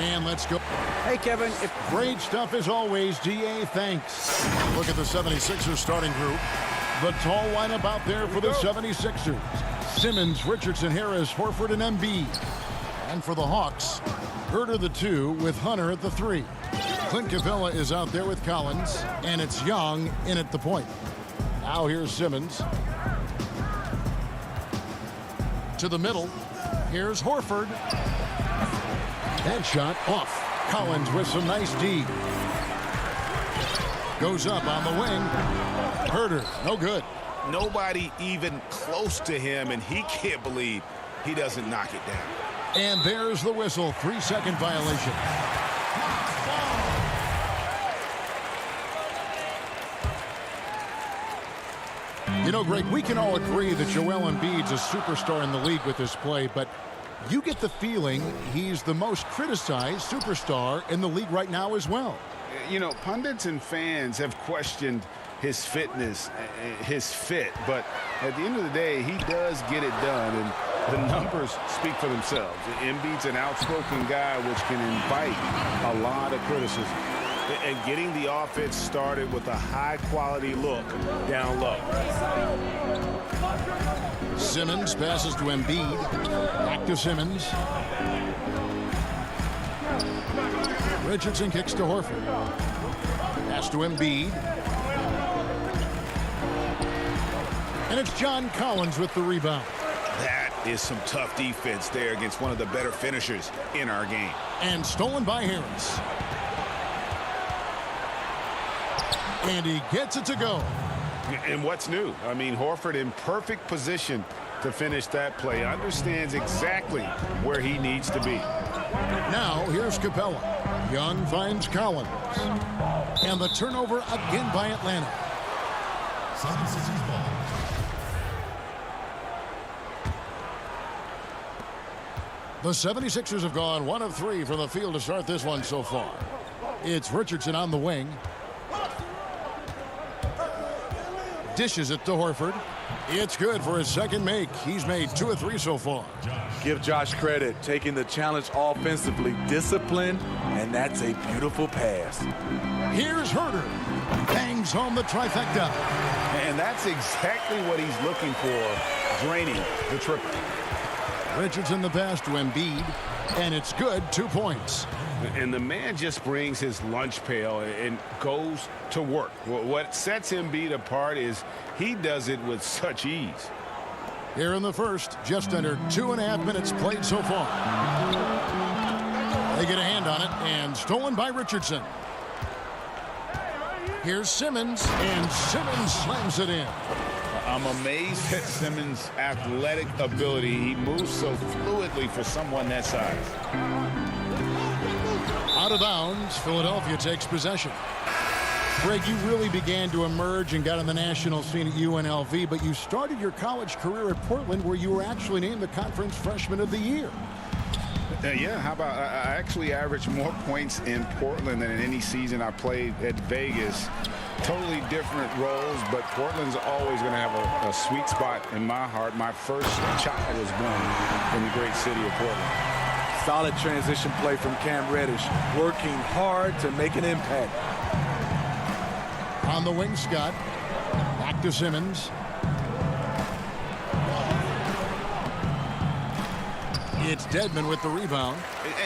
And let's go. Hey, Kevin. Great stuff as always, DA. Thanks. Look at the 76ers starting group. The tall lineup out there for the 76ers. Simmons, Richardson, Harris, Horford, and Embiid. And for the Hawks, Herter the 2 with Hunter at the 3. Clint Capella is out there with Collins, and it's Young in at the point. Now here's Simmons. To the middle. Here's Horford. Headshot off. Collins with some nice D. Goes up on the wing. Herter, no good. Nobody even close to him, and he can't believe he doesn't knock it down. And there's the whistle. 3-second violation. You know, Greg, we can all agree that Joel Embiid's a superstar in the league with his play, but you get the feeling he's the most criticized superstar in the league right now as well. You know, pundits and fans have questioned his fitness, his fit, but at the end of the day, he does get it done, and the numbers speak for themselves. Embiid's an outspoken guy, which can invite a lot of criticism. And getting the offense started with a high-quality look down low. Simmons passes to Embiid. Back to Simmons. Richardson kicks to Horford. Pass to Embiid. And it's John Collins with the rebound. That is some tough defense there against one of the better finishers in our game. And stolen by Harris. And he gets it to go. And what's new? I mean, Horford in perfect position to finish that play. Understands exactly where he needs to be. Now here's Capella. Young finds Collins. And the turnover again by Atlanta. The 76ers have gone 1 of 3 from the field to start this one so far. It's Richardson on the wing. Dishes it to Horford. It's good for his second make. He's made 2 of 3 so far. Give Josh credit, taking the challenge offensively, disciplined, and that's a beautiful pass. Here's Herter. Bangs home the trifecta. And that's exactly what he's looking for, draining the triple. Richardson the pass to Embiid, and it's good, 2 points. And the man just brings his lunch pail and goes to work. What sets Embiid apart is he does it with such ease. Here in the first, just under 2.5 minutes played so far. They get a hand on it, and stolen by Richardson. Here's Simmons, and Simmons slams it in. I'm amazed at Simmons' athletic ability. He moves so fluidly for someone that size. Out of bounds, Philadelphia takes possession. Greg, you really began to emerge and got on the national scene at UNLV, but you started your college career at Portland, where you were actually named the Conference Freshman of the Year. Yeah, how about I actually averaged more points in Portland than in any season I played at Vegas. Totally different roles, but Portland's always going to have a sweet spot in my heart. My first child was born in the great city of Portland. Solid transition play from Cam Reddish, working hard to make an impact. On the wing, Scott. Back to Simmons. It's Dedmon with the rebound.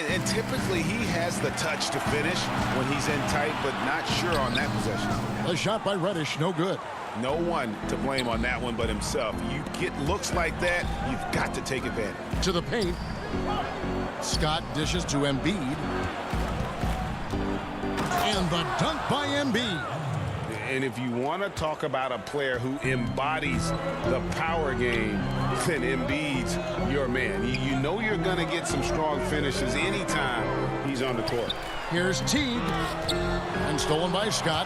And typically he has the touch to finish when he's in tight, but not sure on that possession. A shot by Reddish, no good. No one to blame on that one but himself. You get looks like that, you've got to take advantage. To the paint. Scott dishes to Embiid. And the dunk by Embiid. And if you want to talk about a player who embodies the power game, then Embiid's your man. You know you're going to get some strong finishes anytime he's on the court. Here's Teague. And stolen by Scott.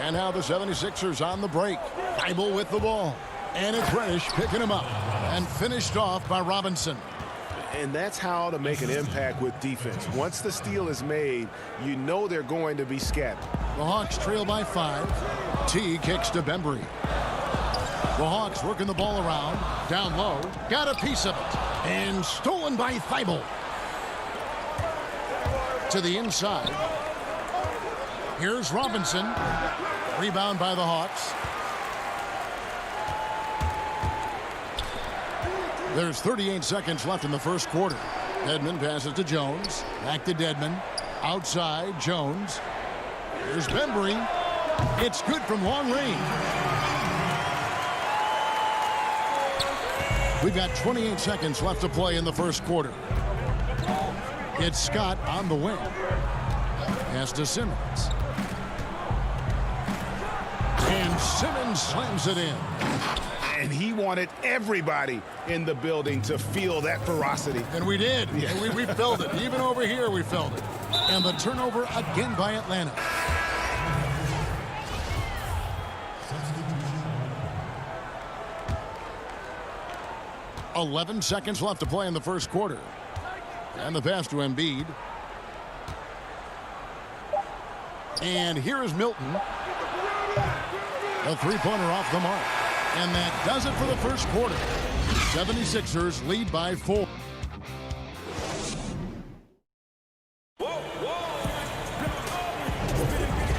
And now the 76ers on the break. Thibault with the ball. And it's Reddish picking him up. And finished off by Robinson. And that's how to make an impact with defense. Once the steal is made, you know they're going to be scattered. The Hawks trail by 5. T kicks to Bembry. The Hawks working the ball around. Down low. Got a piece of it. And stolen by Thibault. To the inside. Here's Robinson. Rebound by the Hawks. There's 38 seconds left in the first quarter. Dedmon passes to Jones. Back to Dedmon. Outside, Jones. Here's Bembry. It's good from long range. We've got 28 seconds left to play in the first quarter. It's Scott on the wing. Pass to Simmons. And Simmons slams it in. And he wanted everybody in the building to feel that ferocity. And we did. Yeah. We felt it. Even over here, we felt it. And the turnover again by Atlanta. .11 seconds left to play in the first quarter. And the pass to Embiid. And here is Milton. A three-pointer off the mark. And that does it for the first quarter. 76ers lead by 4.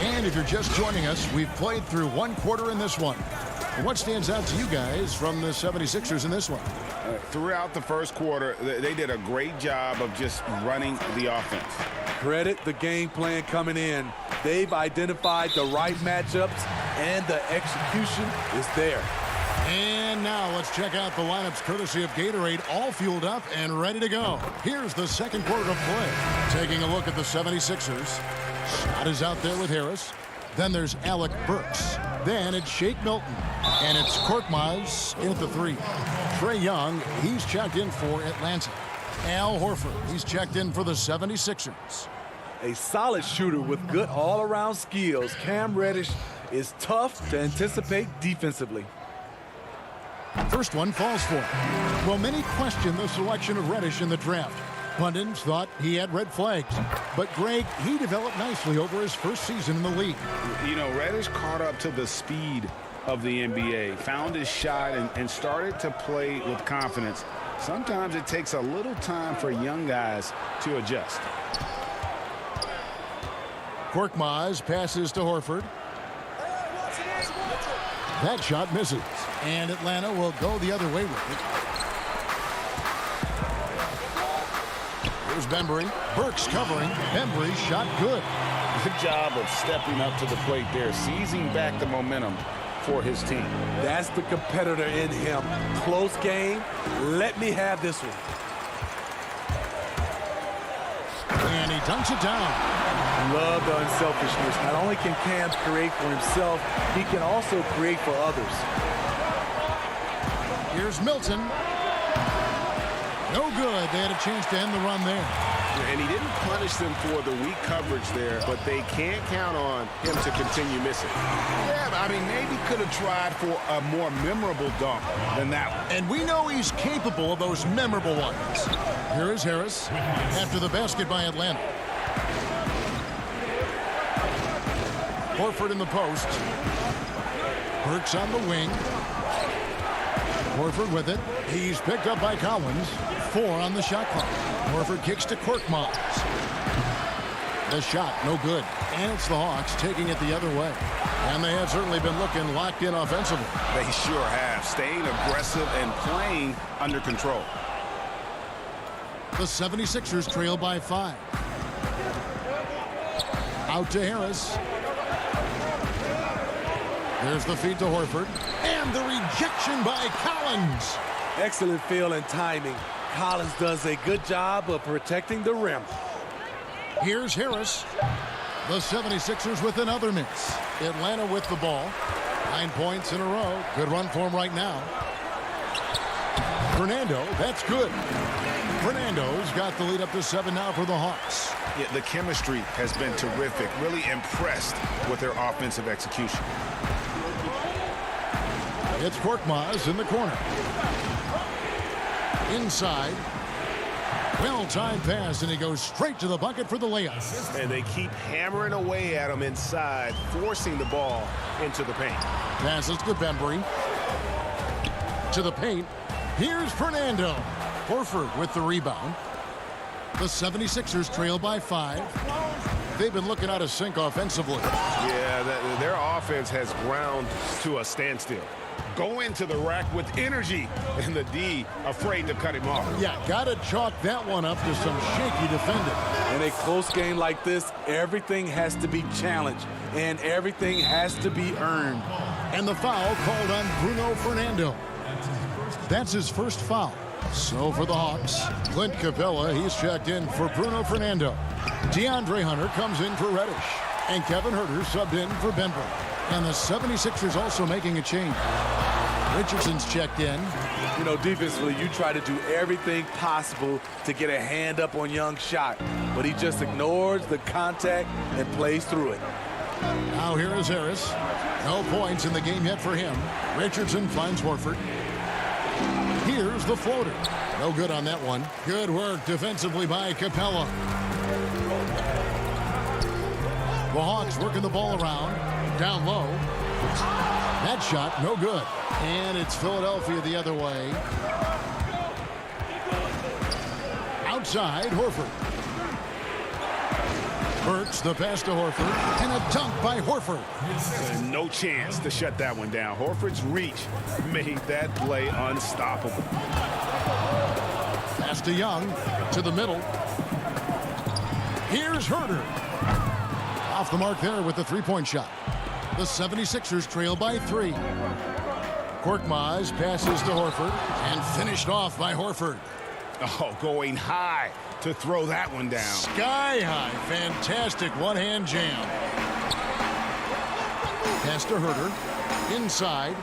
And if you're just joining us, we've played through one quarter in this one. What stands out to you guys from the 76ers in this one? Throughout the first quarter, they did a great job of just running the offense. Credit the game plan coming in. They've identified the right matchups, and the execution is there. And now let's check out the lineups courtesy of Gatorade, all fueled up and ready to go. Here's the second quarter of play. Taking a look at the 76ers. Shot is out there with Harris. Then there's Alec Burks. Then it's Shake Milton. And it's Korkmaz in at the 3. Trae Young, he's checked in for Atlanta. Al Horford, he's checked in for the 76ers. A solid shooter with good all-around skills. Cam Reddish is tough to anticipate defensively. First one falls for him. Well, many question the selection of Reddish in the draft. Pundits thought he had red flags. But, Greg, he developed nicely over his first season in the league. You know, Reddish caught up to the speed of the NBA, found his shot, and started to play with confidence. Sometimes it takes a little time for young guys to adjust. Korkmaz passes to Horford. That shot misses. And Atlanta will go the other way with it. Here's Bembry. Burks covering. Bembry shot good. Good job of stepping up to the plate there, seizing back the momentum for his team. That's the competitor in him. Close game. Let me have this one. And he dunks it down. Love the unselfishness. Not only can Cam create for himself, he can also create for others. Here's Milton. No good. They had a chance to end the run there. And he didn't punish them for the weak coverage there, but they can't count on him to continue missing. Yeah, I mean, maybe could have tried for a more memorable dunk than that one. And we know he's capable of those memorable ones. Here is Harris after the basket by Atlanta. Horford in the post. Burks on the wing. Horford with it. He's picked up by Collins. 4 on the shot clock. Horford kicks to Korkmaz. The shot, no good. And it's the Hawks taking it the other way. And they have certainly been looking locked in offensively. They sure have, staying aggressive and playing under control. The 76ers trail by 5. Out to Harris. There's the feed to Horford. And the rejection by Collins. Excellent feel and timing. Collins does a good job of protecting the rim. Here's Harris. The 76ers with another miss. Atlanta with the ball. 9 points in a row. Good run for him right now. Fernando, that's good. Fernando's got the lead up to 7 now for the Hawks. Yeah, the chemistry has been terrific. Really impressed with their offensive execution. It's Korkmaz in the corner. Inside. Well-timed pass, and he goes straight to the bucket for the layup. And they keep hammering away at him inside, forcing the ball into the paint. Passes to Bembry. To the paint. Here's Fernando. Horford with the rebound. The 76ers trail by 5. They've been looking out of sync offensively. Yeah, their offense has ground to a standstill. Go into the rack with energy, and the D afraid to cut him off. Yeah, got to chalk that one up to some shaky defending. In a close game like this, everything has to be challenged, and everything has to be earned. And the foul called on Bruno Fernando. That's his first foul. So for the Hawks, Clint Capella, he's checked in for Bruno Fernando. DeAndre Hunter comes in for Reddish. And Kevin Huerter subbed in for Benver. And the 76ers also making a change. Richardson's checked in. You know, defensively, you try to do everything possible to get a hand up on Young's shot, but he just ignores the contact and plays through it. Now here is Harris. No points in the game yet for him. Richardson finds Horford. Here's the floater. No good on that one. Good work defensively by Capella. The Hawks working the ball around. Down low. That shot, no good. And it's Philadelphia the other way. Outside, Horford. Burks the pass to Horford. And a dunk by Horford. No chance to shut that one down. Horford's reach made that play unstoppable. Pass to Young. To the middle. Here's Huerter. Off the mark there with the three-point shot. The 76ers trail by 3. Korkmaz passes to Horford and finished off by Horford. Oh, going high to throw that one down. Sky high. Fantastic one-hand jam. Pass to Huerter. Inside.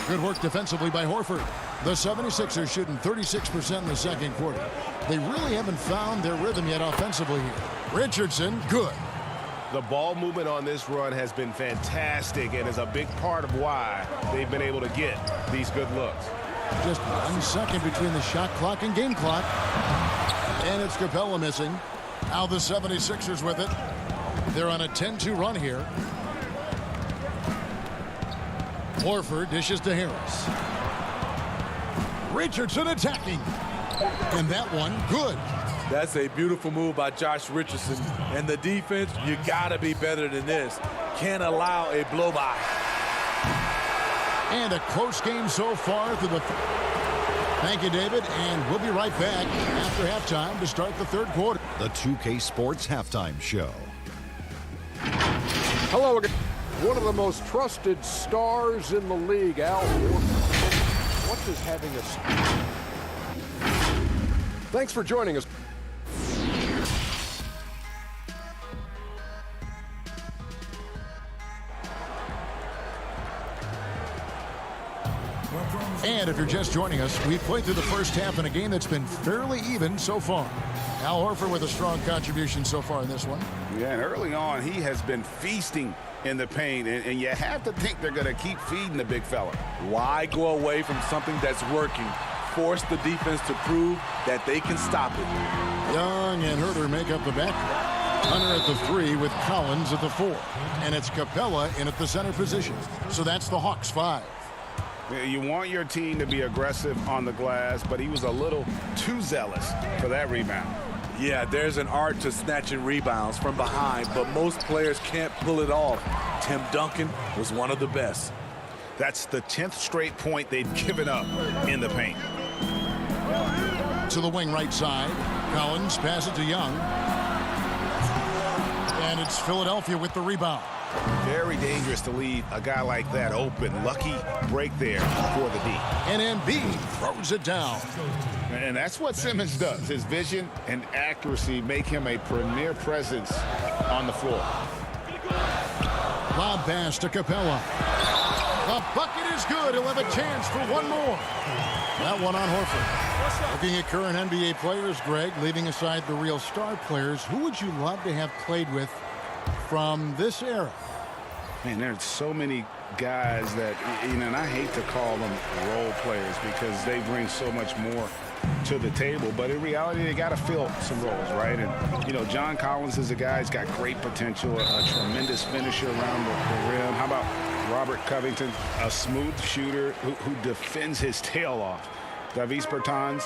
Good work defensively by Horford. The 76ers shooting 36% in the second quarter. They really haven't found their rhythm yet offensively here. Richardson, good. The ball movement on this run has been fantastic and is a big part of why they've been able to get these good looks. Just 1 second between the shot clock and game clock. And it's Capella missing. Now the 76ers with it. They're on a 10-2 run here. Horford dishes to Harris. Richardson attacking. And that one, good. That's a beautiful move by Josh Richardson. And the defense, you got to be better than this. Can't allow a blow-by. And a close game so far through the... Thank you, David. And we'll be right back after halftime to start the third quarter. The 2K Sports Halftime Show. Hello again. One of the most trusted stars in the league, Al Horford. What does having a... Thanks for joining us. And if you're just joining us, we've played through the first half in a game that's been fairly even so far. Al Horford with a strong contribution so far in this one. Yeah, and early on, he has been feasting in the paint, and you have to think they're going to keep feeding the big fella. Why go away from something that's working? Force the defense to prove that they can stop it. Young and Huerter make up the back. Hunter at the 3 with Collins at the 4. And it's Capella in at the center position. So that's the Hawks 5. You want your team to be aggressive on the glass, but he was a little too zealous for that rebound. Yeah, there's an art to snatching rebounds from behind, but most players can't pull it off. Tim Duncan was one of the best. That's the 10th straight point they've given up in the paint. To the wing right side. Collins passes to Young. And it's Philadelphia with the rebound. Very dangerous to leave a guy like that open. Lucky break there for the D. And Embiid throws it down. And that's what Simmons does. His vision and accuracy make him a premier presence on the floor. Lob pass to Capella. The bucket is good. He'll have a chance for one more. That one on Horford. Looking at current NBA players, Greg, leaving aside the real star players, who would you love to have played with from this era? Man, there's so many guys that, you know, and I hate to call them role players because they bring so much more to the table. But in reality, they got to fill some roles, right? And, you know, John Collins is a guy who's got great potential, a tremendous finisher around the rim. How about Robert Covington, a smooth shooter who defends his tail off? Davis Bertans,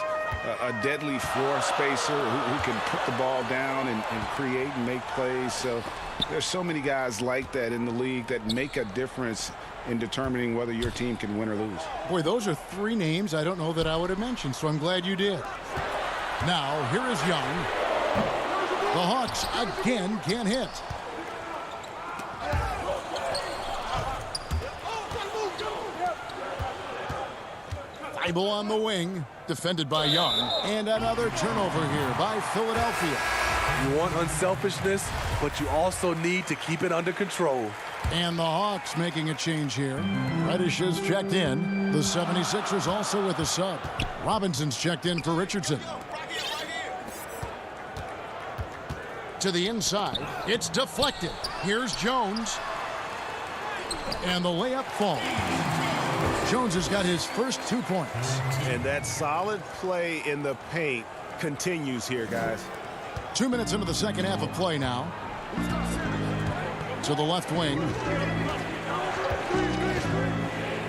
a deadly floor spacer who can put the ball down and create and make plays. So there's so many guys like that in the league that make a difference in determining whether your team can win or lose. Boy, those are three names I don't know that I would have mentioned, so I'm glad you did. Now, here is Young. The Hawks again can't hit. Thibault on the wing, defended by Young. And another turnover here by Philadelphia. You want unselfishness, but you also need to keep it under control. And the Hawks making a change here. Reddish is checked in. The 76ers also with a sub. Robinson's checked in for Richardson. To the inside. It's deflected. Here's Jones. And the layup falls. Jones has got his first 2 points. And that solid play in the paint continues here, guys. 2 minutes into the second half of play now. To the left wing.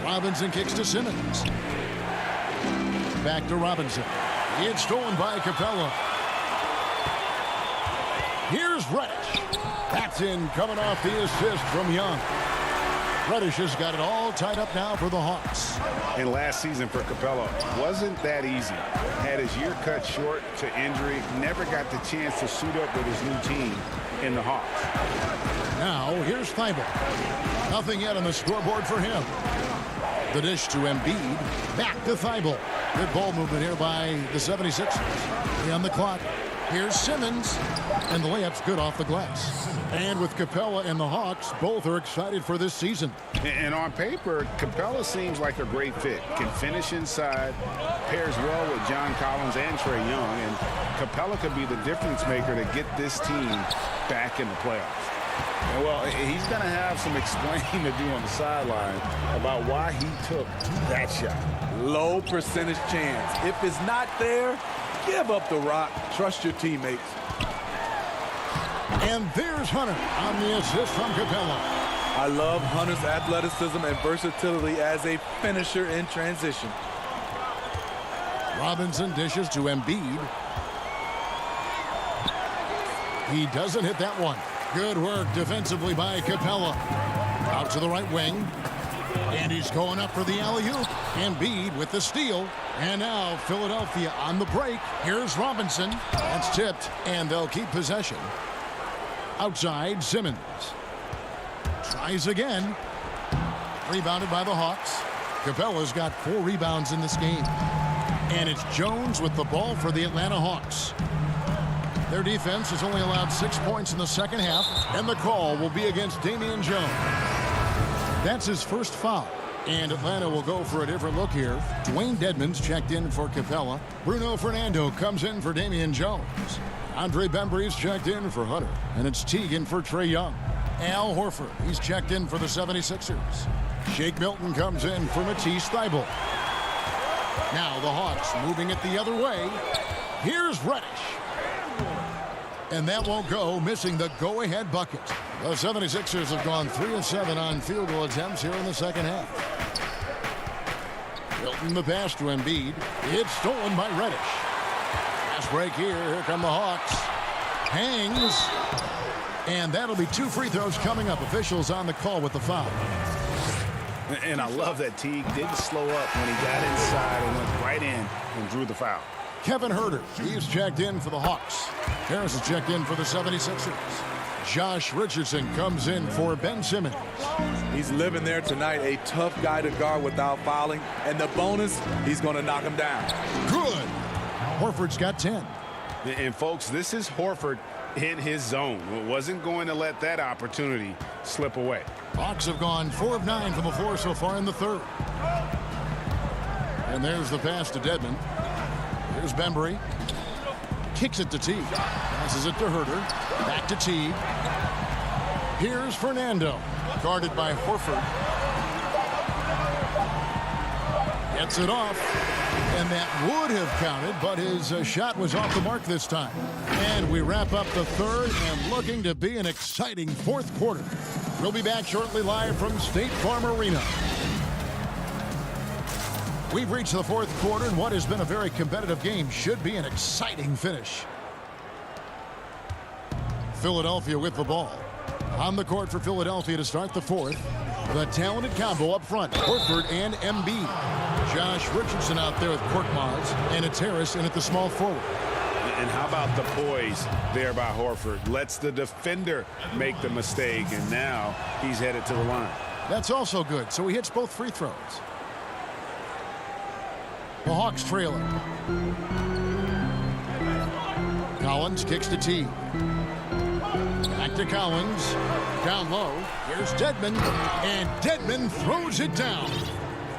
Robinson kicks to Simmons. Back to Robinson. It's stolen by Capella. Here's Reddish. That's in, coming off the assist from Young. Reddish has got it all tied up now for the Hawks. And last season for Capella wasn't that easy. Had his year cut short to injury. Never got the chance to suit up with his new team in the Hawks. Now, here's Thibault. Nothing yet on the scoreboard for him. The dish to Embiid. Back to Thibault. Good ball movement here by the 76ers. On the clock. Here's Simmons. And the layup's good off the glass. And with Capella and the Hawks, both are excited for this season. And on paper, Capella seems like a great fit. Can finish inside, pairs well with John Collins and Trae Young. And Capella could be the difference maker to get this team back in the playoffs. And well, he's going to have some explaining to do on the sideline about why he took that shot. Low percentage chance. If it's not there, give up the rock. Trust your teammates. And there's Hunter on the assist from Capella. I love Hunter's athleticism and versatility as a finisher in transition. Robinson dishes to Embiid. He doesn't hit that one. Good work defensively by Capella. Out to the right wing. And he's going up for the alley-oop. Embiid with the steal. And now Philadelphia on the break. Here's Robinson. That's tipped, and they'll keep possession. Outside, Simmons. Tries again. Rebounded by the Hawks. Capella's got 4 rebounds in this game. And it's Jones with the ball for the Atlanta Hawks. Their defense has only allowed 6 points in the second half, and the call will be against Damian Jones. That's his first foul. And Atlanta will go for a different look here. Dwayne Dedmon's checked in for Capella. Bruno Fernando comes in for Damian Jones. Andre Bembry's checked in for Hunter. And it's Teagan for Trae Young. Al Horford, he's checked in for the 76ers. Shake Milton comes in for Matisse Thybulle. Now the Hawks moving it the other way. Here's Reddish. And that won't go, missing the go-ahead bucket. The 76ers have gone 3 of 7 on field goal attempts here in the second half. Milton the pass to Embiid. It's stolen by Reddish. Fast break here. Here come the Hawks. Hangs. And that'll be 2 free throws coming up. Officials on the call with the foul. And I love that Teague didn't slow up when he got inside and went right in and drew the foul. Kevin Huerter, he's checked in for the Hawks. Harris is checked in for the 76ers. Josh Richardson comes in for Ben Simmons. He's living there tonight, a tough guy to guard without fouling. And the bonus, he's going to knock him down. Good. Horford's got 10. And folks, this is Horford in his zone. Wasn't going to let that opportunity slip away. Hawks have gone 4 of 9 from the floor so far in the third. And there's the pass to Dedmon. Here's Bembry. Kicks it to Teague. Passes it to Huerter. Back to Teague. Here's Fernando. Guarded by Horford. Gets it off. And that would have counted, but his shot was off the mark this time. And we wrap up the third and looking to be an exciting fourth quarter. We'll be back shortly live from State Farm Arena. We've reached the fourth quarter, and what has been a very competitive game should be an exciting finish. Philadelphia with the ball. On the court for Philadelphia to start the fourth. The talented combo up front, Horford and Embiid. Josh Richardson out there with Korkmaz, and it's Harris in at the small forward. And how about the poise there by Horford? Lets the defender make the mistake, and now he's headed to the line. That's also good, so he hits both free throws. The Hawks trailing. Collins kicks to T. Back to Collins. Down low. Here's Dedmon. And Dedmon throws it down.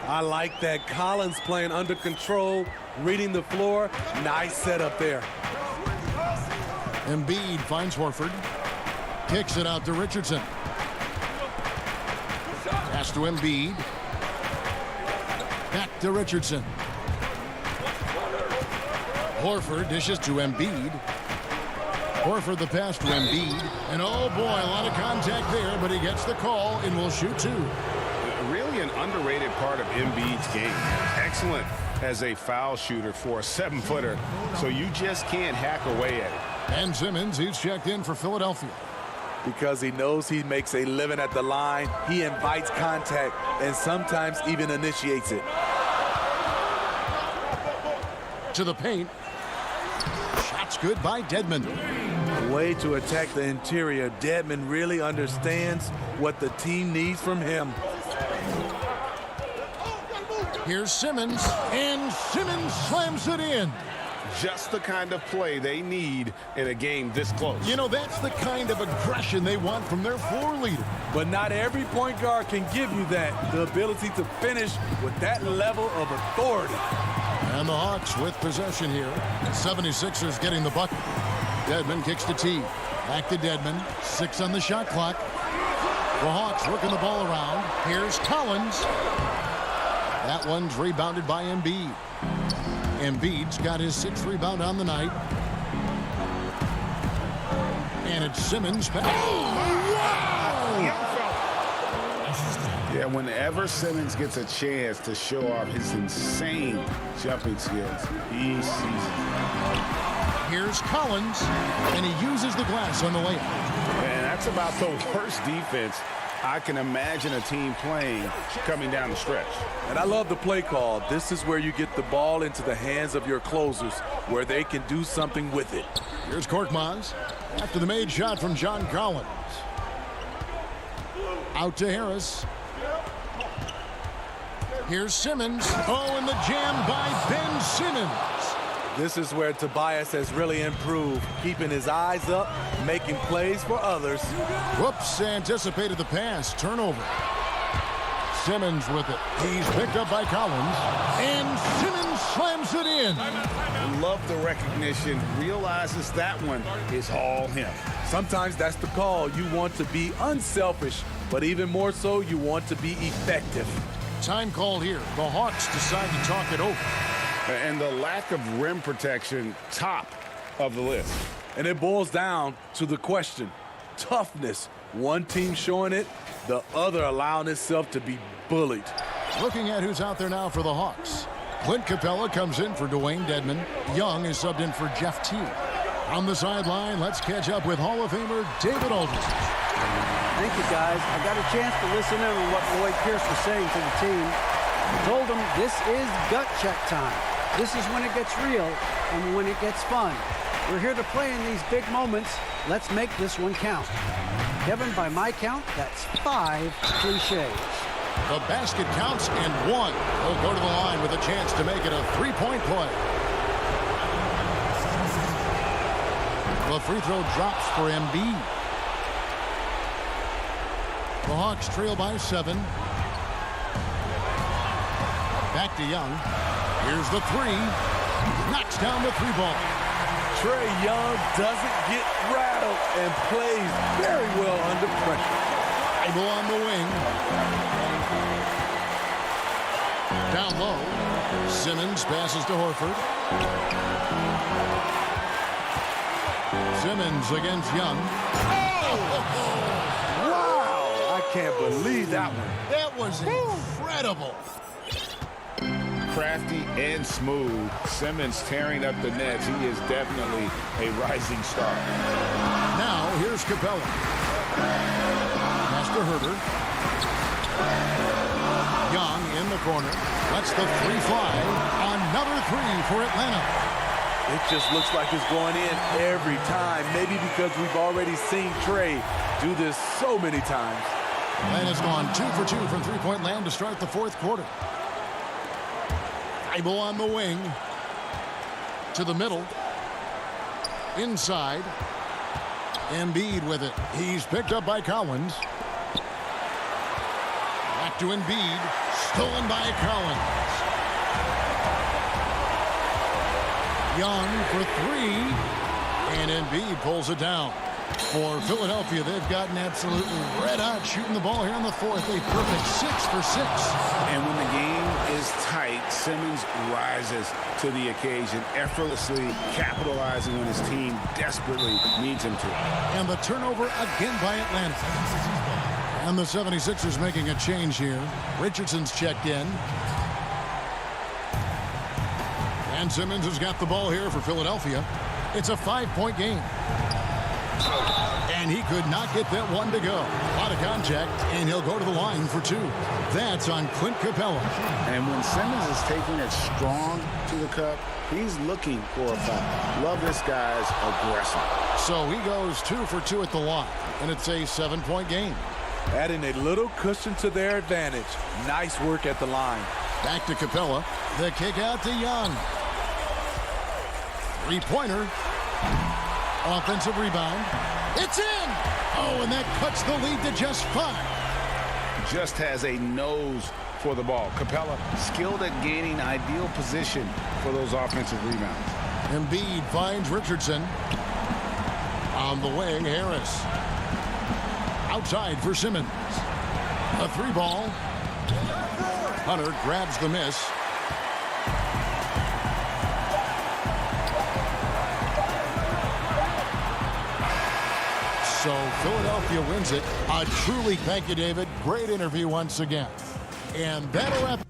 I like that. Collins playing under control, reading the floor. Nice setup there. Embiid finds Horford. Kicks it out to Richardson. Pass to Embiid. Back to Richardson. Horford dishes to Embiid. Horford the pass to Embiid. And oh boy, a lot of contact there, but he gets the call and will shoot two. Really an underrated part of Embiid's game. Excellent as a foul shooter for a 7-footer, so you just can't hack away at it. And Simmons, he's checked in for Philadelphia. Because he knows he makes a living at the line, he invites contact and sometimes even initiates it. To the paint. Shots good by Dedmon. A way to attack the interior. Dedmon really understands what the team needs from him. Here's Simmons, and Simmons slams it in. Just the kind of play they need in a game this close. You know, that's the kind of aggression they want from their floor leader. But not every point guard can give you that. The ability to finish with that level of authority. And the Hawks with possession here. 76ers getting the bucket. Dedmon kicks to T. Back to Dedmon. 6 on the shot clock. The Hawks working the ball around. Here's Collins. That one's rebounded by Embiid. Embiid's got his 6th rebound on the night. And it's Simmons. Yeah, whenever Simmons gets a chance to show off his insane jumping skills, he sees it. Here's Collins, and he uses the glass on the layup. And that's about the worst defense I can imagine a team playing coming down the stretch. And I love the play call. This is where you get the ball into the hands of your closers, where they can do something with it. Here's Korkmaz after the made shot from John Collins. Out to Harris. Here's Simmons. Oh, and the jam by Ben Simmons. This is where Tobias has really improved, keeping his eyes up, making plays for others. Whoops, anticipated the pass. Turnover. Simmons with it. He's picked up by Collins. And Simmons slams it in. Love the recognition. Realizes that one is all him. Sometimes that's the call. You want to be unselfish, but even more so, you want to be effective. Time called here. The Hawks decide to talk it over. And the lack of rim protection, top of the list. And it boils down to the question. Toughness. One team showing it, the other allowing itself to be bullied. Looking at who's out there now for the Hawks. Clint Capella comes in for Dwayne Dedmon. Young is subbed in for Jeff T. On the sideline, let's catch up with Hall of Famer David Aldridge. Thank you, guys. I got a chance to listen in on what Lloyd Pierce was saying to the team. I told them this is gut check time. This is when it gets real and when it gets fun. We're here to play in these big moments. Let's make this one count. Kevin, by my count, that's 5 cliches. The basket counts and 1. He'll go to the line with a chance to make it a 3-point play. The free throw drops for Embiid. The Hawks trail by 7. Back to Young. Here's the 3. Knocks down the 3-ball. Trae Young doesn't get rattled and plays very well under pressure. Bible on the wing. Down low. Simmons passes to Horford. Simmons against Young. Wow! I can't believe that one. That was incredible. crafty and smooth. Simmons tearing up the nets. He is definitely a rising star. Now here's Capella. Pass to Herter. Young in the corner. Lets the three fly. Another three for Atlanta. It just looks like it's going in every time. Maybe because we've already seen Trey do this so many times. Atlanta's gone 2 for 2 from three-point land to start the fourth quarter. Thibault on the wing. To the middle. Inside. Embiid with it. He's picked up by Collins. Back to Embiid. Stolen by Collins. Young for three. And Embiid pulls it down. For Philadelphia, they've gotten absolutely red hot shooting the ball here in the fourth. A perfect 6 for 6. And when the game is tight, Simmons rises to the occasion, effortlessly capitalizing when his team desperately needs him to. And the turnover again by Atlanta. And the 76ers making a change here. Richardson's checked in. And Simmons has got the ball here for Philadelphia. It's a 5-point game. And he could not get that one to go. Out of contact, and he'll go to the line for two. That's on Clint Capella. And when Simmons is taking it strong to the cup, he's looking for a foul. Love this guy's aggressive. So he goes 2 for 2 at the line, and it's a 7-point game. Adding a little cushion to their advantage. Nice work at the line. Back to Capella. The kick out to Young. Three-pointer. Offensive rebound. It's in! Oh, and that cuts the lead to just 5. Just has a nose for the ball. Capella skilled at gaining ideal position for those offensive rebounds. Embiid finds Richardson. On the wing, Harris. Outside for Simmons. A three ball. Hunter grabs the miss. So Philadelphia wins it. Thank you, David. Great interview once again. And that'll wrap.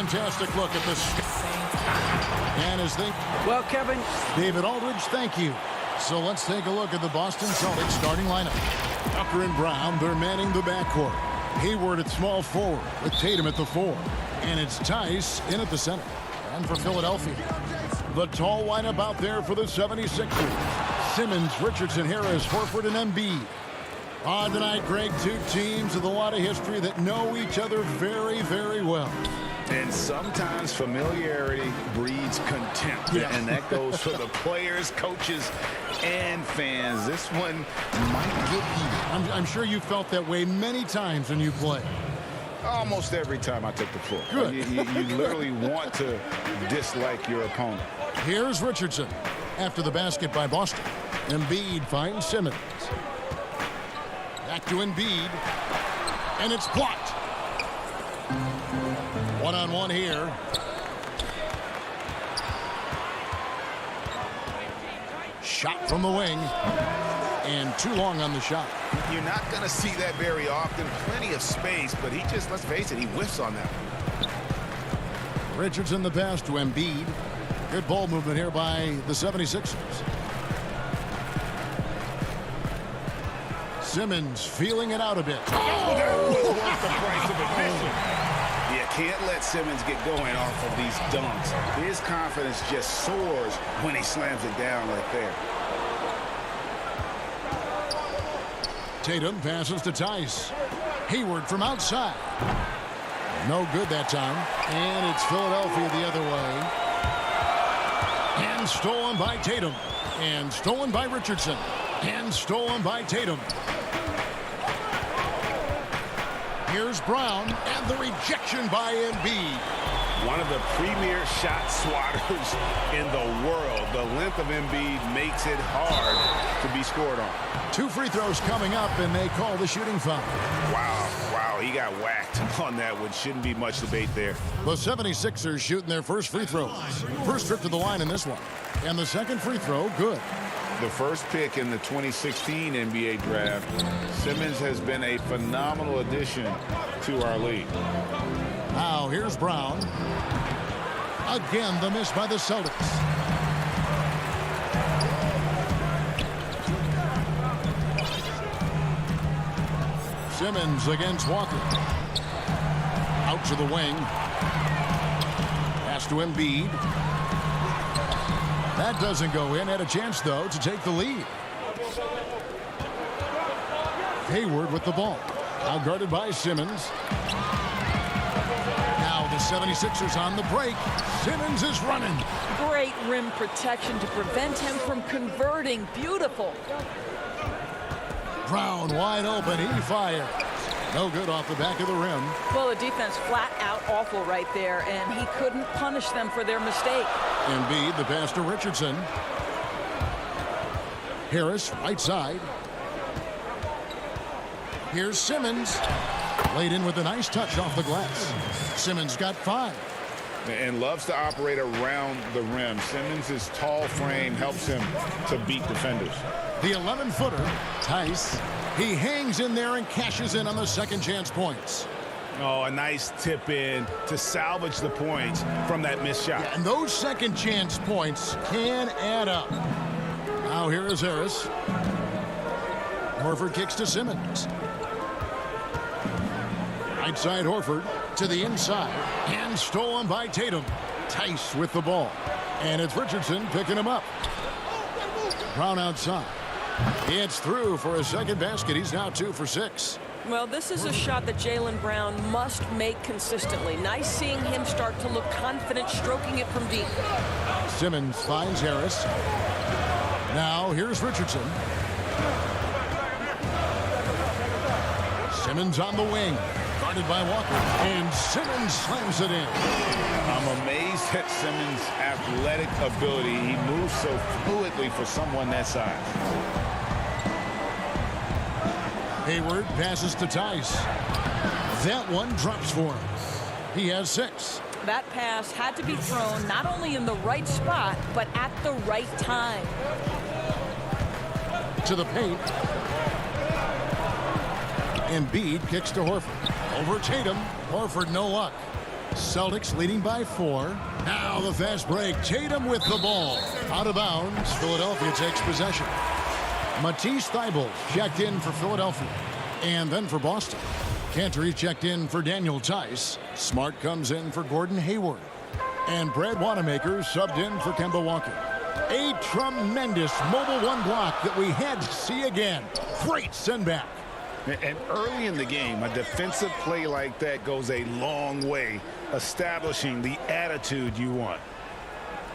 fantastic look at this. And his thing. Well, Kevin. David Aldridge, thank you. So let's take a look at the Boston Celtics starting lineup. Tucker and Brown, they're manning the backcourt. Hayward at small forward with Tatum at the 4. And it's Tice in at the center. And for Philadelphia, the tall lineup out there for the 76ers. Simmons, Richardson, Harris, Horford, and Embiid. On tonight, Greg, two teams with a lot of history that know each other very, very well. And sometimes familiarity breeds contempt. Yeah. And that goes for the players, coaches, and fans. This one might get heated. I'm sure you felt that way many times when you play. Almost every time I took the floor. Good. You literally want to dislike your opponent. Here's Richardson after the basket by Boston. Embiid finds Simmons. Back to Embiid. And it's blocked. One-on-one here. Shot from the wing. And too long on the shot. You're not going to see that very often. Plenty of space, but he just, let's face it, he whiffs on that. Richardson the pass to Embiid. Good ball movement here by the 76ers. Simmons feeling it out a bit. That was worth the price of admission. You can't let Simmons get going off of these dunks. His confidence just soars when he slams it down like there. Tatum passes to Tice. Hayward from outside. No good that time. And it's Philadelphia the other way. And stolen by Tatum. And stolen by Richardson. And stolen by Tatum. Here's Brown. And the rejection by Embiid. One of the premier shot swatters in the world. The length of Embiid makes it hard to be scored on. 2 free throws coming up, and they call the shooting foul. Wow, he got whacked on that one. Shouldn't be much debate there. The 76ers shooting their first free throws. First trip to the line in this one. And the second free throw, good. The first pick in the 2016 NBA draft, Simmons has been a phenomenal addition to our league. Now here's Brown. Again, the miss by the Celtics. Simmons against Walker. Out to the wing. Pass to Embiid. That doesn't go in. Had a chance, though, to take the lead. Hayward with the ball. Now guarded by Simmons. Now the 76ers on the break. Simmons is running. Great rim protection to prevent him from converting. Beautiful. Brown wide open. He fires. No good off the back of the rim. Well, the defense flat out awful right there, and he couldn't punish them for their mistake. Embiid, the pass to Richardson. Harris, right side. Here's Simmons. Laid in with a nice touch off the glass. Simmons got 5. And loves to operate around the rim. Simmons' tall frame helps him to beat defenders. The 11-footer, Tice. He hangs in there and cashes in on the second chance points. Oh, a nice tip in to salvage the points from that missed shot. And those second chance points can add up. Now here is Harris. Horford kicks to Simmons. Right side Horford to the inside. And stolen by Tatum. Tice with the ball. And it's Richardson picking him up. Brown outside. It's through for a second basket. He's now 2 for 6. Well, this is a shot that Jaylen Brown must make consistently. Nice seeing him start to look confident, stroking it from deep. Simmons finds Harris. Now here's Richardson. Simmons on the wing. Guarded by Walker. And Simmons slams it in. I'm amazed at Simmons' athletic ability. He moves so fluidly for someone that size. Hayward passes to Tice. That one drops for him. He has 6. That pass had to be thrown not only in the right spot, but at the right time. To the paint. Embiid kicks to Horford. Over Tatum. Horford no luck. Celtics leading by 4. Now the fast break. Tatum with the ball. Out of bounds. Philadelphia takes possession. Matisse Thybulle checked in for Philadelphia. And then for Boston. Cantor checked in for Daniel Tice. Smart comes in for Gordon Hayward. And Brad Wanamaker subbed in for Kemba Walker. A tremendous mobile one block that we had to see again. Great send back. And early in the game, a defensive play like that goes a long way, establishing the attitude you want.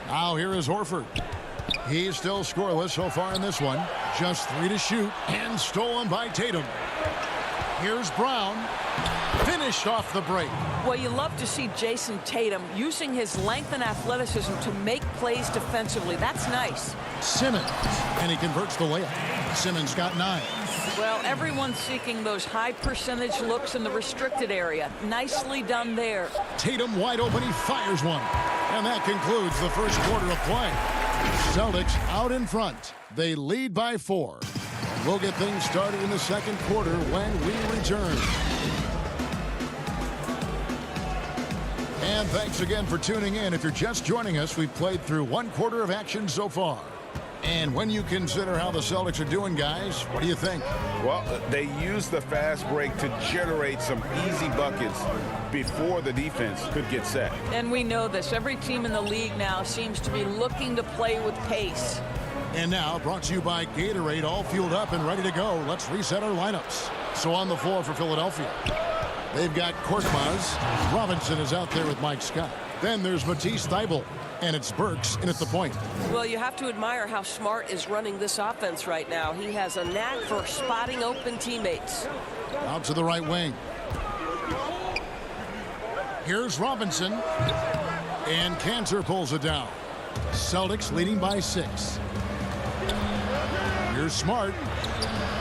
Now here is Horford. He's still scoreless so far in this one. Just 3 to shoot, and stolen by Tatum. Here's Brown. Finished off the break. Well, you love to see Jason Tatum using his length and athleticism to make plays defensively. That's nice. Simmons, and he converts the layup. Simmons got 9. Well, everyone's seeking those high percentage looks in the restricted area. Nicely done there. Tatum wide open. He fires one. And that concludes the first quarter of play. Celtics out in front. They lead by 4. We'll get things started in the second quarter when we return. And thanks again for tuning in. If you're just joining us, we've played through 1 quarter of action so far. And when you consider how the Celtics are doing, guys, what do you think? Well, they used the fast break to generate some easy buckets before the defense could get set. And we know this. Every team in the league now seems to be looking to play with pace. And now, brought to you by Gatorade, all fueled up and ready to go. Let's reset our lineups. So on the floor for Philadelphia, they've got Korkmaz. Robinson is out there with Mike Scott. Then there's Matisse Thybulle. And it's Burks in at the point. Well, you have to admire how Smart is running this offense right now. He has a knack for spotting open teammates. Out to the right wing. Here's Robinson. And Cantor pulls it down. Celtics leading by 6. Here's Smart.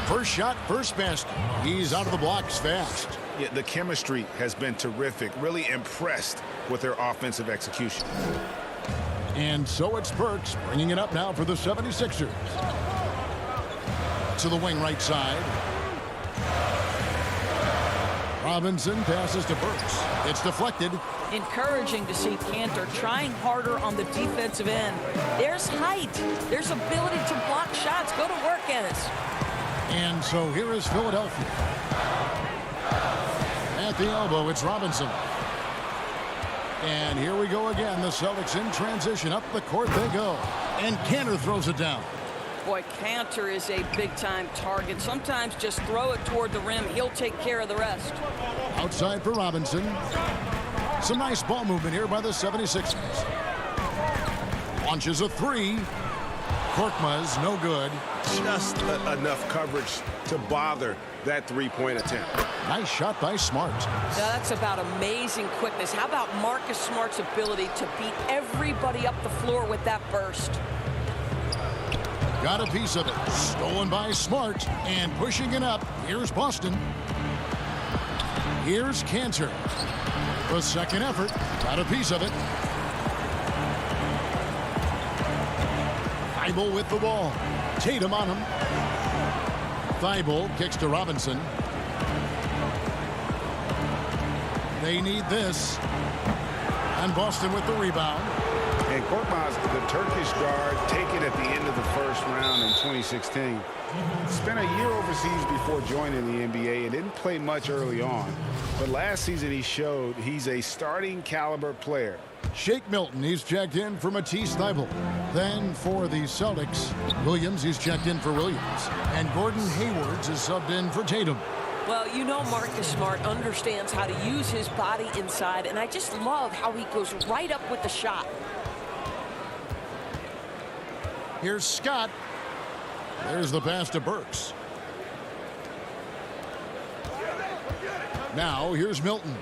First shot, first basket. He's out of the blocks fast. Yeah, the chemistry has been terrific. Really impressed with their offensive execution. And so it's Burks bringing it up now for the 76ers. To the wing right side. Robinson passes to Burks. It's deflected. Encouraging to see Cantor trying harder on the defensive end. There's height. There's ability to block shots. Go to work, Ennis. And so here is Philadelphia. At the elbow, it's Robinson. And here we go again. The Celtics in transition. Up the court they go. And Cantor throws it down. Boy, Cantor is a big-time target. Sometimes just throw it toward the rim. He'll take care of the rest. Outside for Robinson. Some nice ball movement here by the 76ers. Launches a 3. Korkmaz, no good. Just enough coverage to bother that three-point attempt. Nice shot by Smart. Now that's about amazing quickness. How about Marcus Smart's ability to beat everybody up the floor with that burst? Got a piece of it. Stolen by Smart. And pushing it up. Here's Boston. Here's Cantor. The second effort. Got a piece of it. Thybulle with the ball. Tatum on him. Thybulle kicks to Robinson. They need this. And Boston with the rebound. And Korkmaz, the Turkish guard, taken at the end of the first round in 2016. Spent a year overseas before joining the NBA and didn't play much early on. But last season he showed he's a starting caliber player. Shake Milton, he's checked in for Matisse Thybulle. Then for the Celtics, Williams, he's checked in for Williams. And Gordon Hayward is subbed in for Tatum. Well, you know Marcus Smart understands how to use his body inside, and I just love how he goes right up with the shot. Here's Scott. There's the pass to Burks. Now here's Milton.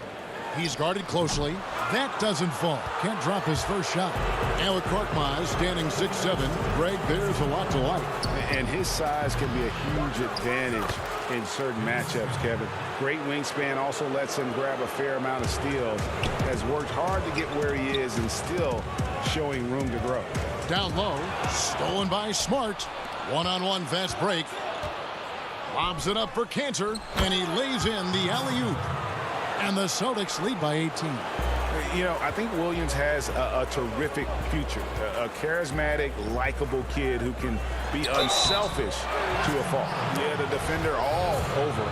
He's guarded closely. That doesn't fall. Can't drop his first shot. And with Korkmaz standing 6'7", Greg, there's a lot to like. And his size can be a huge advantage in certain matchups, Kevin. Great wingspan, also lets him grab a fair amount of steals. Has worked hard to get where he is and still showing room to grow. Down low, stolen by Smart. One-on-one fast break. Lobs it up for Cantor, and he lays in the alley-oop. And the Celtics lead by 18. You know, I think Williams has a terrific future. A charismatic, likable kid who can be unselfish to a fault. Yeah, the defender all over.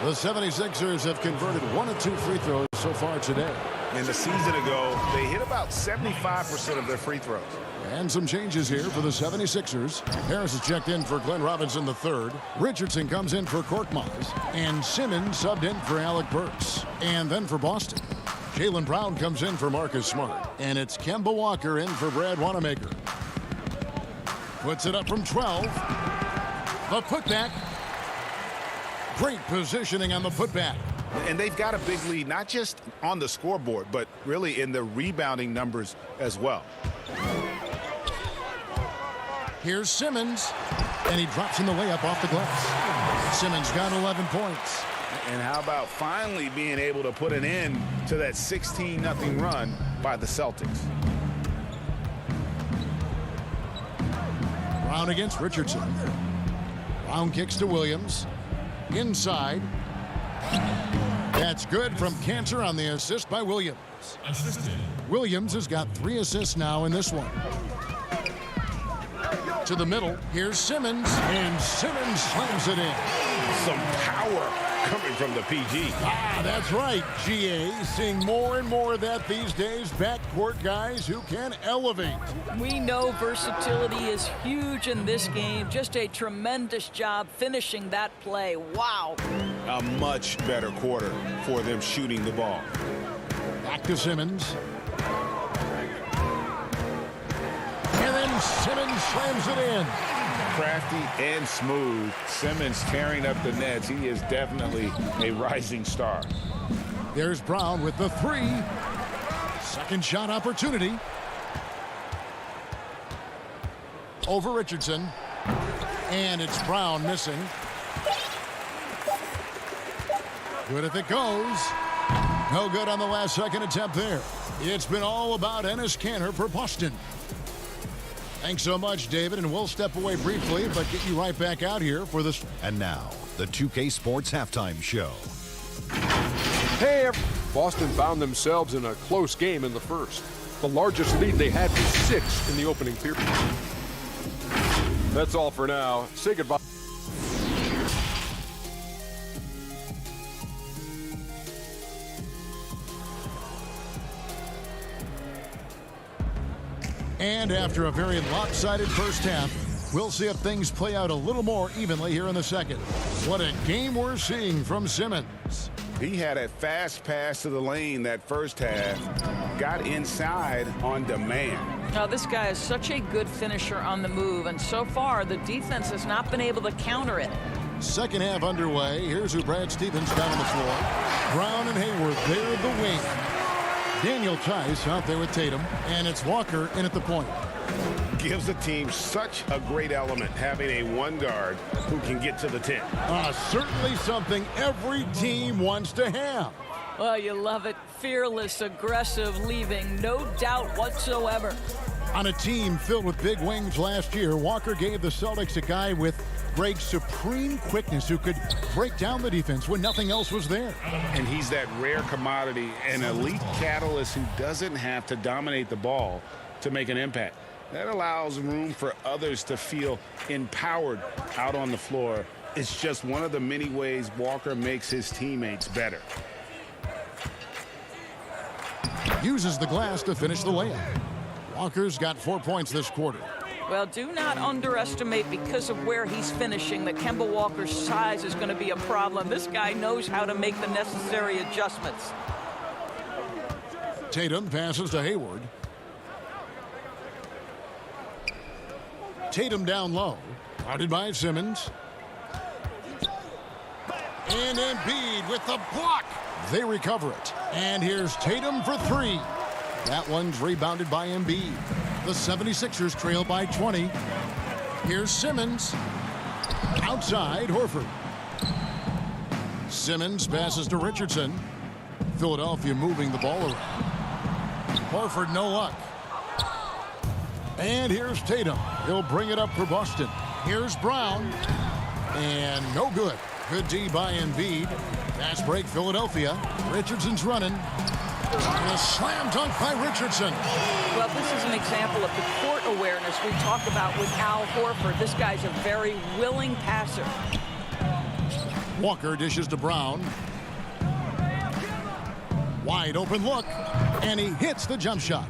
The 76ers have converted 1 of 2 free throws so far today. In the season ago, they hit about 75% of their free throws. And some changes here for the 76ers. Harris is checked in for Glenn Robinson III. Richardson comes in for Korkmaz. And Simmons subbed in for Alec Burks. And then for Boston, Jaylen Brown comes in for Marcus Smart. And it's Kemba Walker in for Brad Wanamaker. Puts it up from 12. The putback. Great positioning on the putback. And they've got a big lead, not just on the scoreboard, but really in the rebounding numbers as well. Here's Simmons, and he drops in the layup off the glass. Simmons got 11 points. And how about finally being able to put an end to that 16-0 run by the Celtics? Brown against Richardson. Brown kicks to Williams. Inside. That's good from Cantor on the assist by Williams. Williams has got 3 assists now in this one. To the middle. Here's Simmons. And Simmons slams it in. Some power coming from the PG. Ah, that's right, GA. Seeing more and more of that these days. Backcourt guys who can elevate. We know versatility is huge in this game. Just a tremendous job finishing that play. Wow. A much better quarter for them shooting the ball. Back to Simmons. And then Simmons slams it in. Crafty and smooth. Simmons tearing up the nets. He is definitely a rising star. There's Brown with the 3. Second shot opportunity. Over Richardson. And it's Brown missing. Good if it goes. No good on the last second attempt there. It's been all about Enes Kanter for Boston. Thanks so much, David, and we'll step away briefly, but get you right back out here for this. And now, the 2K Sports Halftime Show. Hey, Boston found themselves in a close game in the first. The largest lead they had was 6 in the opening period. That's all for now. Say goodbye. And after a very lopsided first half, we'll see if things play out a little more evenly here in the second. What a game we're seeing from Simmons. He had a fast pass to the lane that first half. Got inside on demand. Now, this guy is such a good finisher on the move, and so far the defense has not been able to counter it. Second half underway. Here's who Brad Stevens got on the floor. Brown and Hayward, they're the wing. Daniel Tice out there with Tatum, and it's Walker in at the point. Gives the team such a great element having a one guard who can get to the 10. Certainly something every team wants to have. Well, you love it. Fearless, aggressive, leaving no doubt whatsoever. On a team filled with big wings last year, Walker gave the Celtics a guy with Greg's supreme quickness who could break down the defense when nothing else was there. And he's that rare commodity, an elite catalyst who doesn't have to dominate the ball to make an impact. That allows room for others to feel empowered out on the floor. It's just one of the many ways Walker makes his teammates better. Uses the glass to finish the layup. Walker's got 4 points this quarter. Well, do not underestimate, because of where he's finishing, that Kemba Walker's size is going to be a problem. This guy knows how to make the necessary adjustments. Tatum passes to Hayward. Tatum down low. Guarded by Simmons. And Embiid with the block. They recover it. And here's Tatum for 3. That one's rebounded by Embiid. The 76ers trail by 20. Here's Simmons. Outside, Horford. Simmons passes to Richardson. Philadelphia moving the ball around. Horford, no luck. And here's Tatum. He'll bring it up for Boston. Here's Brown. And no good. Good D by Embiid. Fast break, Philadelphia. Richardson's running. And a slam dunk by Richardson. Well, this is an example of the court awareness we talk about with Al Horford. This guy's a very willing passer. Walker dishes to Brown. Wide open look, and he hits the jump shot.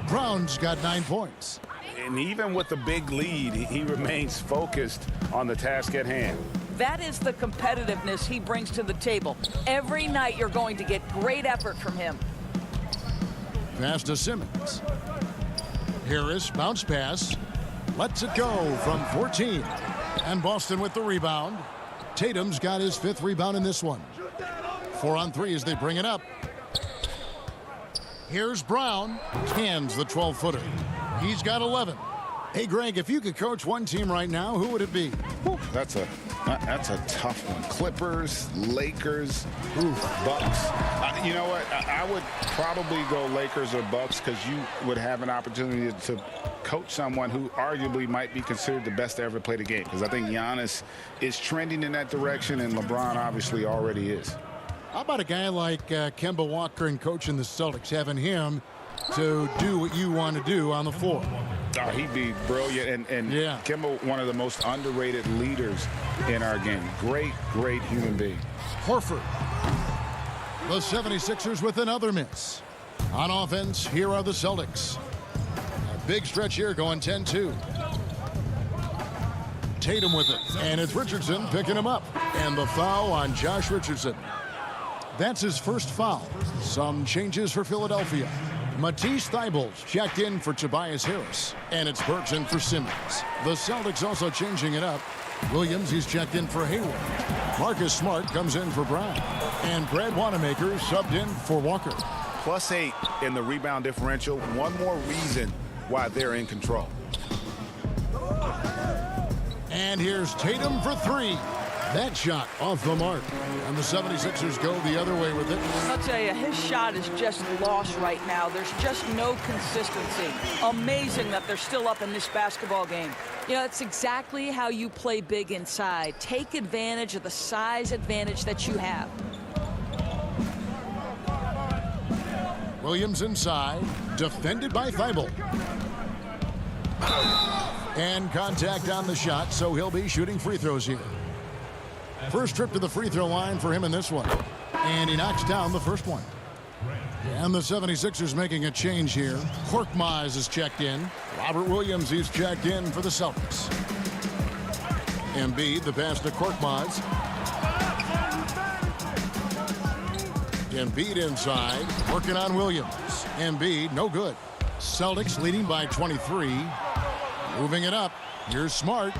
Brown's got 9 points. And even with the big lead, he remains focused on the task at hand. That is the competitiveness he brings to the table. Every night you're going to get great effort from him. Pass to Simmons. Harris, bounce pass. Lets it go from 14. And Boston with the rebound. Tatum's got his 5th rebound in this one. 4 on 3 as they bring it up. Here's Brown. Cans the 12-footer. He's got 11. Hey, Greg, if you could coach one team right now, who would it be? That's a tough one. Clippers, Lakers, Bucks. You know what? I would probably go Lakers or Bucks because you would have an opportunity to coach someone who arguably might be considered the best to ever play the game. Because I think Giannis is trending in that direction, and LeBron obviously already is. How about a guy like Kemba Walker and coaching the Celtics, having him to do what you want to do on the floor? Oh, he'd be brilliant. And yeah. Kemba, one of the most underrated leaders in our game. Great human being. Horford. The 76ers with another miss. On offense, here are the Celtics. A big stretch here going 10-2. Tatum with it. And it's Richardson picking him up. And the foul on Josh Richardson. That's his first foul. Some changes for Philadelphia. Matisse Thybulle's checked in for Tobias Harris. And it's Bergson for Simmons. The Celtics also changing it up. Williams, he's checked in for Hayward. Marcus Smart comes in for Brown. And Brad Wanamaker subbed in for Walker. +8 in the rebound differential. One more reason why they're in control. And here's Tatum for 3. That shot off the mark. And the 76ers go the other way with it. I'll tell you, his shot is just lost right now. There's just no consistency. Amazing that they're still up in this basketball game. You know, it's exactly how you play big inside. Take advantage of the size advantage that you have. Williams inside, defended by Thybulle. And contact on the shot, so he'll be shooting free throws here. First trip to the free throw line for him in this one. And he knocks down the first one. And the 76ers making a change here. Korkmaz is checked in. Robert Williams, he's checked in for the Celtics. Embiid, the pass to Korkmaz. Embiid inside, working on Williams. Embiid, no good. Celtics leading by 23. Moving it up. Here's Smart.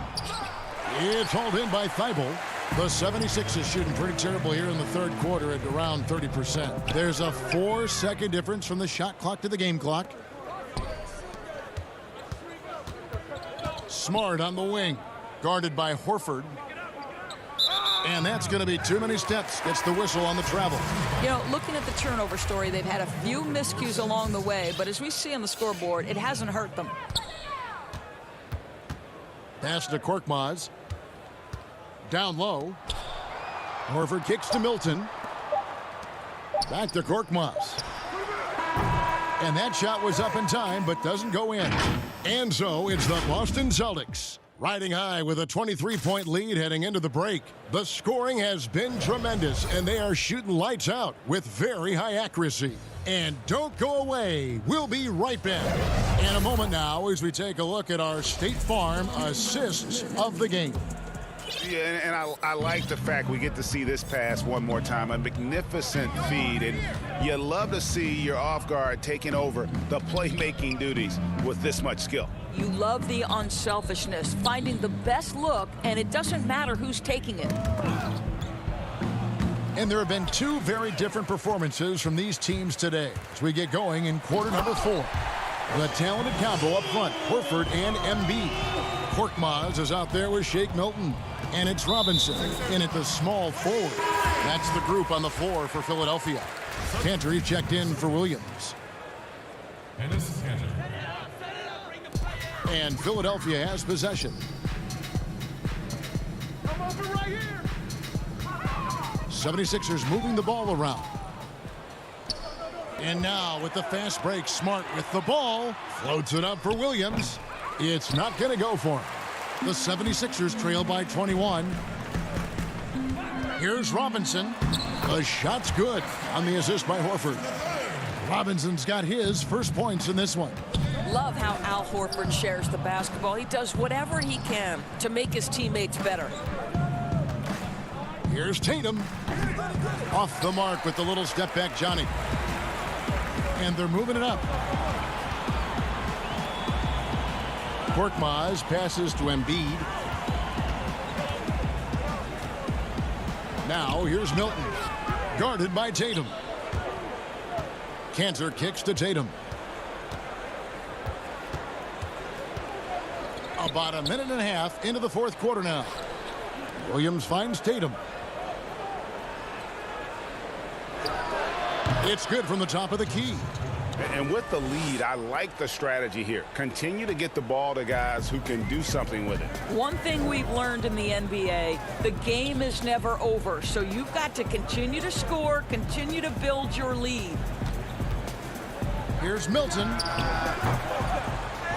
It's hauled in by Thybulle. The 76ers shooting pretty terrible here in the third quarter at around 30%. There's a 4-second difference from the shot clock to the game clock. Smart on the wing, guarded by Horford. And that's going to be too many steps. Gets the whistle on the travel. You know, looking at the turnover story, they've had a few miscues along the way, but as we see on the scoreboard, it hasn't hurt them. Pass to Korkmaz. Down low. Horford kicks to Milton. Back to Korkmaz. And that shot was up in time, but doesn't go in. And so it's the Boston Celtics riding high with a 23-point lead heading into the break. The scoring has been tremendous, and they are shooting lights out with very high accuracy. And don't go away. We'll be right back in a moment now as we take a look at our State Farm assists of the game. Yeah, and I like the fact we get to see this pass one more time. A magnificent feed, and you love to see your off guard taking over the playmaking duties with this much skill. You love the unselfishness, finding the best look, and it doesn't matter who's taking it. And there have been two very different performances from these teams today as we get going in quarter number 4. The talented combo up front, Horford and Embiid. Korkmaz is out there with Shake Milton. And it's Robinson in at the small forward. That's the group on the floor for Philadelphia. Cantor checked in for Williams. And this is Cantor. And Philadelphia has possession. Come over right here. 76ers moving the ball around. And now with the fast break, Smart with the ball. Floats it up for Williams. It's not going to go for him. The 76ers trail by 21. Here's Robinson. The shot's good on the assist by Horford. Robinson's got his first points in this one. Love how Al Horford shares the basketball. He does whatever he can to make his teammates better. Here's Tatum. Off the mark with the little step back, Johnny. And they're moving it up. Korkmaz passes to Embiid. Now here's Milton. Guarded by Tatum. Cantor kicks to Tatum. About a minute and a half into the fourth quarter now. Williams finds Tatum. It's good from the top of the key. And with the lead, I like the strategy here. Continue to get the ball to guys who can do something with it. One thing we've learned in the NBA, the game is never over. So you've got to continue to score, continue to build your lead. Here's Milton.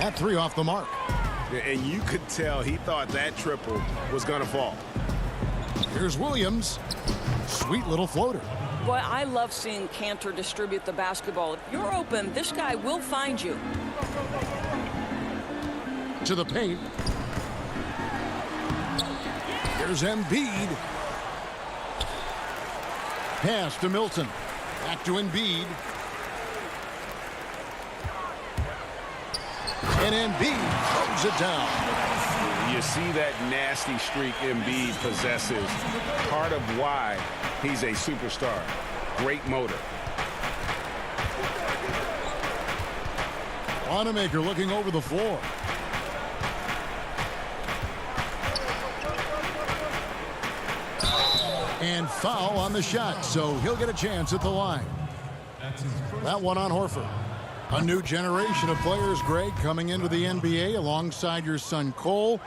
That three off the mark. And you could tell he thought that triple was going to fall. Here's Williams. Sweet little floater. Boy, I love seeing Cantor distribute the basketball. If you're open, this guy will find you. To the paint. Here's Embiid. Pass to Milton. Back to Embiid. And Embiid throws it down. You see that nasty streak Embiid possesses. Part of why he's a superstar. Great motor. Wanamaker looking over the floor. And foul on the shot, so he'll get a chance at the line. That one on Horford. A new generation of players, Greg, coming into the NBA alongside your son Cole.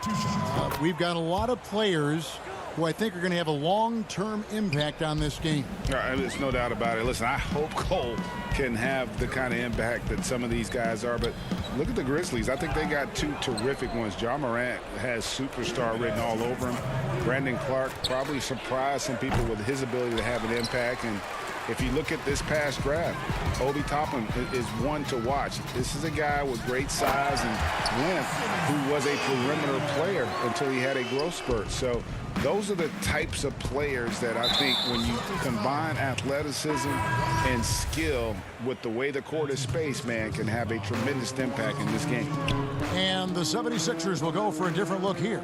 We've got a lot of players who I think are going to have a long-term impact on this game. There's no doubt about it. Listen, I hope Cole can have the kind of impact that some of these guys are. But look at the Grizzlies. I think they got two terrific ones. Ja Morant has superstar written all over him. Brandon Clark probably surprised some people with his ability to have an impact. And if you look at this past draft, Obi Toppin is one to watch. This is a guy with great size and length who was a perimeter player until he had a growth spurt. So those are the types of players that I think when you combine athleticism and skill with the way the court is spaced, man, can have a tremendous impact in this game. And the 76ers will go for a different look here.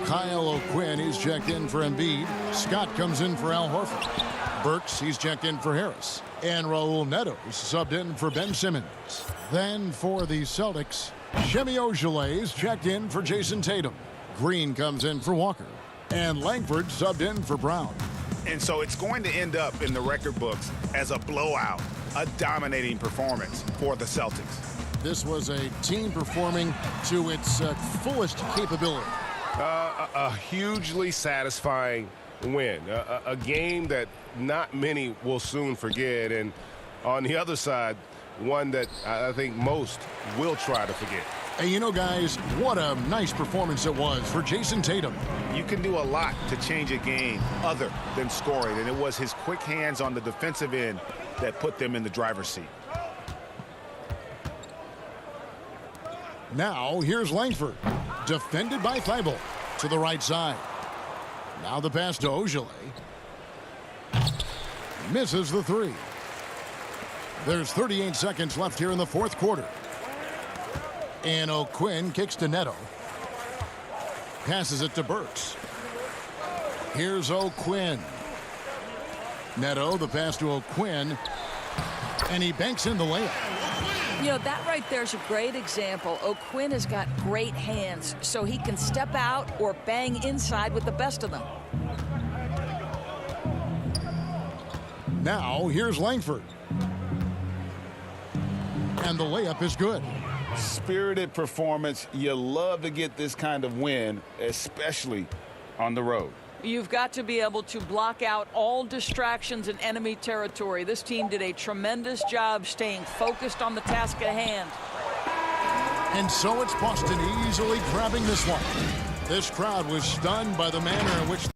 Kyle O'Quinn, he's checked in for Embiid. Scott comes in for Al Horford. Burks, he's checked in for Harris. And Raul Neto's subbed in for Ben Simmons. Then for the Celtics, Shemi Ojeley's checked in for Jason Tatum. Green comes in for Walker. And Langford subbed in for Brown. And so it's going to end up in the record books as a blowout, a dominating performance for the Celtics. This was a team performing to its fullest capability. A hugely satisfying win, a game that not many will soon forget, and on the other side, one that I think most will try to forget. And you know, guys, what a nice performance it was for Jason Tatum. You can do a lot to change a game other than scoring, and it was his quick hands on the defensive end that put them in the driver's seat. Now here's Langford, defended by Thibault to the right side. Now the pass to Ojeley. Misses the three. There's 38 seconds left here in the fourth quarter. And O'Quinn kicks to Neto. Passes it to Burks. Here's O'Quinn. Neto, the pass to O'Quinn. And he banks in the layup. You know, that right there is a great example. O'Quinn has got great hands, so he can step out or bang inside with the best of them. Now, here's Langford. And the layup is good. Spirited performance. You love to get this kind of win, especially on the road. You've got to be able to block out all distractions in enemy territory. This team did a tremendous job staying focused on the task at hand. And so it's Boston easily grabbing this one. This crowd was stunned by the manner in which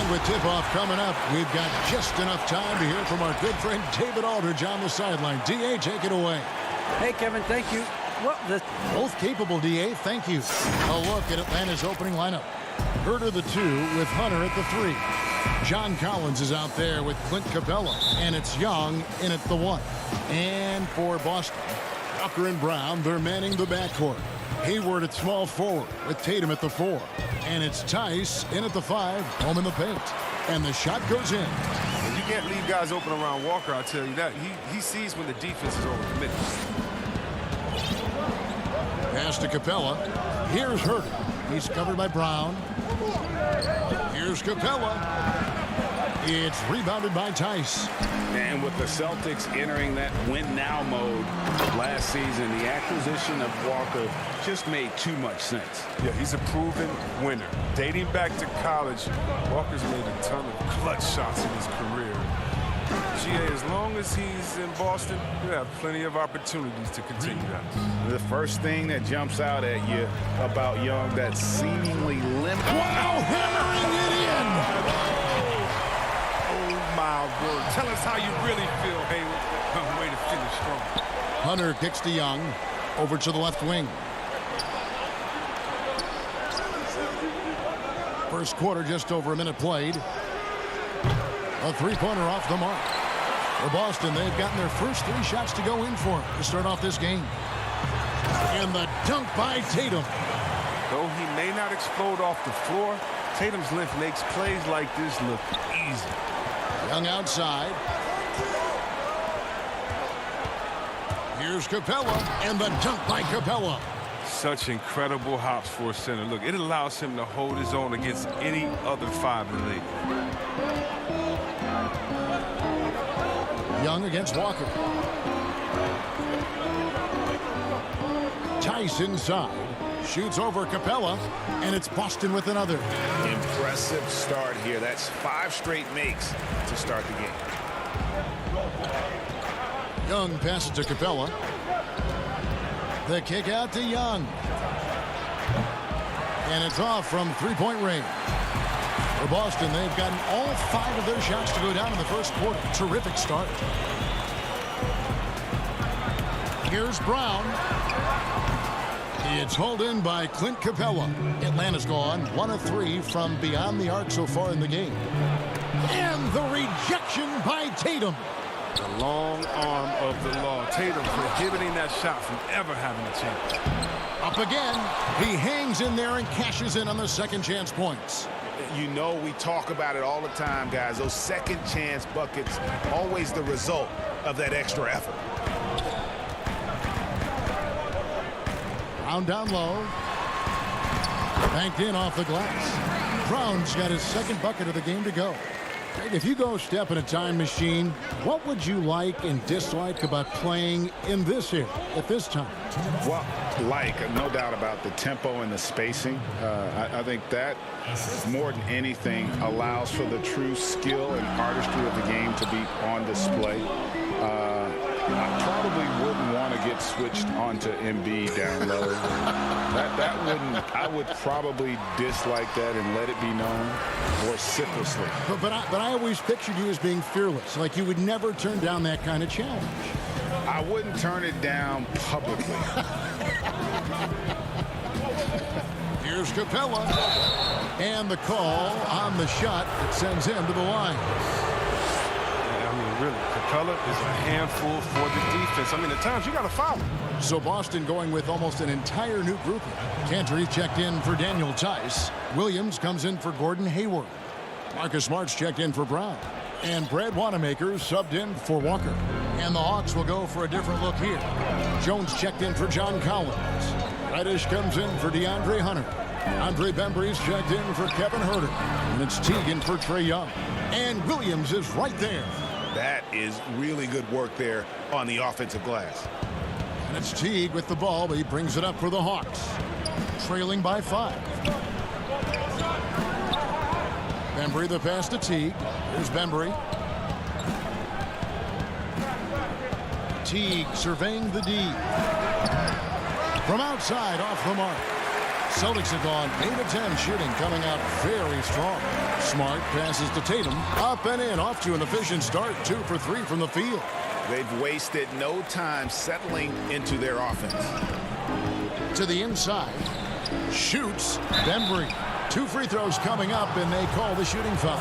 And with tip-off coming up, we've got just enough time to hear from our good friend David Aldridge on the sideline. D.A., take it away. Hey, Kevin, thank you. Well, both capable, D.A., thank you. A look at Atlanta's opening lineup. Herter the 2 with Hunter at the 3. John Collins is out there with Clint Capella, and it's Young in at the 1. And for Boston, Walker and Brown, they're manning the backcourt. Hayward at small forward with Tatum at the 4. And it's Tice in at the 5, home in the paint. And the shot goes in. And you can't leave guys open around Walker, I'll tell you that. He sees when the defense is overcommitted. Pass to Capella. Here's Herter. He's covered by Brown. Here's Capella. It's rebounded by Tice. And with the Celtics entering that win-now mode last season, the acquisition of Walker just made too much sense. Yeah, he's a proven winner. Dating back to college, Walker's made a ton of clutch shots in his career. GA, as long as he's in Boston, he'll have plenty of opportunities to continue that. The first thing that jumps out at you about Young, that seemingly limited. Wow, hammering it in! Oh, my word. Tell us how you really feel, Hayward. Way to finish strong. Hunter kicks to Young. Over to the left wing. First quarter, just over a minute played. A three-pointer off the mark. For Boston, they've gotten their first 3 shots to go in for to start off this game. And the dunk by Tatum. Though he may not explode off the floor, Tatum's length makes plays like this look easy. Young outside. Here's Capella, and the dunk by Capella. Such incredible hops for a center. Look, it allows him to hold his own against any other 5 in the league. Young against Walker. Tice inside. Shoots over Capella, and it's Boston with another. Impressive start here. That's 5 straight makes to start the game. Young passes to Capella. The kick out to Young. And it's off from three-point range. For Boston, they've gotten all 5 of their shots to go down in the first quarter. Terrific start. Here's Brown. It's hauled in by Clint Capella. Atlanta's gone 1 of 3 from beyond the arc so far in the game. And the rejection by Tatum. The long arm of the law. Tatum prohibiting that shot from ever having a chance. Up again. He hangs in there and cashes in on the second chance points. You know, we talk about it all the time, guys. Those second chance buckets, always the result of that extra effort. Brown down low. Banked in off the glass. Brown's got his second bucket of the game to go. If you go step in a time machine, what would you like and dislike about playing in this era at this time? Well, no doubt about the tempo and the spacing. I think that more than anything allows for the true skill and artistry of the game to be on display. I probably wouldn't want to get switched onto Embiid down low. I would probably dislike that and let it be known vociferously. But I always pictured you as being fearless, like you would never turn down that kind of challenge. I wouldn't turn it down publicly. Here's Capella. And the call on the shot that sends him to the line. Really, Capella is a handful for the defense. I mean, at times you got to foul him. So Boston going with almost an entire new group. Cantor checked in for Daniel Tice. Williams comes in for Gordon Hayward. Marcus Smart's checked in for Brown. And Brad Wanamaker subbed in for Walker. And the Hawks will go for a different look here. Jones checked in for John Collins. Reddish comes in for DeAndre Hunter. Andre Bembry's checked in for Kevin Herter. And it's Teagan for Trae Young. And Williams is right there. That is really good work there on the offensive glass. And it's Teague with the ball, but he brings it up for the Hawks. Trailing by 5. Bembry the pass to Teague. Here's Bembry. Teague surveying the D. From outside, off the mark. Celtics have gone 8 of 10 shooting, coming out very strong. Smart passes to Tatum. Up and in, off to an efficient start. 2 for 3 from the field. They've wasted no time settling into their offense. To the inside. Shoots. Bembry. 2 free throws coming up, and they call the shooting foul.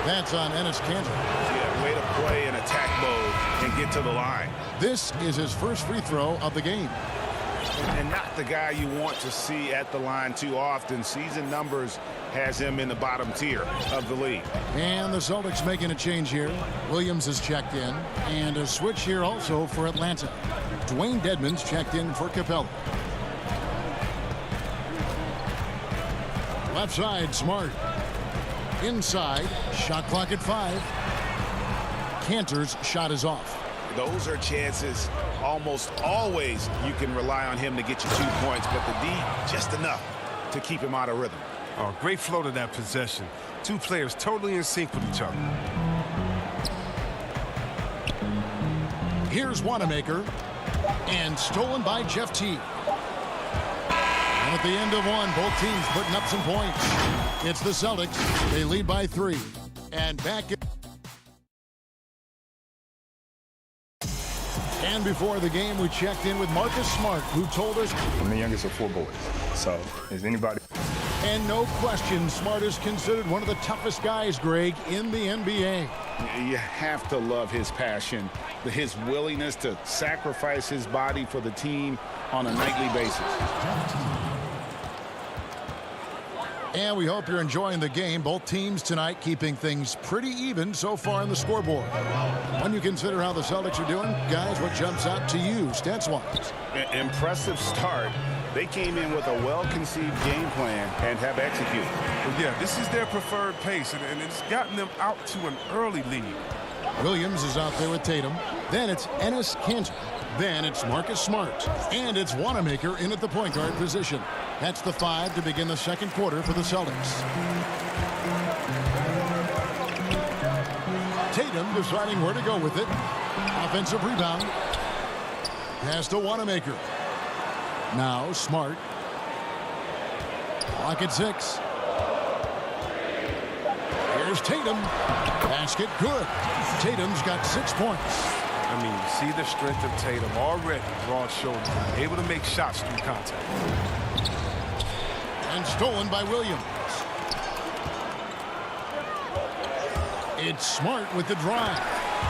That's on Enes Kanter. Yeah, way to play in attack mode and get to the line. This is his first free throw of the game. And not the guy you want to see at the line too often. Season numbers has him in the bottom tier of the league. And the Celtics making a change here. Williams has checked in. And a switch here also for Atlanta. Dwayne Dedmon's checked in for Capella. Left side, Smart. Inside, shot clock at 5. Kanter's shot is off. Those are chances almost always you can rely on him to get you 2 points, but the D just enough to keep him out of rhythm. Oh, great flow to that possession. 2 players totally in sync with each other. Here's Wanamaker. And stolen by Jeff Teague. And at the end of one, both teams putting up some points. It's the Celtics. They lead by 3. And back. And before the game, we checked in with Marcus Smart, who told us. I'm the youngest of 4 boys. So, is anybody. And no question, Smart is considered one of the toughest guys, Greg, in the NBA. You have to love his passion, his willingness to sacrifice his body for the team on a nightly basis. And we hope you're enjoying the game. Both teams tonight keeping things pretty even so far on the scoreboard. When you consider how the Celtics are doing, guys, what jumps out to you stats-wise? Impressive start. They came in with a well-conceived game plan and have executed. Well, yeah, this is their preferred pace, and it's gotten them out to an early lead. Williams is out there with Tatum. Then it's Enes Kanter. Then it's Marcus Smart. And it's Wanamaker in at the point guard position. That's the 5 to begin the second quarter for the Celtics. Tatum deciding where to go with it. Offensive rebound. Pass to Wanamaker. Now Smart. Clock at 6. Here's Tatum. Basket good. Tatum's got 6 points. I mean, you see the strength of Tatum already, broad shoulders, able to make shots through contact. And stolen by Williams. It's Smart with the drive.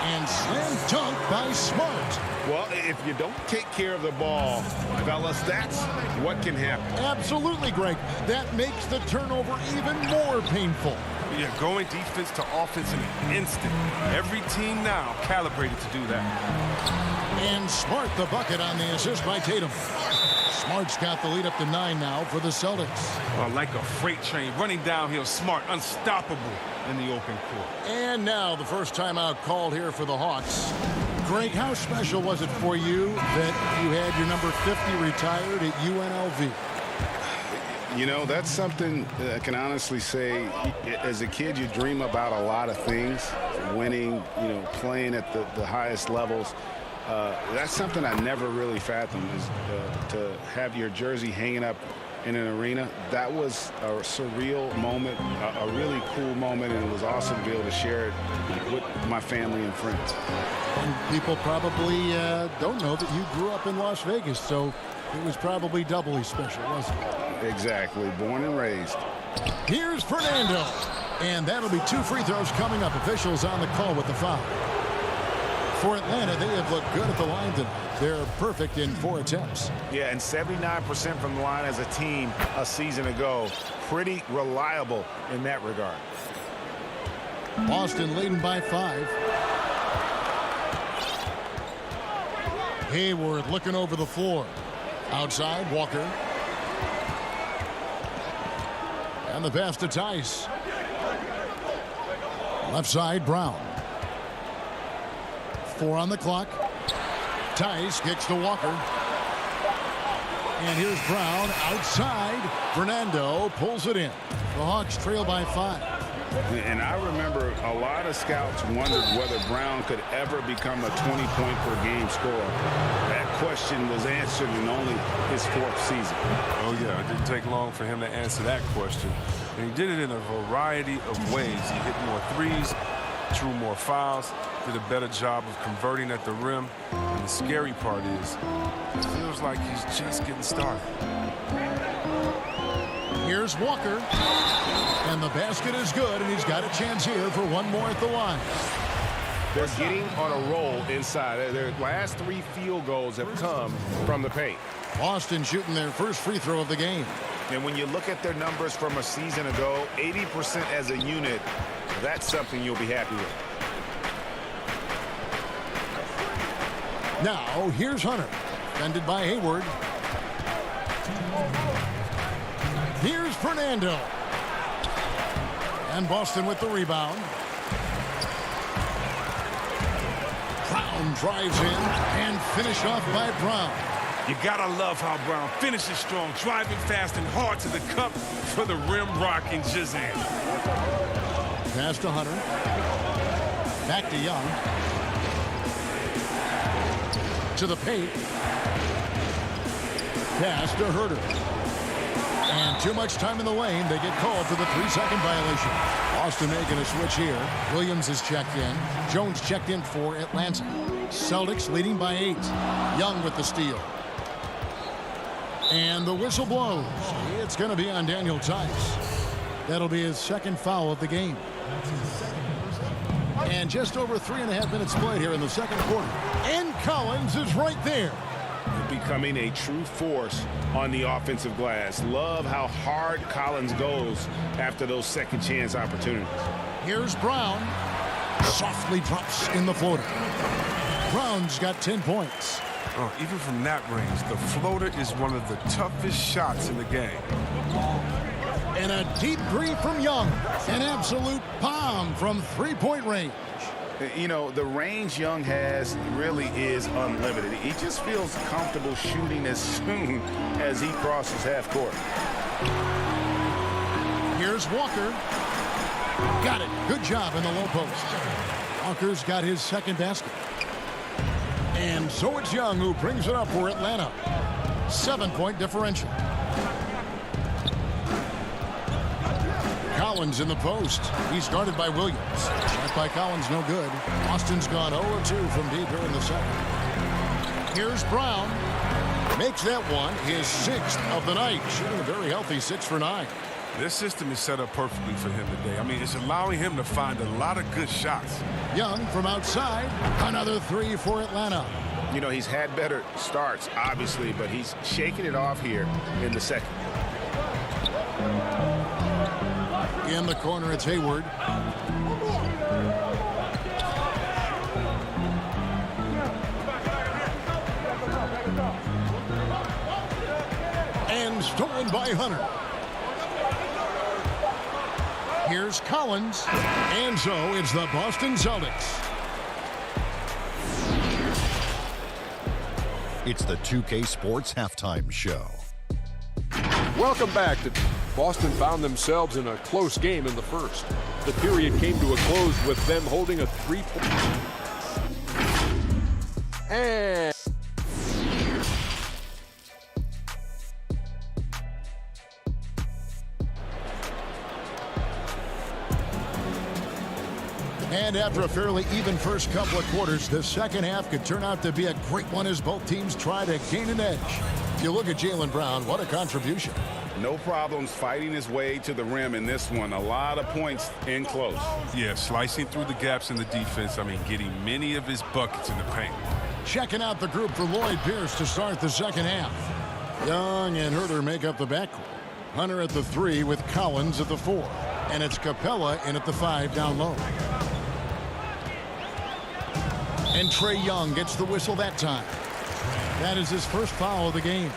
And slam dunk by Smart. Well, if you don't take care of the ball, fellas, that's what can happen. Absolutely, Greg. That makes the turnover even more painful. Yeah, going defense to offense in an instant. Every team now calibrated to do that. And Smart the bucket on the assist by Tatum. Smart's got the lead up to 9 now for the Celtics. Like a freight train running downhill, Smart, unstoppable in the open court. And now the first timeout called here for the Hawks. Greg, how special was it for you that you had your number 50 retired at UNLV? You know, that's something I can honestly say. As a kid, you dream about a lot of things. Winning, you know, playing at the highest levels. That's something I never really fathomed, is to have your jersey hanging up in an arena. That was a surreal moment, a really cool moment, and it was awesome to be able to share it with my family and friends. And people probably don't know that you grew up in Las Vegas, so it was probably doubly special, wasn't it? Exactly. Born and raised. Here's Fernando. And that'll be 2 free throws coming up. Officials on the call with the foul. For Atlanta, they have looked good at the line tonight. They're perfect in 4 attempts. Yeah, and 79% from the line as a team a season ago. Pretty reliable in that regard. Boston leading by 5. Hayward looking over the floor. Outside, Walker. And the pass to Tice. Left side, Brown. 4 on the clock. Tice kicks to Walker. And here's Brown outside. Fernando pulls it in. The Hawks trail by 5. And I remember a lot of scouts wondered whether Brown could ever become a 20-point-per-game scorer. That question was answered in only his 4th season. Oh, yeah, it didn't take long for him to answer that question. And he did it in a variety of ways. He hit more threes, drew more fouls, did a better job of converting at the rim. And the scary part is, it feels like he's just getting started. Here's Walker. And the basket is good, and he's got a chance here for one more at the line. They're getting on a roll inside. Their last 3 field goals have come from the paint. Boston shooting their first free throw of the game. And when you look at their numbers from a season ago, 80% as a unit, that's something you'll be happy with. Now, here's Hunter. Defended by Hayward. Here's Fernando. And Boston with the rebound. Brown drives in and finished off by Brown. You gotta love how Brown finishes strong, driving fast and hard to the cup for the rim rock and Jazam. Pass to Hunter. Back to Young. To the paint. Pass to Herter. And too much time in the lane. They get called for the 3-second violation. Boston making a switch here. Williams is checked in. Jones checked in for Atlanta. Celtics leading by 8. Young with the steal. And the whistle blows. It's going to be on Daniel Tice. That'll be his 2nd foul of the game. And just over 3.5 minutes played here in the 2nd quarter. And Collins is right there. Becoming a true force on the offensive glass. Love how hard Collins goes after those second chance opportunities. Here's Brown. Softly drops in the floater. Brown's got 10 points. Oh, even from that range, the floater is one of the toughest shots in the game. And a deep three from Young. An absolute bomb from 3-point range. You know, the range Young has really is unlimited. He just feels comfortable shooting as soon as he crosses half court. Here's Walker. Got it. Good job in the low post. Walker's got his 2nd basket. And so it's Young who brings it up for Atlanta. 7-point differential. Collins in the post. He's guarded by Williams. Shot by Collins, no good. Boston's gone 0-2 from deep here in the 2nd. Here's Brown. Makes that one his 6th of the night. Shooting a very healthy 6 for 9. This system is set up perfectly for him today. I mean, it's allowing him to find a lot of good shots. Young from outside. Another 3 for Atlanta. You know, he's had better starts, obviously, but he's shaking it off here in the 2nd. In the corner, it's Hayward. And stolen by Hunter. Here's Collins. And so it's the Boston Celtics. It's the 2K Sports Halftime Show. Welcome back. Boston found themselves in a close game in the first. The period came to a close with them holding a 3-point. And after a fairly even first couple of quarters, the 2nd half could turn out to be a great one as both teams try to gain an edge. If you look at Jaylen Brown, what a contribution. No problems fighting his way to the rim in this one. A lot of points in close. Yeah, slicing through the gaps in the defense. I mean, getting many of his buckets in the paint. Checking out the group for Lloyd Pierce to start the 2nd half. Young and Herter make up the backcourt. Hunter at the 3 with Collins at the 4. And it's Capella in at the 5 down low. And Trae Young gets the whistle that time. That is his first foul of the game.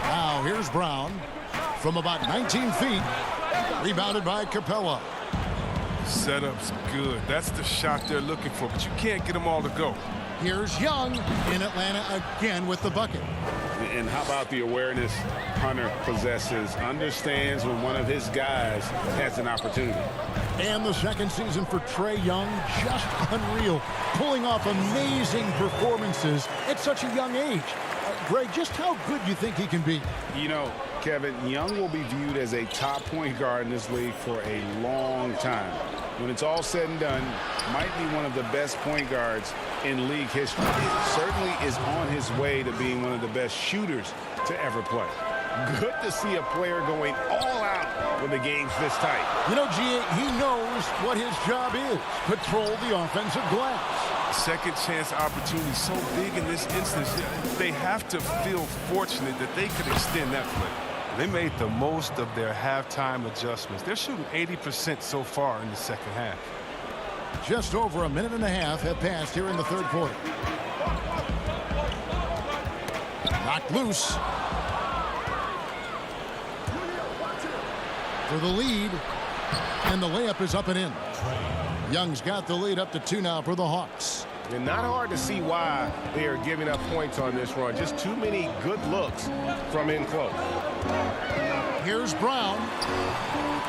Now here's Brown from about 19 feet. Rebounded by Capella. Setup's good. That's the shot they're looking for, but you can't get them all to go. Here's Young in Atlanta again with the bucket. And how about the awareness Hunter possesses, understands when one of his guys has an opportunity. And the second season for Trae Young, just unreal, pulling off amazing performances at such a young age. Greg, just how good do you think he can be? You know, Kevin, Young will be viewed as a top point guard in this league for a long time. When it's all said and done, might be one of the best point guards in league history. Certainly is on his way to being one of the best shooters to ever play. Good to see a player going all out when the game's this tight. You know, G.A., he knows what his job is. Patrol the offensive glass. Second chance opportunity so big in this instance. They have to feel fortunate that they could extend that play. They made the most of their halftime adjustments. They're shooting 80% so far in the second half. Just over a minute and a half have passed here in the third quarter. Knocked loose. For the lead. And the layup is up and in. Young's got the lead up to 2 now for the Hawks. And not hard to see why they are giving up points on this run. Just too many good looks from in close. Here's Brown.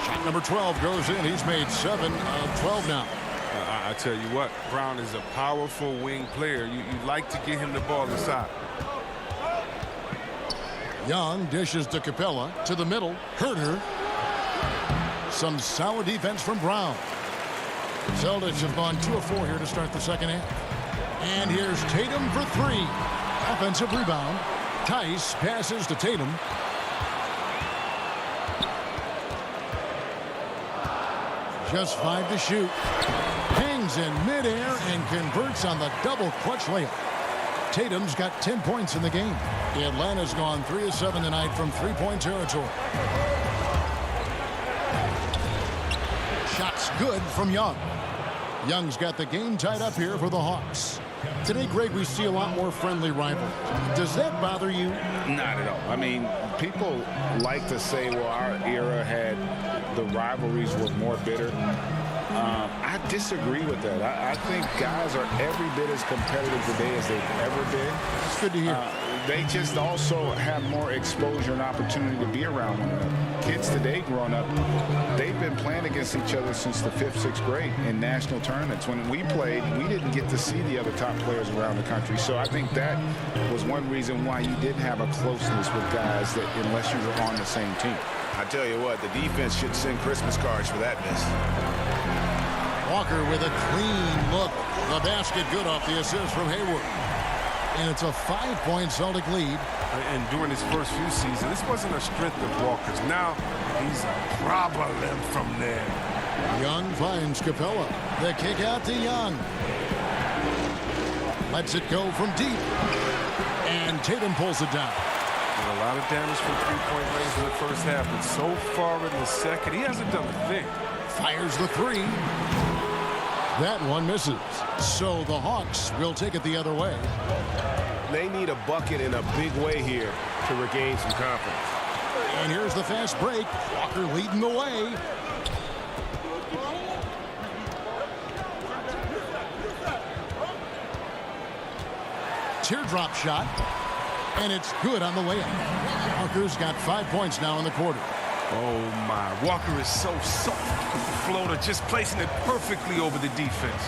Shot number 12 goes in. He's made 7 of 12 now. I tell you what, Brown is a powerful wing player. You'd like to get him the ball inside. Young dishes to Capella to the middle. Herter. Some solid defense from Brown. Celtics have gone 2 of 4 here to start the second half. And here's Tatum for 3. Offensive rebound. Tice passes to Tatum. Just 5 to shoot. Hangs in midair and converts on the double clutch layup. Tatum's got 10 points in the game. Atlanta's gone 3 of 7 tonight from 3-point territory. Shots good from Young. Young's got the game tied up here for the Hawks. Today, Greg, we see a lot more friendly rivalries. Does that bother you? Not at all. I mean, people like to say, well, our era had the rivalries were more bitter. I disagree with that. I think guys are every bit as competitive today as they've ever been. That's good to hear. They just also have more exposure and opportunity to be around one another. Kids today growing up, they've been playing against each other since the 5th, 6th grade in national tournaments. When we played, we didn't get to see the other top players around the country. So I think that was one reason why you didn't have a closeness with guys that unless you were on the same team. I tell you what, the defense should send Christmas cards for that miss. Walker with a clean look. The basket good off the assist from Hayward. And it's a 5-point Celtic lead. And during his first few seasons, this wasn't a strength of Walker's. Now he's a problem from there. Young finds Capella. The kick out to Young. Lets it go from deep. And Tatum pulls it down. And a lot of damage from three-point range in the first half, but so far in the second, he hasn't done a thing. Fires the 3. That one misses. So the Hawks will take it the other way. They need a bucket in a big way here to regain some confidence. And here's the fast break. Walker leading the way. Teardrop shot. And it's good on the layup. Walker's got 5 points now in the quarter. Oh, my. Walker is so soft with the floater, just placing it perfectly over the defense.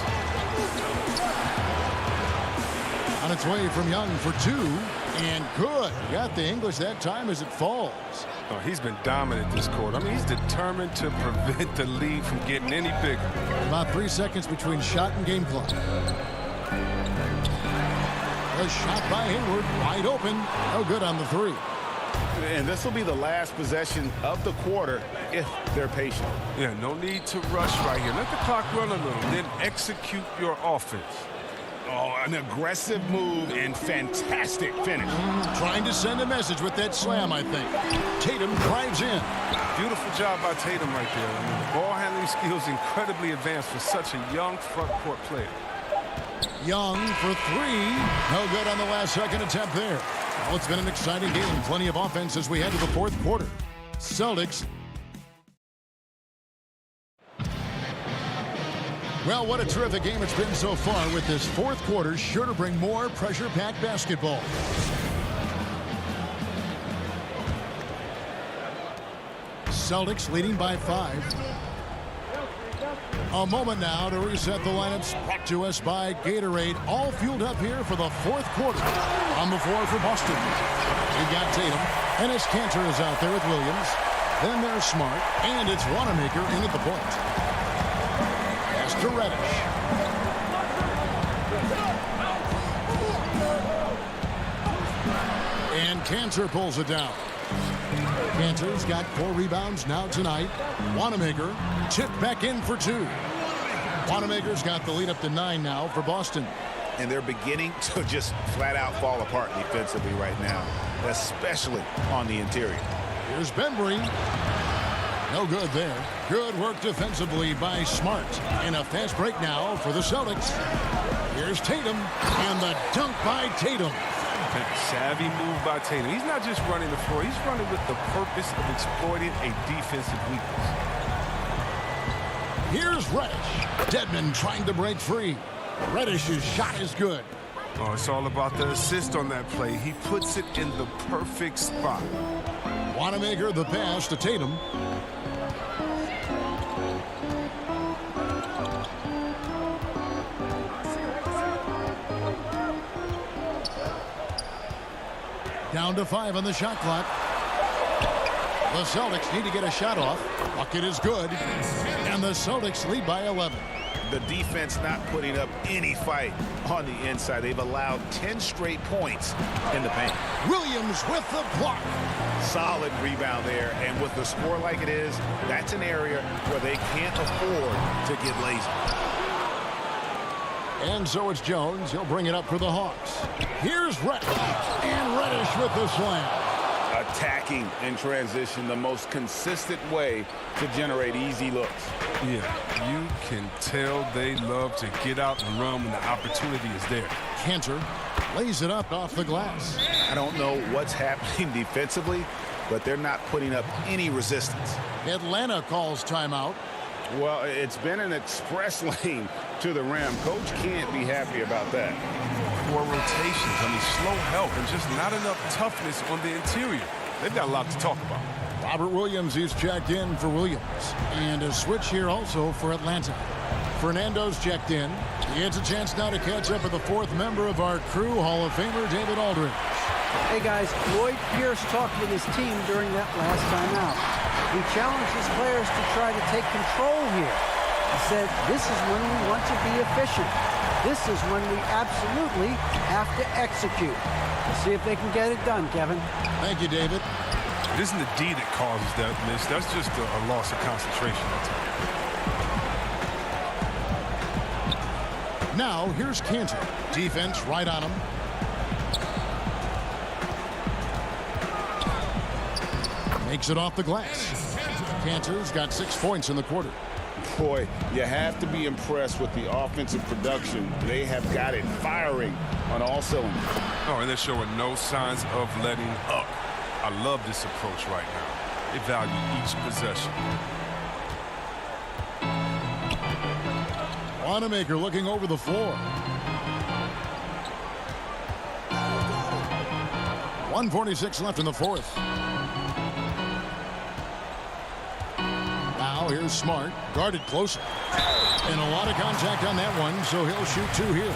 On its way from Young for 2. And good. Got the English that time as it falls. Oh, he's been dominant this quarter. I mean, he's determined to prevent the lead from getting any bigger. About 3 seconds between shot and game clock. A shot by Hayward. Wide open. No good on the 3. And this will be the last possession of the quarter if they're patient. Yeah, no need to rush right here. Let the clock run a little, then execute your offense. Oh, an aggressive move and fantastic finish. Trying to send a message with that slam, I think. Tatum drives in. Beautiful job by Tatum right there. I mean, the ball handling skills incredibly advanced for such a young front court player. Young for 3. No good on the last second attempt there. Well, it's been an exciting game. Plenty of offense as we head to the fourth quarter. Celtics Well, what a terrific game it's been so far, with this fourth quarter sure to bring more pressure-packed basketball. Celtics leading by 5. A moment now to reset the lineups, brought to us by Gatorade, all fueled up here for the fourth quarter. On the floor for Boston, we got Tatum, and as Cantor is out there with Williams. Then there's Smart, and it's Wanamaker in at the point. Pass to Reddish. And Cantor pulls it down. Cantor's got 4 rebounds now tonight. Wanamaker tipped back in for 2. Wanamaker's got the lead up to 9 now for Boston. And they're beginning to just flat out fall apart defensively right now, especially on the interior. Here's Bembry. No good there. Good work defensively by Smart. And a fast break now for the Celtics. Here's Tatum, and the dunk by Tatum. Savvy move by Tatum. He's not just running the floor. He's running with the purpose of exploiting a defensive weakness. Here's Reddish. Dedmon trying to break free. Reddish's shot is good. Oh, it's all about the assist on that play. He puts it in the perfect spot. Wanamaker the pass to Tatum. Down to 5 on the shot clock. The Celtics need to get a shot off. Bucket is good. And the Celtics lead by 11. The defense not putting up any fight on the inside. They've allowed 10 straight points in the paint. Williams with the block. Solid rebound there. And with the score like it is, that's an area where they can't afford to get lazy. And so it's Jones. He'll bring it up for the Hawks. Here's Reddish. And Reddish with the slam. Attacking in transition, the most consistent way to generate easy looks. Yeah, you can tell they love to get out and run when the opportunity is there. Cantor lays it up off the glass. I don't know what's happening defensively, but they're not putting up any resistance. Atlanta calls timeout. Well, it's been an express lane to the rim. Coach can't be happy about that. 4 rotations. I mean, slow help and just not enough toughness on the interior. They've got a lot to talk about. Robert Williams is checked in for Williams. And a switch here also for Atlanta. Fernando's checked in. He gets a chance now to catch up with the 4th member of our crew, Hall of Famer David Aldridge. Hey, guys, Lloyd Pierce talked with his team during that last timeout. He challenged his players to try to take control here. He said, this is when we want to be efficient. This is when we absolutely have to execute. We'll see if they can get it done, Kevin. Thank you, David. It isn't the D that causes that miss. That's just a loss of concentration. Now, here's Cantor. Defense right on him. Makes it off the glass. Cantor's got 6 points in the quarter. Boy, you have to be impressed with the offensive production. They have got it firing on all cylinders. Oh, and they're showing no signs of letting up. I love this approach right now. They value each possession. Wanamaker looking over the floor. 1:46 left in the 4th. Now here's Smart, guarded closer. And a lot of contact on that one, so he'll shoot 2 here.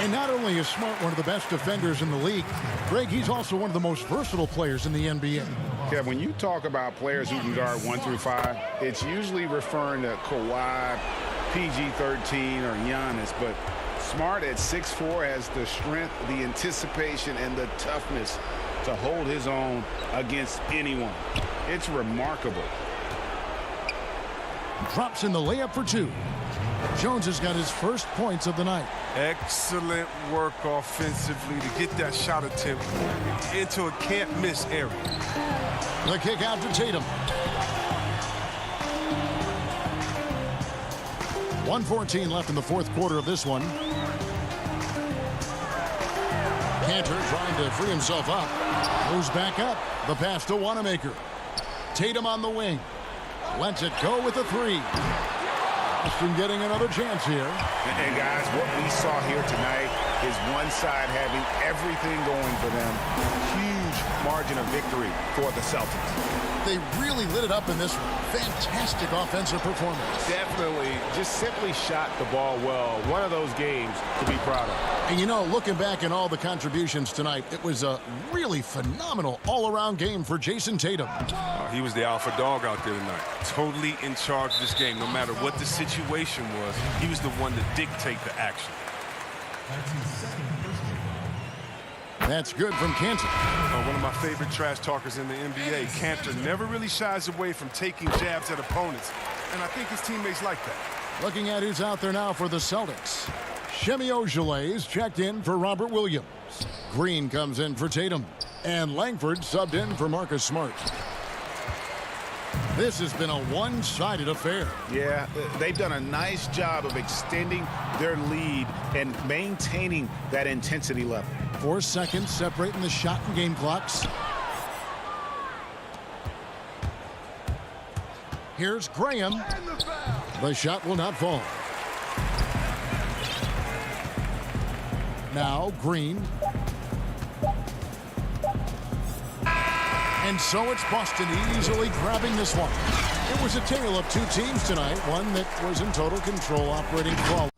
And not only is Smart one of the best defenders in the league, Greg, he's also one of the most versatile players in the NBA. Kev, when you talk about players who can guard 1 through 5, it's usually referring to Kawhi, PG-13, or Giannis, but Smart at 6'4" has the strength, the anticipation, and the toughness to hold his own against anyone. It's remarkable. Drops in the layup for 2. Jones has got his first points of the night. Excellent work offensively to get that shot attempt into a can't-miss area. The kick out to Tatum. 1:14 left in the 4th quarter of this one. Cantor trying to free himself up. Moves back up. The pass to Wanamaker. Tatum on the wing. Lets it go with a 3. Boston getting another chance here. And guys, what we saw here tonight is one side having everything going for them. Huge margin of victory for the Celtics. They really lit it up in this one. Fantastic offensive performance. Definitely just simply shot the ball well. One of those games to be proud of. And you know, looking back at all the contributions tonight, it was a really phenomenal all-around game for Jason Tatum. He was the alpha dog out there tonight. Totally in charge of this game. No matter what the situation was, he was the one to dictate the action. That's good from Cantor. One of my favorite trash talkers in the NBA, Cantor, never really shies away from taking jabs at opponents. And I think his teammates like that. Looking at who's out there now for the Celtics. Shemi Ojeleye is checked in for Robert Williams. Green comes in for Tatum. And Langford subbed in for Marcus Smart. This has been a one-sided affair. Yeah, they've done a nice job of extending their lead and maintaining that intensity level. 4 seconds separating the shot and game clocks. Here's Graham. The shot will not fall. Now Green. And so it's Boston easily grabbing this one. It was a tale of two teams tonight, one that was in total control, operating flawlessly.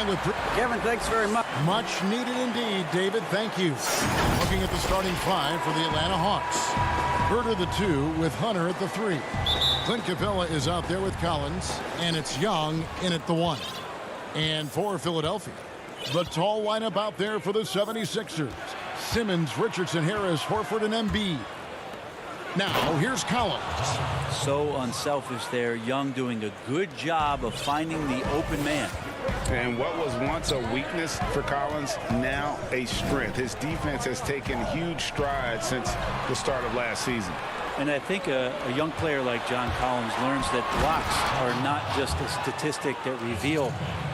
along with Kevin, thanks very much. much needed indeed, David. Thank you. Looking at the starting five for the Atlanta Hawks. Herter the 2 with Hunter at the 3. Clint Capella is out there with Collins, and it's Young in at the 1. And for Philadelphia, the tall lineup out there for the 76ers. Simmons, Richardson, Harris, Horford, and Embiid. Now, here's Collins. So unselfish there. Young doing a good job of finding the open man. And what was once a weakness for Collins, now a strength. His defense has taken huge strides since the start of last season. And I think a young player like John Collins learns that blocks are not just a statistic that reveal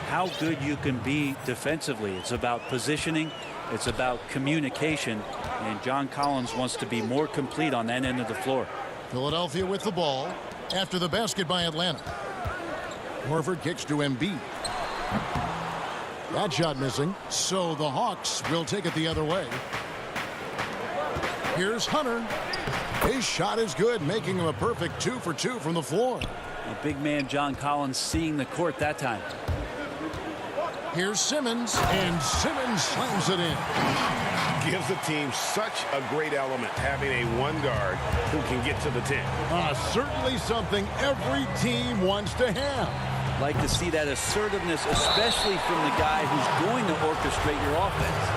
how good you can be defensively. It's about positioning. It's about communication. And John Collins wants to be more complete on that end of the floor. Philadelphia with the ball after the basket by Atlanta. Horford kicks to Embiid. That shot missing, so the Hawks will take it the other way. Here's Hunter. His shot is good, making him a perfect 2 for 2 from the floor. A big man John Collins seeing the court that time. Here's Simmons, and Simmons slams it in. Gives the team such a great element, having a one guard who can get to the 10. Certainly something every team wants to have. Like to see that assertiveness, especially from the guy who's going to orchestrate your offense.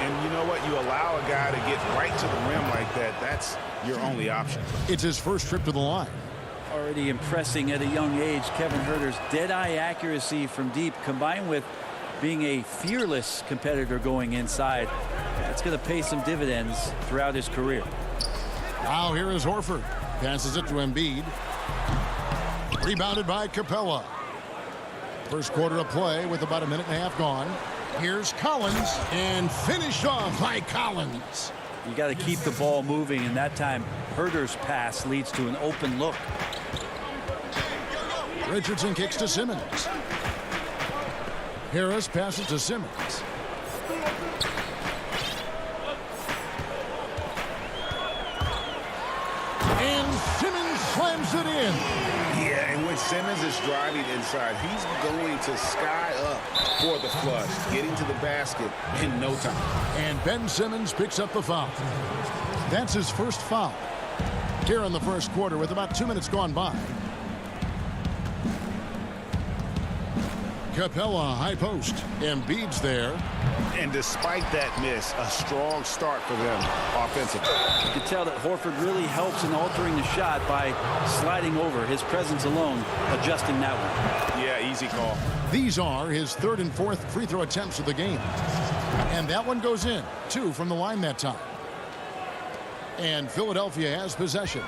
And you know what? You allow a guy to get right to the rim like that. That's your only option. It's his first trip to the line. Already impressing at a young age. Kevin Herter's dead-eye accuracy from deep, combined with being a fearless competitor going inside. That's going to pay some dividends throughout his career. Now here is Horford. Passes it to Embiid. Rebounded by Capella. First quarter of play with about a minute and a half gone. Here's Collins, and finished off by Collins. You got to keep the ball moving, and that time Herter's pass leads to an open look. Richardson kicks to Simmons. Harris passes to Simmons. And Simmons slams it in. Yeah, and when Simmons is driving inside, he's going to sky up for the flush, getting to the basket in no time. And Ben Simmons picks up the foul. That's his first foul here in the first quarter with about 2 minutes gone by. Capella, high post. Embiid's there. And despite that miss, a strong start for them offensively. You can tell that Horford really helps in altering the shot by sliding over. His presence alone adjusting that one. Yeah, easy call. These are his third and fourth free throw attempts of the game. And that one goes in. 2 from the line that time. And Philadelphia has possession.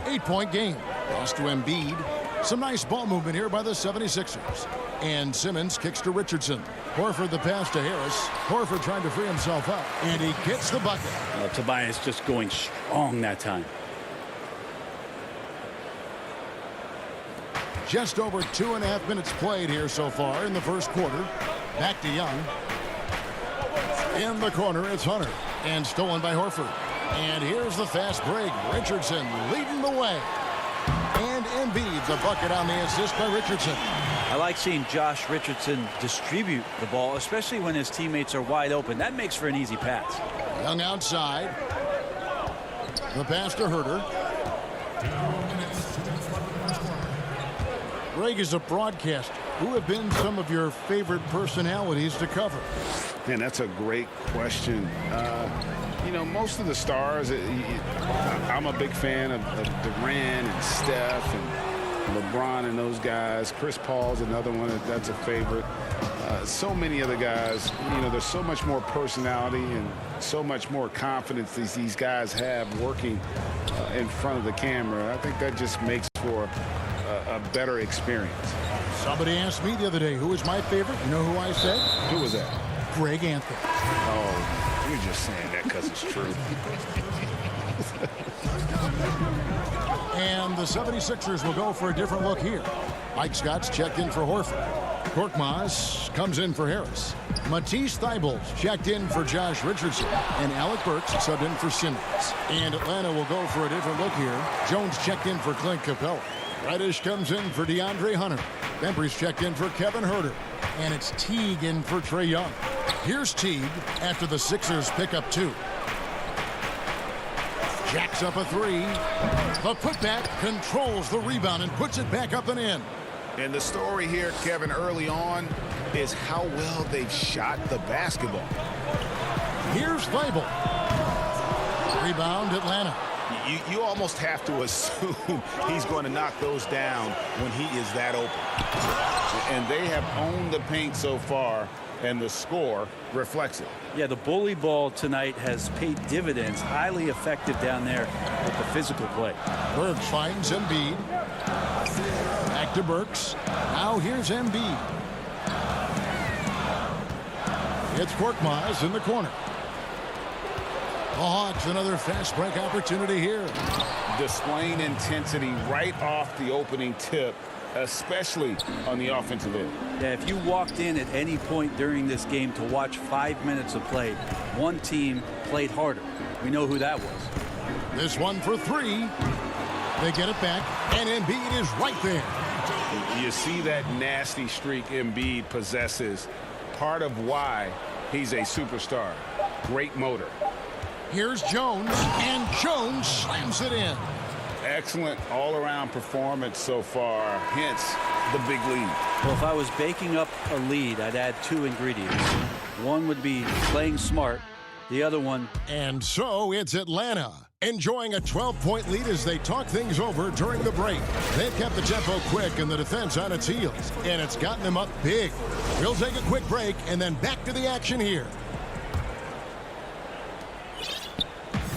8-point game. Pass to Embiid. Some nice ball movement here by the 76ers. And Simmons kicks to Richardson. Horford the pass to Harris. Horford trying to free himself up. And he gets the bucket. Tobias just going strong that time. Just over 2.5 minutes played here so far in the first quarter. Back to Young. In the corner, it's Hunter. And stolen by Horford. And here's the fast break. Richardson leading the way. And Embiid the bucket on the assist by Richardson. I like seeing Josh Richardson distribute the ball, especially when his teammates are wide open. That makes for an easy pass. Young outside. The pass to Herter. Greg is a broadcaster. Who have been some of your favorite personalities to cover? Man, that's a great question. You know, most of the stars, I'm a big fan of Durant and Steph and LeBron and those guys. Chris Paul's another one that's a favorite. So many other guys, you know, there's so much more personality and so much more confidence these guys have working in front of the camera. I think that just makes for a better experience. Somebody asked me the other day, who was my favorite? You know who I said? Who was that? Greg Anthony. Oh, you're just saying that because it's true. And the 76ers will go for a different look here. Mike Scott's checked in for Horford. Korkmaz comes in for Harris. Matisse Thybulle checked in for Josh Richardson. And Alec Burks subbed in for Simmons. And Atlanta will go for a different look here. Jones checked in for Clint Capella. Reddish comes in for DeAndre Hunter. Bembry's checked in for Kevin Huerter. And it's Teague in for Trae Young. Here's Teague after the Sixers pick up 2. Jacks up a 3. The putback controls the rebound and puts it back up and in. And the story here, Kevin, early on is how well they've shot the basketball. Here's Weibel. Rebound, Atlanta. You almost have to assume he's going to knock those down when he is that open. And they have owned the paint so far, and the score reflects it. Yeah, the bully ball tonight has paid dividends. Highly effective down there with the physical play. Burks finds Embiid. Back to Burks. Now here's Embiid. It's Korkmaz in the corner. The Hawks, another fast break opportunity here. Displaying intensity right off the opening tip, especially on the offensive end. Yeah, if you walked in at any point during this game to watch 5 minutes of play, one team played harder. We know who that was. This one for 3. They get it back, and Embiid is right there. You see that nasty streak Embiid possesses. Part of why he's a superstar. Great motor. Here's Jones, and Jones slams it in. Excellent all-around performance so far, hence the big lead. Well, if I was baking up a lead, I'd add 2 ingredients. One would be playing smart. The other one. And so it's Atlanta, enjoying a 12-point lead as they talk things over during the break. They've kept the tempo quick and the defense on its heels, and it's gotten them up big. We'll take a quick break and then back to the action here.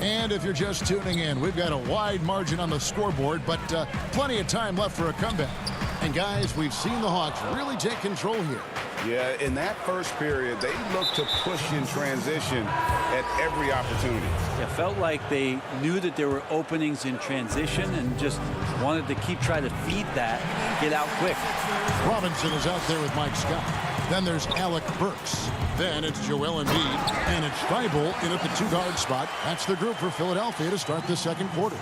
And if you're just tuning in, we've got a wide margin on the scoreboard, but plenty of time left for a comeback. And guys, we've seen the Hawks really take control here. Yeah, in that first period, they looked to push in transition at every opportunity. It felt like they knew that there were openings in transition and just wanted to keep trying to feed that and get out quick. Robinson is out there with Mike Scott. Then there's Alec Burks. Then it's Joel Embiid. And it's Weibel in at the 2-guard spot. That's the group for Philadelphia to start the second quarter.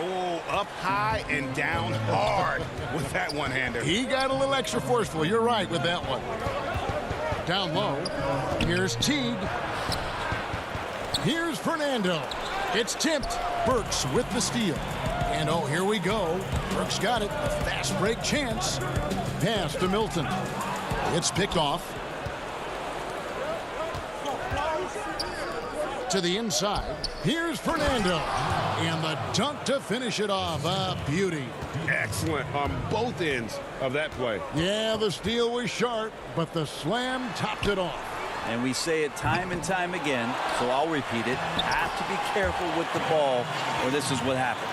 Oh, up high and down hard with that one-hander. He got a little extra forceful. You're right with that one. Down low. Here's Teague. Here's Fernando. It's tipped. Burks with the steal. And oh, here we go. Burks got it. A fast break chance. Pass to Milton. It's picked off. To the inside. Here's Fernando. And the dunk to finish it off. A beauty. Excellent on both ends of that play. Yeah, the steal was sharp, but the slam topped it off. And we say it time and time again, so I'll repeat it. Have to be careful with the ball, or this is what happens.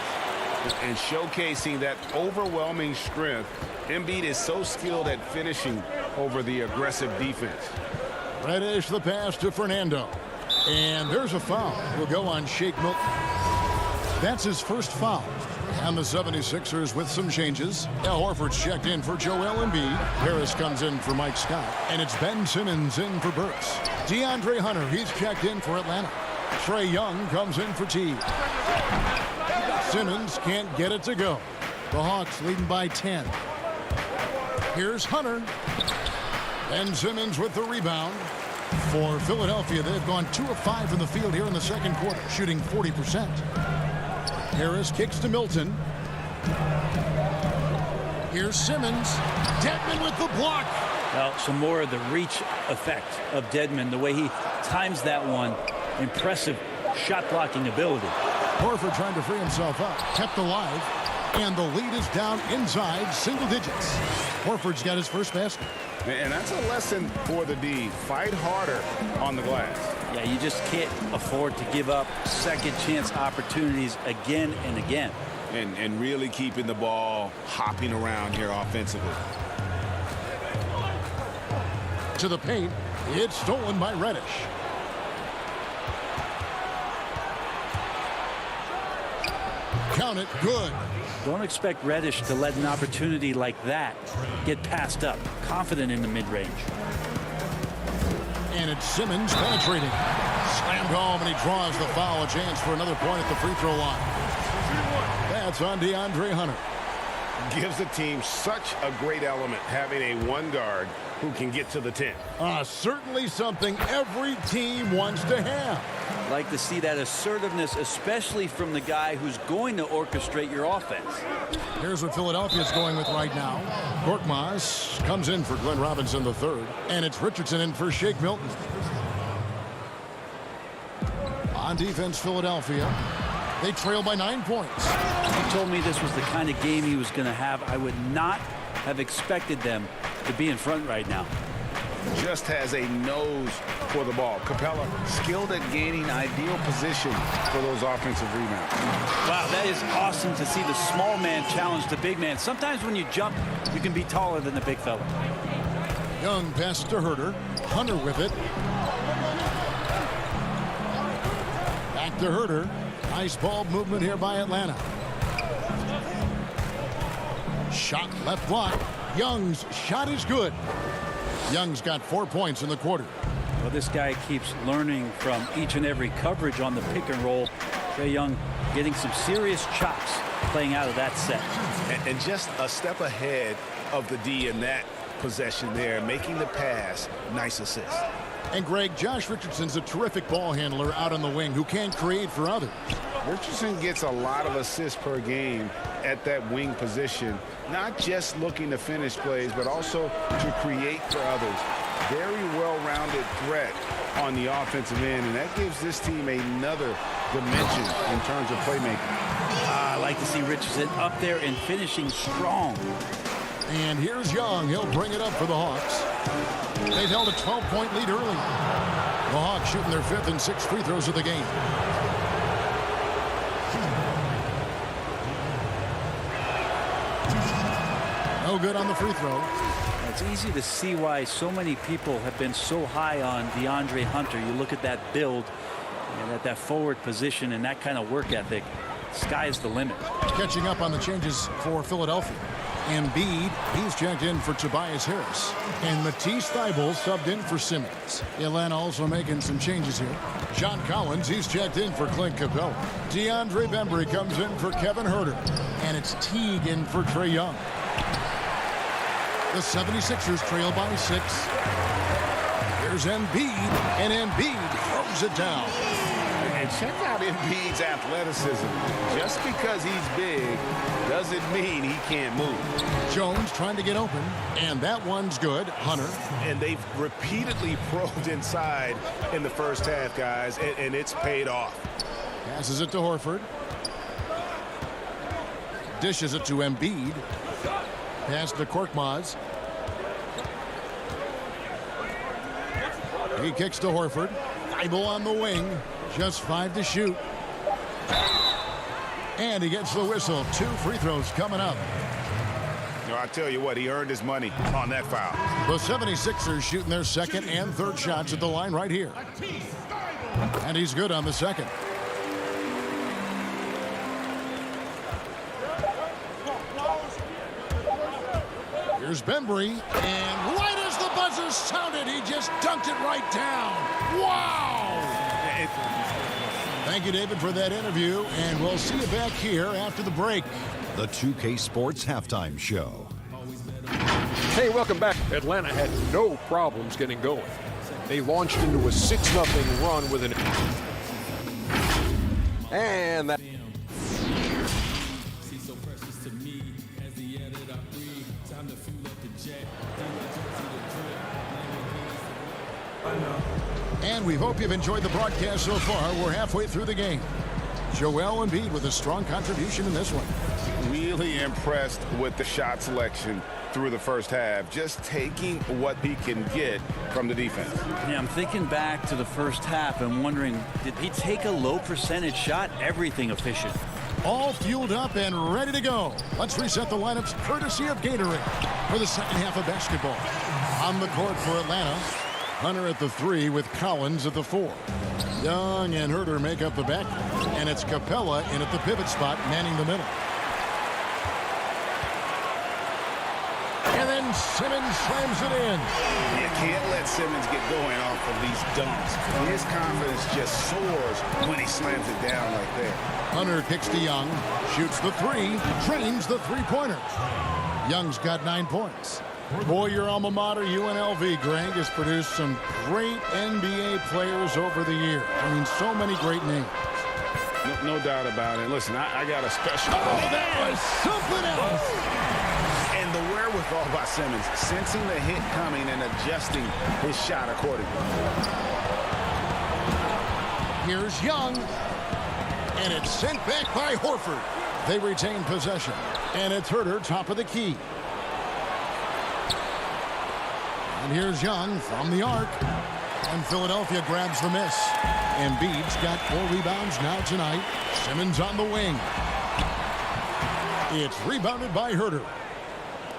And showcasing that overwhelming strength, Embiid is so skilled at finishing over the aggressive defense. Reddish the pass to Fernando. And there's a foul. Will go on Shake Milton. That's his first foul. And the 76ers with some changes. Al Horford's checked in for Joel Embiid. Harris comes in for Mike Scott. And it's Ben Simmons in for Burks. DeAndre Hunter, he's checked in for Atlanta. Trae Young comes in for Teague. Simmons can't get it to go. The Hawks leading by 10. Here's Hunter. Ben Simmons with the rebound. For Philadelphia, they've gone 2 of 5 from the field here in the second quarter, shooting 40%. Harris kicks to Milton. Here's Simmons. Dedmon with the block. Well, some more of the reach effect of Dedmon, the way he times that one. Impressive shot blocking ability. Horford trying to free himself up. Kept alive. And the lead is down inside single digits. Horford's got his first basket. And that's a lesson for the D. Fight harder on the glass. Yeah, you just can't afford to give up second chance opportunities again and again. And really keeping the ball hopping around here offensively. To the paint. It's stolen by Reddish. Count it. Good. Don't expect Reddish to let an opportunity like that get passed up. Confident in the mid-range. And it's Simmons penetrating. Slammed home, and he draws the foul. A chance for another point at the free throw line. That's on DeAndre Hunter. gives the team such a great element, having a one guard who can get to the 10. Certainly something every team wants to have. Like to see that assertiveness, especially from the guy who's going to orchestrate your offense. Here's what Philadelphia's going with right now. Korkmaz comes in for Glenn Robinson III, and it's Richardson in for Shake Milton. On defense, Philadelphia. They trail by 9 points. He told me this was the kind of game he was going to have. I would not have expected them to be in front right now. Just has a nose for the ball. Capella skilled at gaining ideal position for those offensive rebounds. Wow, that is awesome to see the small man challenge the big man. Sometimes when you jump, you can be taller than the big fella. Young passes to Herter. Hunter with it. Back to Herter. Nice ball movement here by Atlanta. Shot left block. Young's shot is good. Young's got 4 points in the quarter. Well, this guy keeps learning from each and every coverage on the pick and roll. Trae Young getting some serious chops playing out of that set. And just a step ahead of the D in that possession there, making the pass. Nice assist. And Greg, Josh Richardson's a terrific ball handler out on the wing who can create for others. Richardson gets a lot of assists per game at that wing position, not just looking to finish plays, but also to create for others. Very well-rounded threat on the offensive end, and that gives this team another dimension in terms of playmaking. I like to see Richardson up there and finishing strong. And here's Young. He'll bring it up for the Hawks. They've held a 12-point lead early. The Hawks shooting their 5th and 6th free throws of the game. No good on the free throw. It's easy to see why so many people have been so high on DeAndre Hunter. You look at that build and at that forward position and that kind of work ethic. Sky's the limit. Catching up on the changes for Philadelphia. Embiid, he's checked in for Tobias Harris. And Matisse Thybulle subbed in for Simmons. Atlanta also making some changes here. John Collins, he's checked in for Clint Capella. DeAndre Bembry comes in for Kevin Herter. And it's Teague in for Trae Young. The 76ers trail by 6. Here's Embiid, and Embiid throws it down. And check out Embiid's athleticism. Just because he's big doesn't mean he can't move. Jones trying to get open, and that one's good. Hunter. And they've repeatedly probed inside in the first half, guys, and it's paid off. Passes it to Horford. Dishes it to Embiid. Pass to Korkmaz. He kicks to Horford. Thybulle on the wing. Just 5 to shoot. And he gets the whistle. 2 free throws coming up. No, I tell you what, he earned his money on that foul. The 76ers shooting their 2nd and 3rd shots at the line right here. And he's good on the 2nd. Here's Bembry, and right as the buzzer sounded, he just dunked it right down. Wow! Thank you, David, for that interview, and we'll see you back here after the break. The 2K Sports Halftime Show. Hey, welcome back. Atlanta had no problems getting going. They launched into a 6-0 run with an... And that... And we hope you've enjoyed the broadcast so far. We're halfway through the game. Joel Embiid with a strong contribution in this one. Really impressed with the shot selection through the first half. Just taking what he can get from the defense. Yeah, I'm thinking back to the first half and wondering, did he take a low percentage shot? Everything efficient. All fueled up and ready to go. Let's reset the lineups courtesy of Gatorade for the second half of basketball. On the court for Atlanta, Hunter at the 3 with Collins at the 4. Young and Herter make up the back, and it's Capella in at the pivot spot, manning the middle. And then Simmons slams it in. You can't let Simmons get going off of these dunks. His confidence just soars when he slams it down like that. Hunter kicks to Young, shoots the three, drains the three-pointer. Young's got 9 points. Boy, your alma mater, UNLV, Greg, has produced some great NBA players over the years. I mean, so many great names. No doubt about it. Listen, I got a special... Oh, that was something else! And the wherewithal by Simmons, sensing the hit coming and adjusting his shot accordingly. Here's Young. And it's sent back by Horford. They retain possession. And it's Herter, top of the key. And here's Young from the arc. And Philadelphia grabs the miss. Embiid's got 4 rebounds now tonight. Simmons on the wing. It's rebounded by Herter.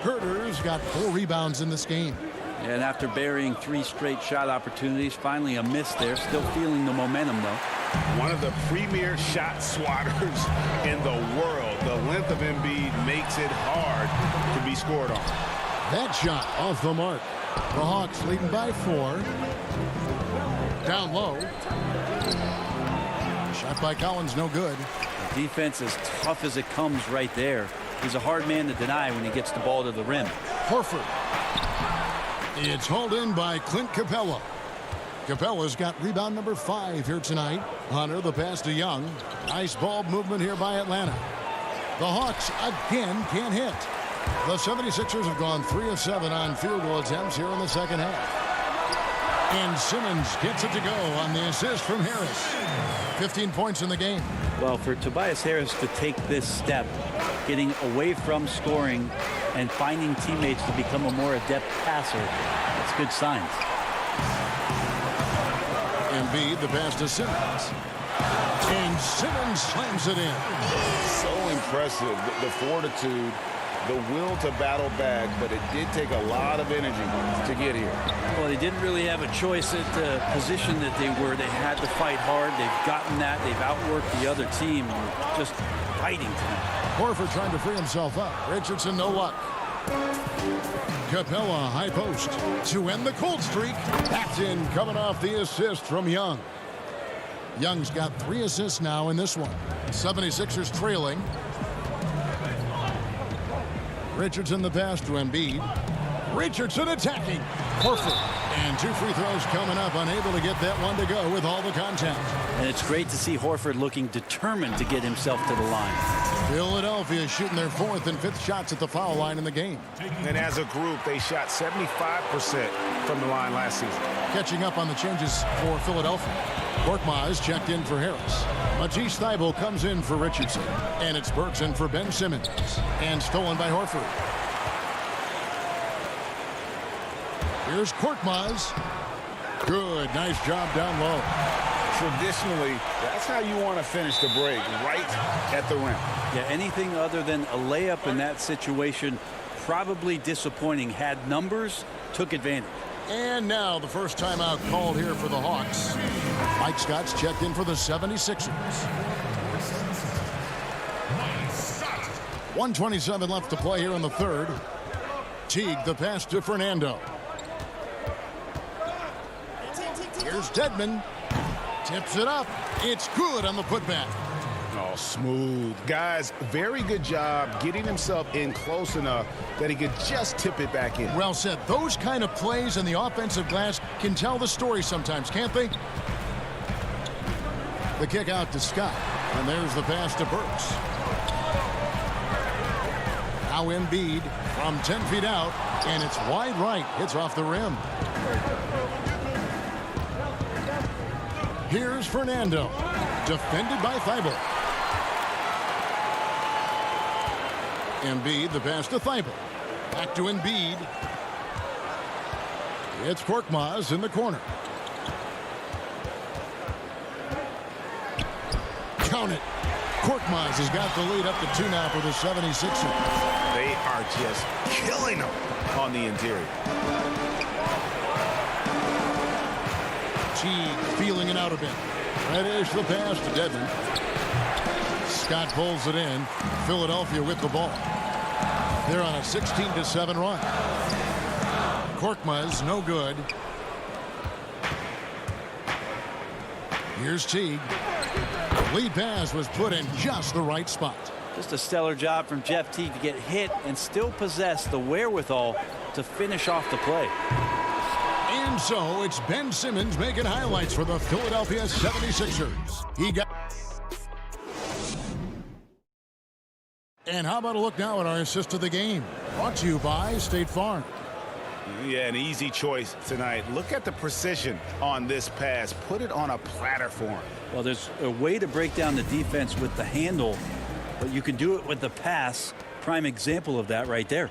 Herter's got 4 rebounds in this game. And after burying 3 straight shot opportunities, finally a miss there. Still feeling the momentum, though. One of the premier shot swatters in the world. The length of Embiid makes it hard to be scored on. That shot off the mark. The Hawks leading by 4. Down low. Shot by Collins, no good. The defense as tough as it comes right there. He's a hard man to deny when he gets the ball to the rim. Horford. It's hauled in by Clint Capella. Capella's got rebound number 5 here tonight. Hunter, the pass to Young. Nice ball movement here by Atlanta. The Hawks again can't hit. The 76ers have gone 3 of 7 on field goal attempts here in the second half. And Simmons gets it to go on the assist from Harris. 15 points in the game. Well, for Tobias Harris to take this step, getting away from scoring and finding teammates to become a more adept passer, that's good signs. Embiid, the pass to Simmons. And Simmons slams it in. So impressive, the fortitude, the will to battle back, but it did take a lot of energy to get here. Well, they didn't really have a choice at the position that they were. They had to fight hard. They've gotten that. They've outworked the other team. Just fighting tonight. Horford trying to free himself up. Richardson, no luck. Capella, high post to end the cold streak. That's in, coming off the assist from Young. Young's got 3 assists now in this one. 76ers trailing. Richardson the pass to Embiid. Richardson attacking. Horford. And 2 free throws coming up. Unable to get that one to go with all the contact. And it's great to see Horford looking determined to get himself to the line. Philadelphia shooting their 4th and 5th shots at the foul line in the game. And as a group, they shot 75% from the line last season. Catching up on the changes for Philadelphia. Korkmaz checked in for Harris. Matisse Thybulle comes in for Richardson. And it's Burks in for Ben Simmons. And stolen by Horford. Here's Korkmaz. Good. Nice job down low. Traditionally, that's how you want to finish the break, right at the rim. Yeah, anything other than a layup in that situation, probably disappointing. Had numbers, took advantage. And now the first timeout called here for the Hawks. Mike Scott's checked in for the 76ers. 1:27 left to play here in the third. Teague, the pass to Fernando. Here's Dedmon. Tips it up. It's good on the putback. Oh, smooth. Guys, very good job getting himself in close enough that he could just tip it back in. Well said. Those kind of plays in the offensive glass can tell the story sometimes, can't they? The kick out to Scott. And there's the pass to Burks. Now Embiid from 10 feet out. And it's wide right. It's off the rim. Here's Fernando. Defended by Thybulle. Embiid, the pass to Thybulle. Back to Embiid. It's Korkmaz in the corner. Count it. Korkmaz has got the lead up to 2 now for the 76ers. They are just killing them on the interior. Teague feeling it out a bit. Reddish the pass to Dedmon. Scott pulls it in. Philadelphia with the ball. They're on a 16-7 run. Korkmaz, no good. Here's Teague. Lead pass was put in just the right spot. Just a stellar job from Jeff Teague to get hit and still possess the wherewithal to finish off the play. And so it's Ben Simmons making highlights for the Philadelphia 76ers. He got... And how about a look now at our assist of the game? Brought to you by State Farm. Yeah, an easy choice tonight. Look at the precision on this pass. Put it on a platter for him. Well, there's a way to break down the defense with the handle, but you can do it with the pass. Prime example of that right there.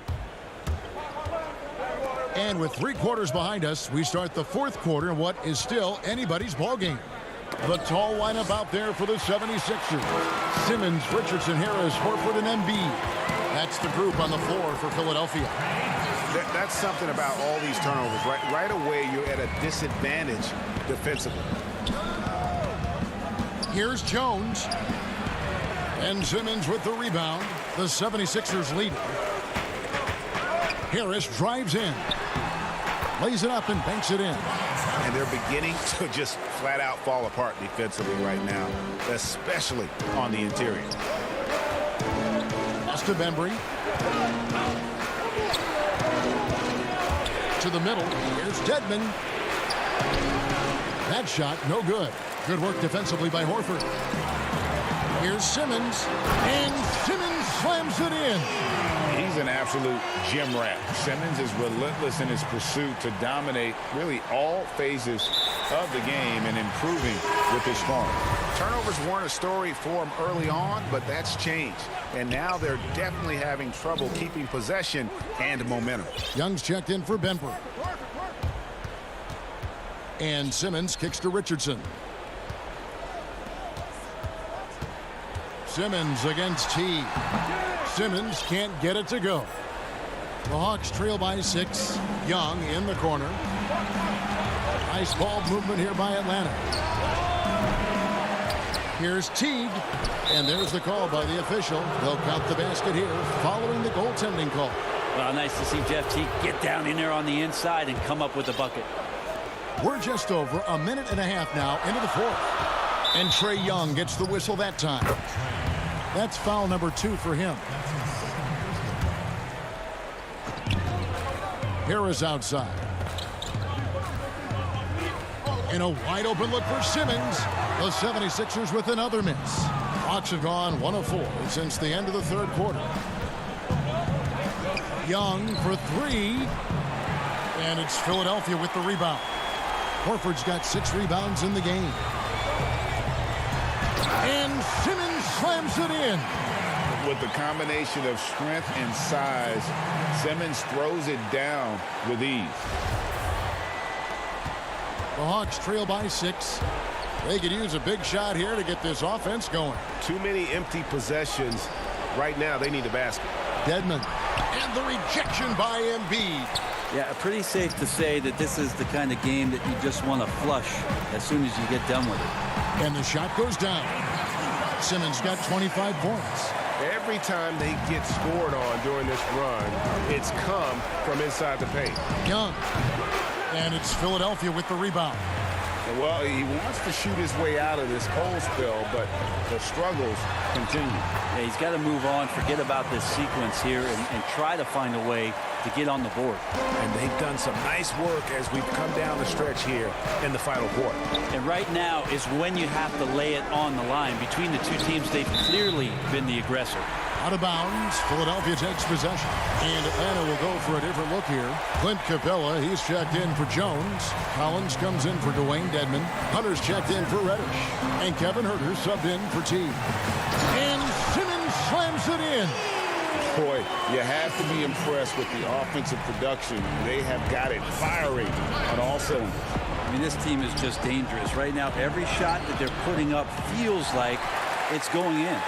And with 3 quarters behind us, we start the 4th quarter in what is still anybody's ball game. The tall lineup out there for the 76ers. Simmons, Richardson, Harris, Horford, and Embiid. That's the group on the floor for Philadelphia. That's something about all these turnovers. Right away, you're at a disadvantage defensively. Here's Jones. And Simmons with the rebound. The 76ers lead it. Harris drives in. Lays it up and banks it in. And they're beginning to just flat out fall apart defensively right now, especially on the interior. Pass to Bembry. To the middle. Here's Dedmon. That shot, no good. Good work defensively by Horford. Here's Simmons. And Simmons slams it in. He's an absolute gym rat. Simmons is relentless in his pursuit to dominate really all phases of the game and improving with his scoring. Turnovers weren't a story for him early on, but that's changed. And now they're definitely having trouble keeping possession and momentum. Young's checked in for Bembry. And Simmons kicks to Richardson. Simmons against Teague. Simmons can't get it to go. The Hawks trail by 6. Young in the corner. Nice ball movement here by Atlanta. Here's Teague. And there's the call by the official. They'll count the basket here following the goaltending call. Well, nice to see Jeff Teague get down in there on the inside and come up with a bucket. We're just over a minute and a half now into the 4th. And Trae Young gets the whistle that time. That's foul number 2 for him. Harris outside. And a wide open look for Simmons. The 76ers with another miss. Hawks have gone 1 of 4 since the end of the 3rd quarter. Young for 3. And it's Philadelphia with the rebound. Horford's got 6 rebounds in the game. And Simmons slams it in. With the combination of strength and size, Simmons throws it down with ease. The Hawks trail by 6. They could use a big shot here to get this offense going. Too many empty possessions. Right now, they need a basket. Dedmon. And the rejection by Embiid. Yeah, pretty safe to say that this is the kind of game that you just want to flush as soon as you get done with it. And the shot goes down. Simmons got 25 points. Every time they get scored on during this run, it's come from inside the paint. Young. And it's Philadelphia with the rebound. Well, he wants to shoot his way out of this cold spell, but the struggles continue. Yeah, he's got to move on, forget about this sequence here, and try to find a way to get on the board. And they've done some nice work as we've come down the stretch here in the final quarter. And right now is when you have to lay it on the line. Between the two teams, they've clearly been the aggressor. Out of bounds, Philadelphia takes possession. And Atlanta will go for a different look here. Clint Capella, he's checked in for Jones. Collins comes in for Dwayne Dedmon. Hunter's checked in for Reddish. And Kevin Huerter subbed in for Teague. And Simmons slams it in. Boy, you have to be impressed with the offensive production. They have got it firing on all cylinders. I mean, this team is just dangerous. Right now, every shot that they're putting up feels like it's going in.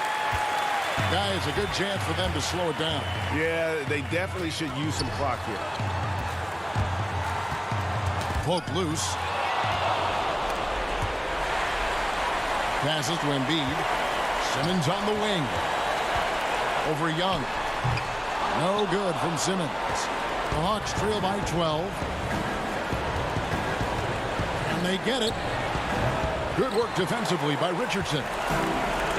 Guys, a good chance for them to slow it down. Yeah, they definitely should use some clock here. Poke loose. Passes to Embiid. Simmons on the wing. Over Young. No good from Simmons. The Hawks trail by 12. And they get it. Good work defensively by Richardson.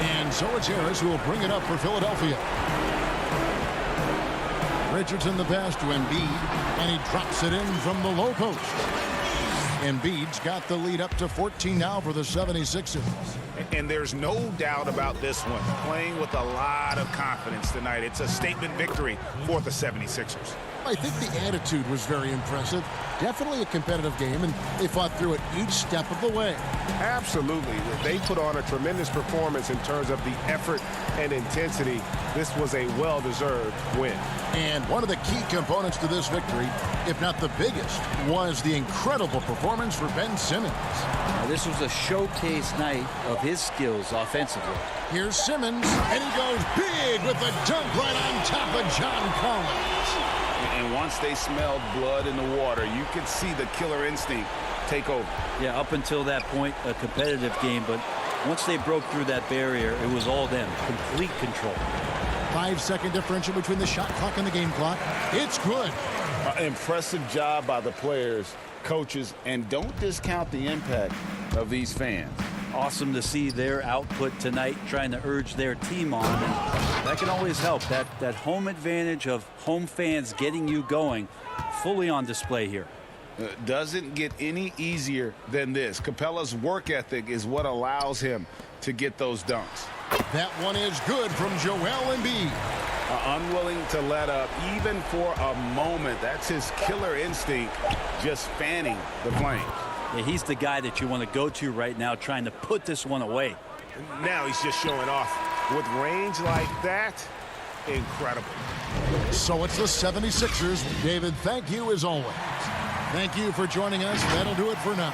And so it's Harris who will bring it up for Philadelphia. Richardson the pass to Embiid, and he drops it in from the low post. Embiid's got the lead up to 14 now for the 76ers. And there's no doubt about this one. Playing with a lot of confidence tonight. It's a statement victory for the 76ers. I think the attitude was very impressive. Definitely a competitive game, and they fought through it each step of the way. Absolutely. They put on a tremendous performance in terms of the effort and intensity. This was a well-deserved win. And one of the key components to this victory, if not the biggest, was the incredible performance for Ben Simmons. This was a showcase night of his skills offensively. Here's Simmons, and he goes big with the dunk right on top of John Collins. And once they smelled blood in the water, you could see the killer instinct take over. Yeah, up until that point, a competitive game, but once they broke through that barrier, it was all them. Complete control. 5-second differential between the shot clock and the game clock. It's good. Impressive job by the players, coaches, and don't discount the impact of these fans. Awesome to see their output tonight, trying to urge their team on. And that can always help. That home advantage of home fans getting you going, fully on display here. Doesn't get any easier than this. Capella's work ethic is what allows him to get those dunks. That one is good from Joel Embiid. Unwilling to let up even for a moment. That's his killer instinct, just fanning the flames. Yeah, he's the guy that you want to go to right now, trying to put this one away. Now he's just showing off. With range like that, incredible. So it's the 76ers. David, thank you as always. Thank you for joining us. That'll do it for now.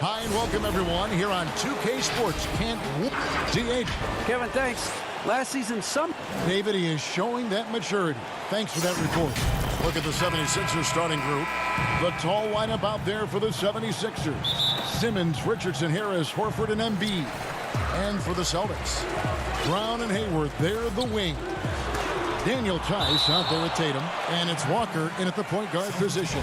Hi, and welcome, everyone, here on 2K Sports. Can't DH. Kevin, thanks. Last season, David, he is showing that maturity. Thanks for that report. Look at the 76ers starting group. The tall lineup out there for the 76ers. Simmons, Richardson, Harris, Horford, and Embiid. And for the Celtics, Brown and Hayward, they're the wing. Daniel Tice out there with Tatum. And it's Walker in at the point guard position.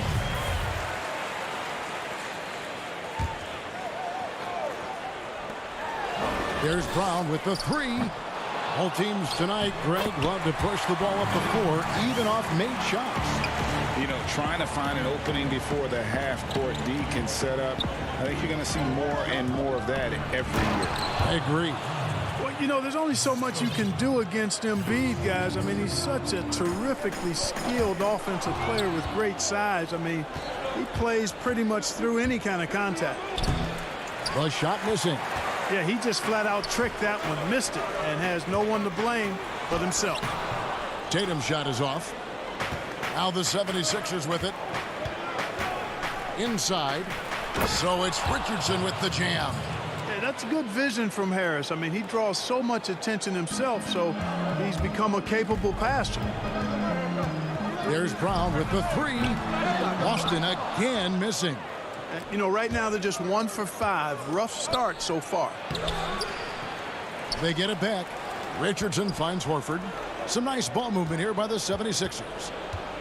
There's Brown with the three. All teams tonight, Greg, love to push the ball up the floor, even off made shots. You know, trying to find an opening before the half-court D can set up. I think you're going to see more and more of that every year. I agree. Well, you know, there's only so much you can do against Embiid, guys. I mean, he's such a terrifically skilled offensive player with great size. I mean, he plays pretty much through any kind of contact. The shot missing. Yeah, he just flat out tricked that one, missed it, and has no one to blame but himself. Tatum's shot is off. Now the 76ers with it. Inside. So it's Richardson with the jam. Yeah, that's good vision from Harris. I mean, he draws so much attention himself, so he's become a capable passer. There's Brown with the three. Boston again missing. You know, right now they're just 1 for 5. Rough start so far. They get it back. Richardson finds Horford. Some nice ball movement here by the 76ers.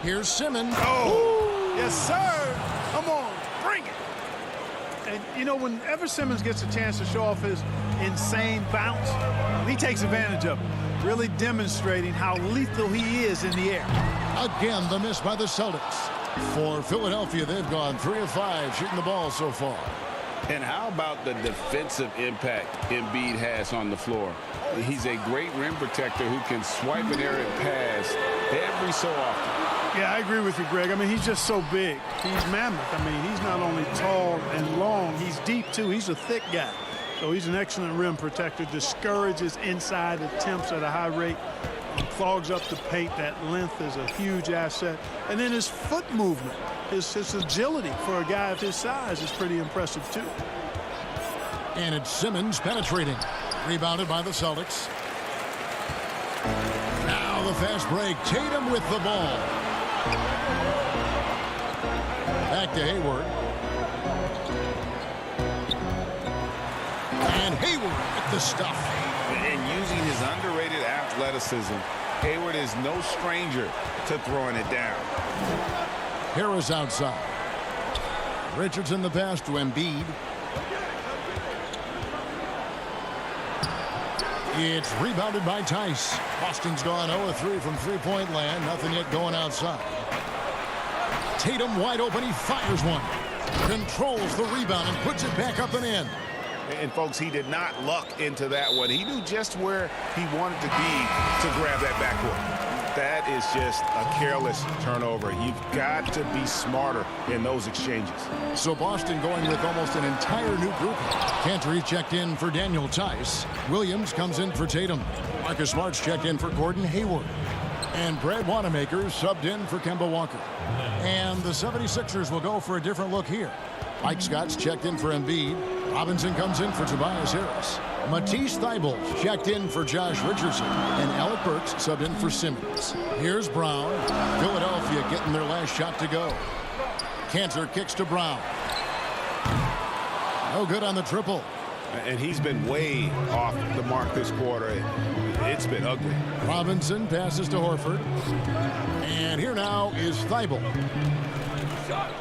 Here's Simmons. Oh, yes, sir. Come on, bring it. And, you know, whenever Simmons gets a chance to show off his insane bounce, he takes advantage of it, really demonstrating how lethal he is in the air. Again, the miss by the Celtics. For Philadelphia, they've gone 3 of 5 shooting the ball so far. And how about the defensive impact Embiid has on the floor? He's a great rim protector who can swipe an area and pass every so often. Yeah, I agree with you, Greg. I mean, he's just so big. He's mammoth. I mean, he's not only tall and long, he's deep, too. He's a thick guy. So he's an excellent rim protector, discourages inside attempts at a high rate, and clogs up the paint. That length is a huge asset. And then his foot movement, his agility for a guy of his size is pretty impressive, too. And it's Simmons penetrating. Rebounded by the Celtics. Now the fast break. Tatum with the ball. Back to Hayward. And Hayward with the stuff. And using his underrated athleticism, Hayward is no stranger to throwing it down. Harris outside. Richardson the pass to Embiid. It's rebounded by Tice. Boston's gone 0-3 from three-point land. Nothing yet going outside. Tatum wide open. He fires one. Controls the rebound and puts it back up and in. And, folks, he did not luck into that one. He knew just where he wanted to be to grab that backcourt. That is just a careless turnover. You've got to be smarter in those exchanges. So Boston going with almost an entire new group. Cantor checked in for Daniel Tice. Williams comes in for Tatum. Marcus Smart's checked in for Gordon Hayward. And Brad Wanamaker subbed in for Kemba Walker. And the 76ers will go for a different look here. Mike Scott's checked in for Embiid. Robinson comes in for Tobias Harris. Matisse Thybulle checked in for Josh Richardson. And Alec Burks subbed in for Simmons. Here's Brown. Philadelphia getting their last shot to go. Cantor kicks to Brown. No good on the triple. And he's been way off the mark this quarter. It's been ugly. Robinson passes to Horford. And here now is Thybulle.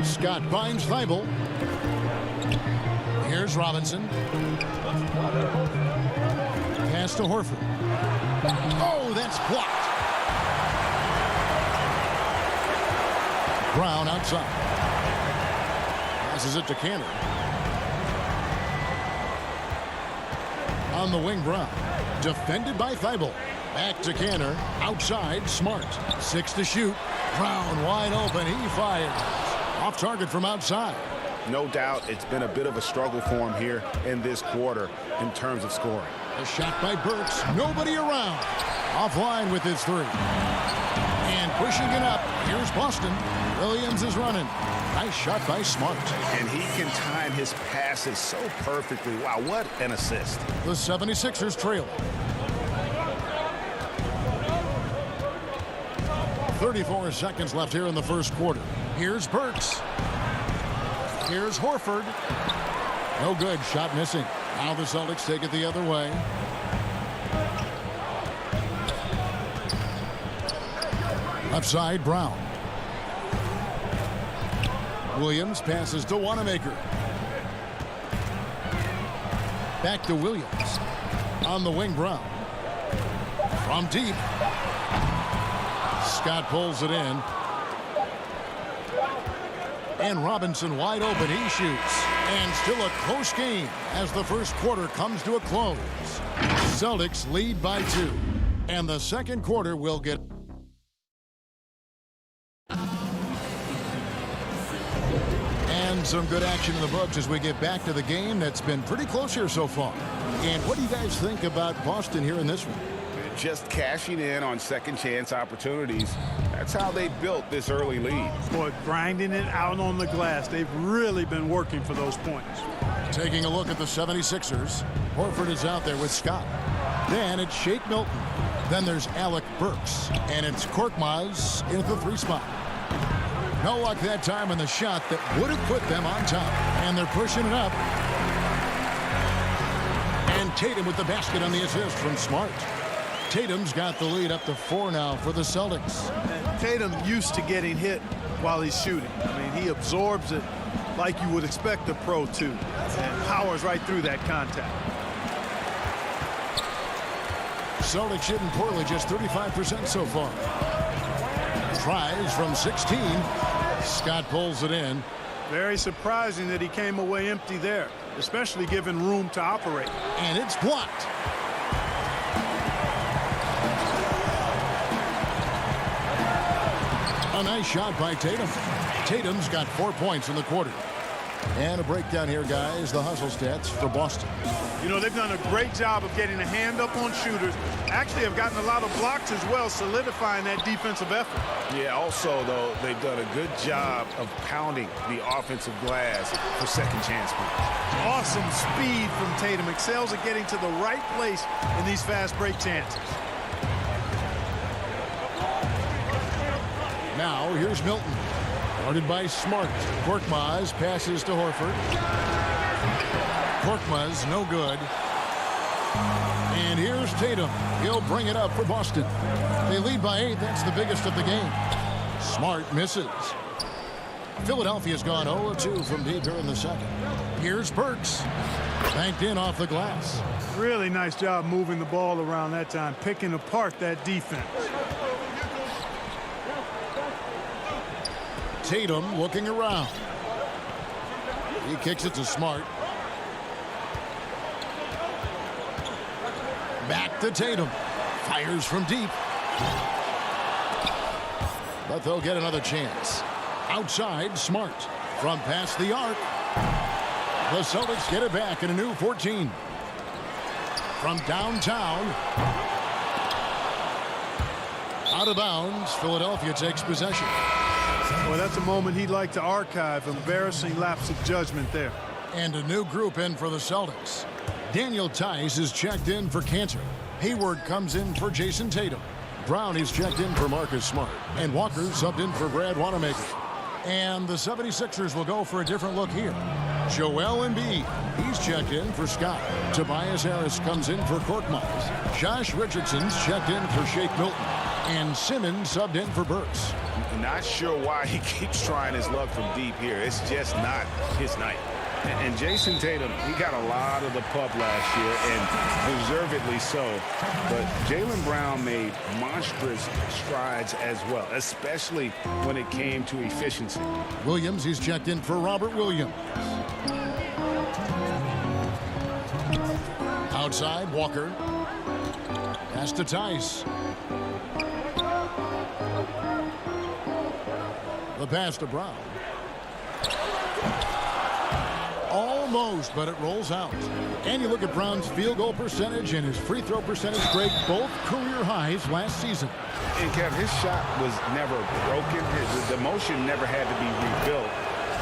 Scott finds Thybulle. Here's Robinson. Pass to Horford. Oh, that's blocked. Brown outside. Passes it to Cantor. On the wing, Brown. Defended by Thybulle. Back to Cantor. Outside, Smart. 6 to shoot. Brown wide open. He fires. Off target from outside. No doubt it's been a bit of a struggle for him here in this quarter in terms of scoring. A shot by Burks. Nobody around. Offline with his three. And pushing it up. Here's Boston. Williams is running. Nice shot by Smart. And he can time his passes so perfectly. Wow, what an assist. The 76ers trail. 34 seconds left here in the first quarter. Here's Burks. Here's Horford. No good. Shot missing. Now the Celtics take it the other way. Left side, Brown. Williams passes to Wanamaker. Back to Williams. On the wing, Brown. From deep. Scott pulls it in. And Robinson wide open. He shoots. And still a close game as the first quarter comes to a close. Celtics lead by 2. And the second quarter will get... And some good action in the books as we get back to the game that's been pretty close here so far. And what do you guys think about Boston here in this one? Just cashing in on second chance opportunities. That's how they built this early lead. Boy, grinding it out on the glass. They've really been working for those points. Taking a look at the 76ers. Horford is out there with Scott. Then it's Shake Milton. Then there's Alec Burks. And it's Korkmaz in at the 3 spot. No luck that time in the shot that would have put them on top. And they're pushing it up. And Tatum with the basket on the assist from Smart. Tatum's got the lead up to 4 now for the Celtics. And Tatum used to getting hit while he's shooting. I mean, he absorbs it like you would expect a pro to, and powers right through that contact. Celtics shooting poorly, just 35% so far. Tries from 16. Scott pulls it in. Very surprising that he came away empty there, especially given room to operate. And it's blocked. A nice shot by Tatum. Tatum's got 4 points in the quarter. And a breakdown here, guys. The hustle stats for Boston. You know, they've done a great job of getting a hand up on shooters. Actually have gotten a lot of blocks as well, solidifying that defensive effort. Yeah, also, though, they've done a good job of pounding the offensive glass for second chance moves. Awesome speed from Tatum. Excels at getting to the right place in these fast break chances. Now, here's Milton. Guarded by Smart. Korkmaz passes to Horford. Korkmaz, no good. And here's Tatum. He'll bring it up for Boston. They lead by 8. That's the biggest of the game. Smart misses. Philadelphia's gone 0-2 from deep here in the second. Here's Burks. Banked in off the glass. Really nice job moving the ball around that time, picking apart that defense. Tatum looking around. He kicks it to Smart. Back to Tatum. Fires from deep. But they'll get another chance. Outside, Smart. From past the arc. The Celtics get it back in a new 14. From downtown. Out of bounds. Philadelphia takes possession. Well, that's a moment he'd like to archive. Embarrassing lapse of judgment there. And a new group in for the Celtics. Daniel Tice is checked in for Cantor. Hayward comes in for Jason Tatum. Brown is checked in for Marcus Smart. And Walker subbed in for Brad Wanamaker. And the 76ers will go for a different look here. Joel Embiid, he's checked in for Scott. Tobias Harris comes in for Korkmaz. Josh Richardson's checked in for Shake Milton. And Simmons subbed in for Burks. Not sure why he keeps trying his luck from deep here. It's just not his night. And Jason Tatum, he got a lot of the pub last year, and deservedly so. But Jaylen Brown made monstrous strides as well, especially when it came to efficiency. Williams, he's checked in for Robert Williams. Outside, Walker. Pass to Tice. The pass to Brown. All Almost, but it rolls out. And you look at Brown's field goal percentage and his free throw percentage break, both career highs last season. And Kev, his shot was never broken. The motion never had to be rebuilt.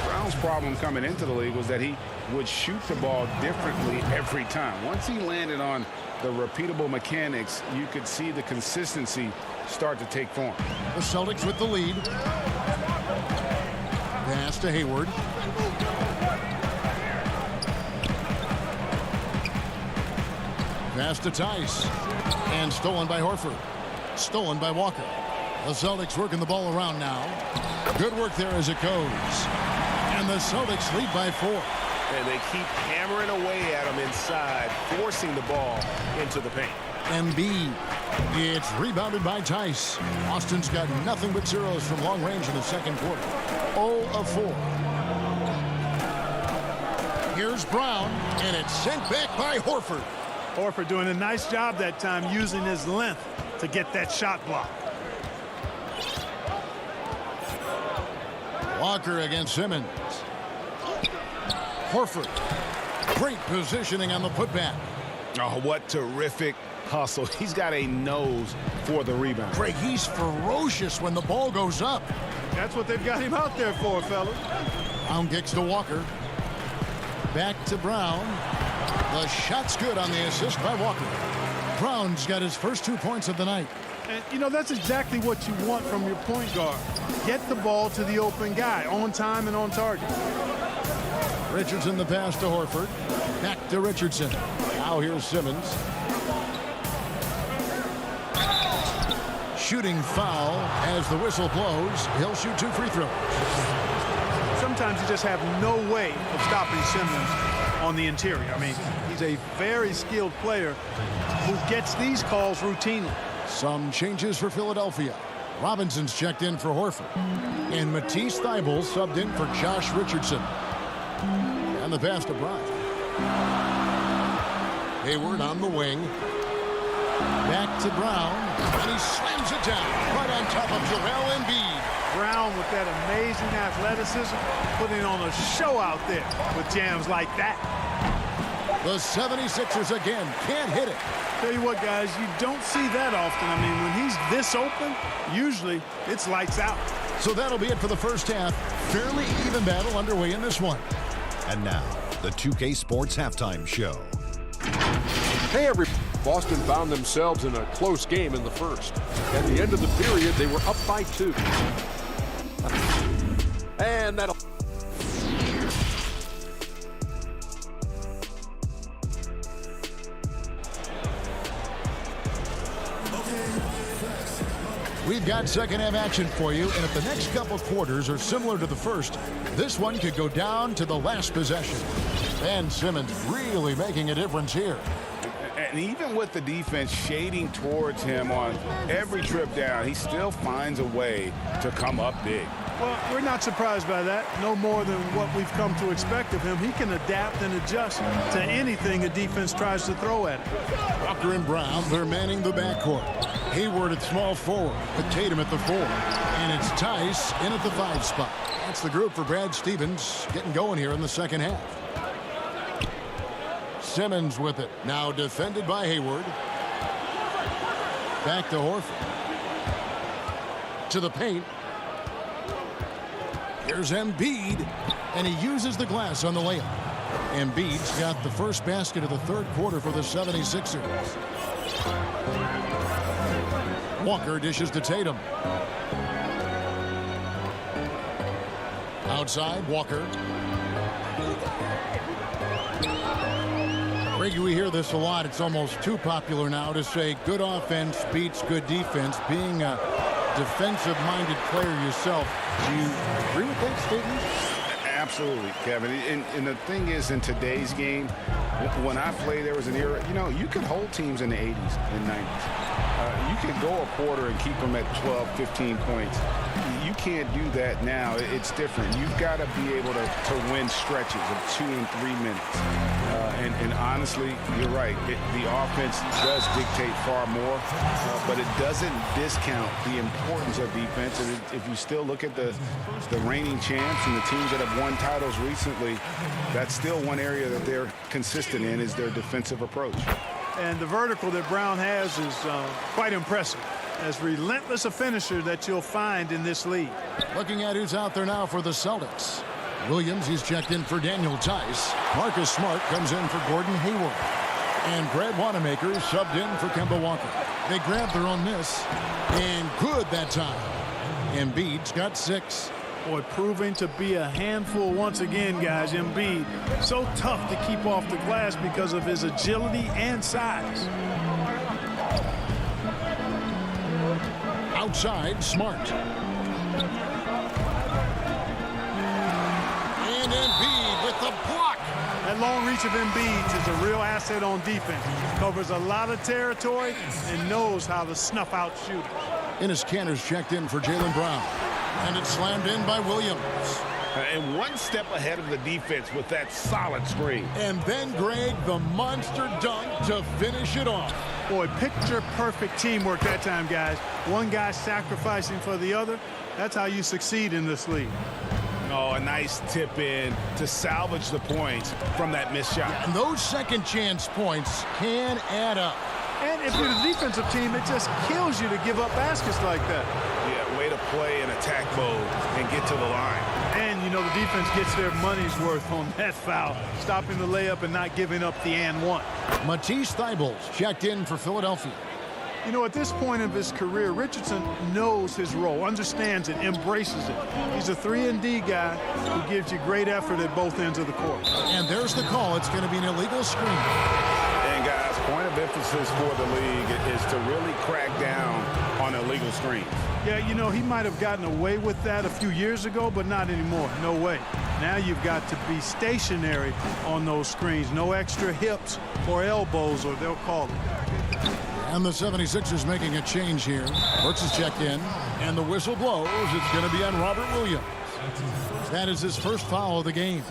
Brown's problem coming into the league was that he would shoot the ball differently every time. Once he landed on the repeatable mechanics, you could see the consistency start to take form. The Celtics with the lead. Pass to Hayward. Pass to Tice. And stolen by Horford. Stolen by Walker. The Celtics working the ball around now. Good work there as it goes. And the Celtics lead by 4. And they keep hammering away at him inside, forcing the ball into the paint. Embiid. It's rebounded by Tice. Austin's got nothing but zeros from long range in the second quarter. 0 of 4. Here's Brown, and it's sent back by Horford. Horford doing a nice job that time using his length to get that shot block. Walker against Simmons. Horford. Great positioning on the putback. Oh, what terrific hustle. He's got a nose for the rebound. Greg, he's ferocious when the ball goes up. That's what they've got him out there for, fellas. Brown kicks to Walker. Back to Brown. The shot's good on the assist by Walker. Brown's got his first 2 points of the night. And, you know, that's exactly what you want from your point guard. Get the ball to the open guy on time and on target. Richardson the pass to Horford. Back to Richardson. Now here's Simmons. Shooting foul as the whistle blows. He'll shoot 2 free throws. Sometimes you just have no way of stopping Simmons on the interior. I mean, he's a very skilled player who gets these calls routinely. Some changes for Philadelphia. Robinson's checked in for Horford. And Matisse Thybulle subbed in for Josh Richardson. And the pass to Brown. Hayward on the wing. Back to Brown. And he slams it down right on top of Joel Embiid. Brown with that amazing athleticism, putting on a show out there with jams like that. The 76ers again can't hit it. Tell you what, guys, you don't see that often. I mean, when he's this open, usually it's lights out. So that'll be it for the first half. Fairly even battle underway in this one. And now, the 2K Sports Halftime Show. Hey, everybody. Boston found themselves in a close game in the first. At the end of the period, they were up by 2. And that'll... We've got second half action for you, and if the next couple quarters are similar to the first, this one could go down to the last possession. Ben Simmons really making a difference here. And even with the defense shading towards him on every trip down, he still finds a way to come up big. Well, we're not surprised by that. No more than what we've come to expect of him. He can adapt and adjust to anything a defense tries to throw at him. Walker and Brown, they're manning the backcourt. Hayward at small forward, with Tatum at the 4. And it's Tice in at the 5 spot. That's the group for Brad Stevens getting going here in the second half. Simmons with it. Now defended by Hayward. Back to Horford. To the paint. Here's Embiid. And he uses the glass on the layup. Embiid's got the first basket of the third quarter for the 76ers. Walker dishes to Tatum. Outside, Walker. Greg, we hear this a lot. It's almost too popular now to say good offense beats good defense. Being a defensive-minded player yourself, do you agree with that statement? Absolutely, Kevin. And the thing is, in today's game, When I played, there was an era, you could hold teams in the 80s and 90s. You could go a quarter and keep them at 12, 15 points. You can't do that now. It's different. You've got to be able to win stretches of 2 and 3 minutes. And honestly, you're right. The offense does dictate far more, but it doesn't discount the importance of defense. And if you still look at the reigning champs and the teams that have won titles recently, that's still one area that they're consistent in, is their defensive approach. And the vertical that Brown has is quite impressive. As relentless a finisher that you'll find in this league. Looking at who's out there now for the Celtics. Williams, he's checked in for Daniel Tice. Marcus Smart comes in for Gordon Hayward. And Brad Wanamaker subbed in for Kemba Walker. They grabbed their own miss. And good that time. Embiid's got 6. Boy, proving to be a handful once again, guys. Embiid, so tough to keep off the glass because of his agility and size. Outside, Smart. And Embiid with the block. That long reach of Embiid is a real asset on defense. Covers a lot of territory and knows how to snuff out shooters. Enes Kanter's checked in for Jaylen Brown. And it's slammed in by Williams. And one step ahead of the defense with that solid screen. And then, Greg, the monster dunk to finish it off. Boy, picture-perfect teamwork that time, guys. One guy sacrificing for the other. That's how you succeed in this league. Oh, a nice tip in to salvage the points from that missed shot. And those second chance points can add up. And if you're the defensive team, it just kills you to give up baskets like that. Yeah, way to play in attack mode and get to the line. And, the defense gets their money's worth on that foul, stopping the layup and not giving up the and one. Matisse Thybulle checked in for Philadelphia. At this point of his career, Richardson knows his role, understands it, embraces it. He's a 3-and-D guy who gives you great effort at both ends of the court. And there's the call. It's going to be an illegal screen. And, guys, point of emphasis for the league is to really crack down on illegal screens. Yeah, he might have gotten away with that a few years ago, but not anymore. No way. Now you've got to be stationary on those screens. No extra hips or elbows, or they'll call it. And the 76ers making a change here. Brooks is checked in, and the whistle blows. It's going to be on Robert Williams. That is his first foul of the game.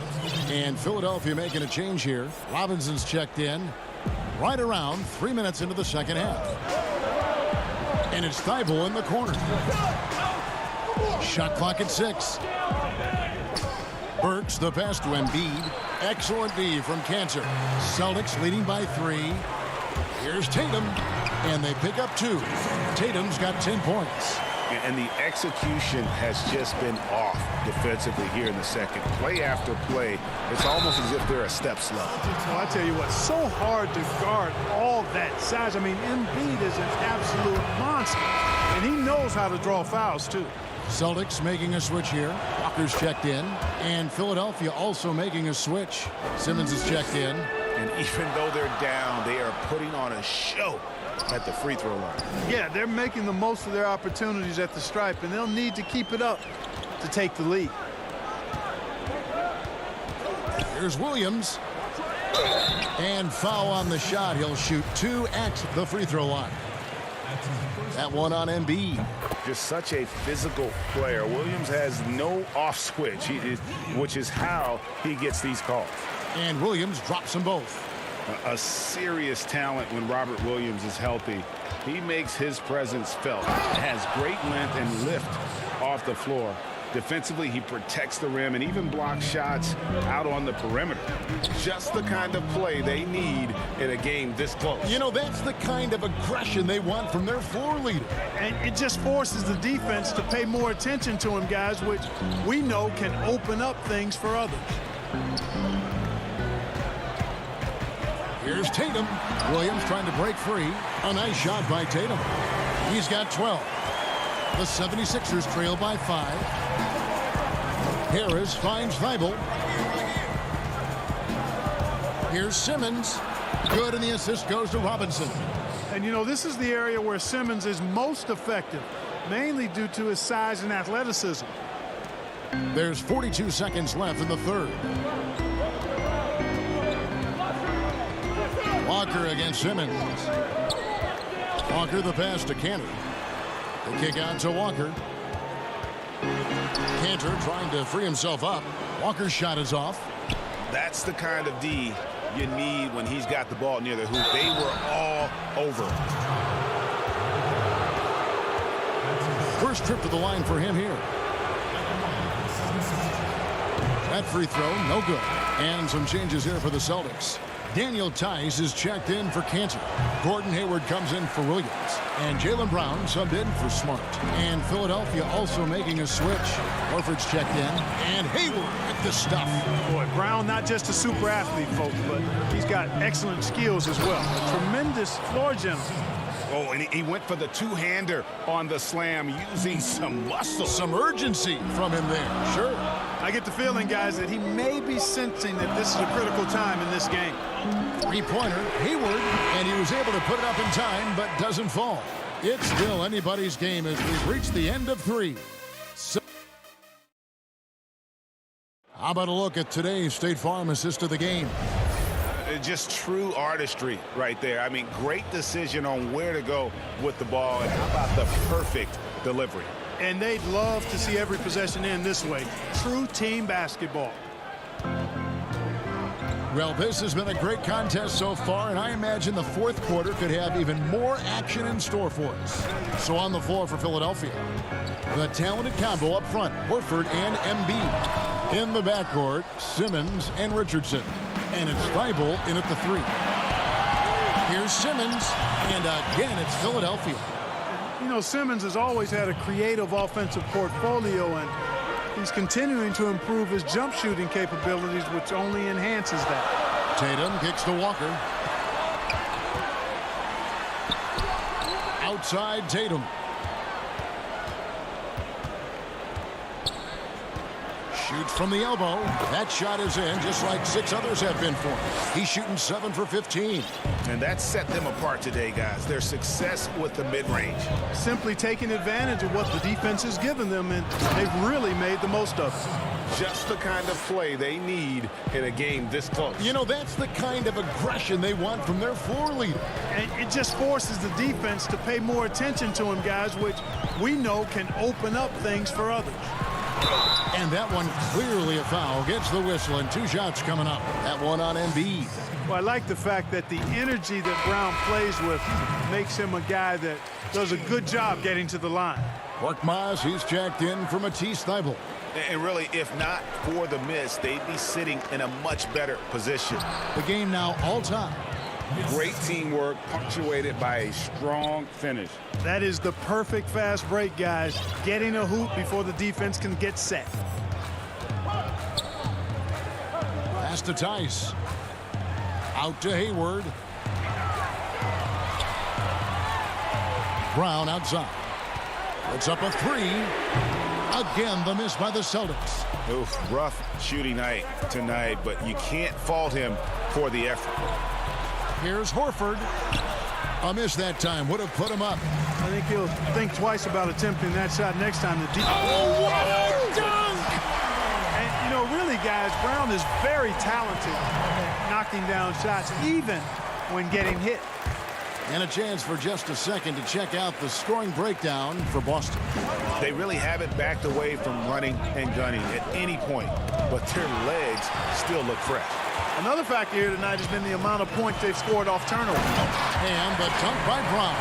And Philadelphia making a change here. Robinson's checked in right around 3 minutes into the second half. And it's Thybulle in the corner. Shot clock at 6. Burks, the pass to Embiid. Excellent D from Kanter. Celtics leading by 3. Here's Tatum, and they pick up 2. Tatum's got 10 points. And the execution has just been off defensively here in the second. Play after play, it's almost as if they're a step slow. Well, I tell you what, so hard to guard all that size. I mean, Embiid is an absolute monster, and he knows how to draw fouls, too. Celtics making a switch here. Walker's checked in, and Philadelphia also making a switch. Simmons is checked in. And even though they're down, they are putting on a show at the free throw line. Yeah, they're making the most of their opportunities at the stripe, and they'll need to keep it up to take the lead. Here's Williams. And foul on the shot. He'll shoot 2 at the free throw line. That one on Embiid. Just such a physical player. Williams has no off switch, which is how he gets these calls. And Williams drops them both. A serious talent when Robert Williams is healthy. He makes his presence felt. Has great length and lift off the floor. Defensively, he protects the rim and even blocks shots out on the perimeter. Just the kind of play they need in a game this close. That's the kind of aggression they want from their floor leader. And it just forces the defense to pay more attention to him, guys, which we know can open up things for others. Here's Tatum. Williams trying to break free. A nice shot by Tatum. He's got 12. The 76ers trail by 5. Harris finds Thybulle. Here's Simmons. Good, and the assist goes to Robinson. And, this is the area where Simmons is most effective, mainly due to his size and athleticism. There's 42 seconds left in the third. Walker against Simmons. Walker the pass to Cantor. The kick out to Walker. Cantor trying to free himself up. Walker's shot is off. That's the kind of D you need when he's got the ball near the hoop. They were all over. First trip to the line for him here. That free throw, no good. And some changes here for the Celtics. Daniel Tice is checked in for Cantor. Gordon Hayward comes in for Williams. And Jaylen Brown subbed in for Smart. And Philadelphia also making a switch. Horford's checked in. And Hayward with the stuff. Boy, Brown not just a super athlete, folks, but he's got excellent skills as well. A tremendous floor general. Oh, and he went for the two-hander on the slam using some muscle. Some urgency from him there, sure. I get the feeling, guys, that he may be sensing that this is a critical time in this game. Three-pointer, Hayward, and he was able to put it up in time, but doesn't fall. It's still anybody's game as we've reached the end of three. So how about a look at today's State Farm assist of the game? Just true artistry right there. I mean, great decision on where to go with the ball, and how about the perfect delivery. And they'd love to see every possession end this way. True team basketball. Well, this has been a great contest so far, and I imagine the fourth quarter could have even more action in store for us. So on the floor for Philadelphia, the talented combo up front, Horford and Embiid. In the backcourt, Simmons and Richardson. And it's Thibault in at the three. Here's Simmons, and again, it's Philadelphia. You know, Simmons has always had a creative offensive portfolio, and he's continuing to improve his jump shooting capabilities, which only enhances that. Tatum kicks to Walker. Outside Tatum. Shoots from the elbow. That shot is in, just like 6 others have been for him. He's shooting 7 for 15. And that set them apart today, guys. Their success with the mid-range. Simply taking advantage of what the defense has given them, and they've really made the most of it. Just the kind of play they need in a game this close. You know, that's the kind of aggression they want from their floor leader. And it just forces the defense to pay more attention to him, guys, which we know can open up things for others. And that one clearly a foul. Gets the whistle, and 2 shots coming up. That one on Embiid. Well, I like the fact that the energy that Brown plays with makes him a guy that does a good job getting to the line. Korkmaz, he's checked in for Matisse Thybulle. And really, if not for the miss, they'd be sitting in a much better position. The game now all-time. Great teamwork, punctuated by a strong finish. That is the perfect fast break, guys. Getting a hoop before the defense can get set. Pass to Tice. Out to Hayward. Brown outside. Puts up a 3. Again, the miss by the Celtics. Oof, rough shooting night tonight, but you can't fault him for the effort. Here's Horford. A miss that time. Would have put him up. I think he'll think twice about attempting that shot next time. The defense. Oh, what a dunk! And, you know, really, guys, Brown is very talented at knocking down shots, even when getting hit. And a chance for just a second to check out the scoring breakdown for Boston. They really haven't backed away from running and gunning at any point, but their legs still look fresh. Another factor here tonight has been the amount of points they've scored off turnover. And the dunk by Brown.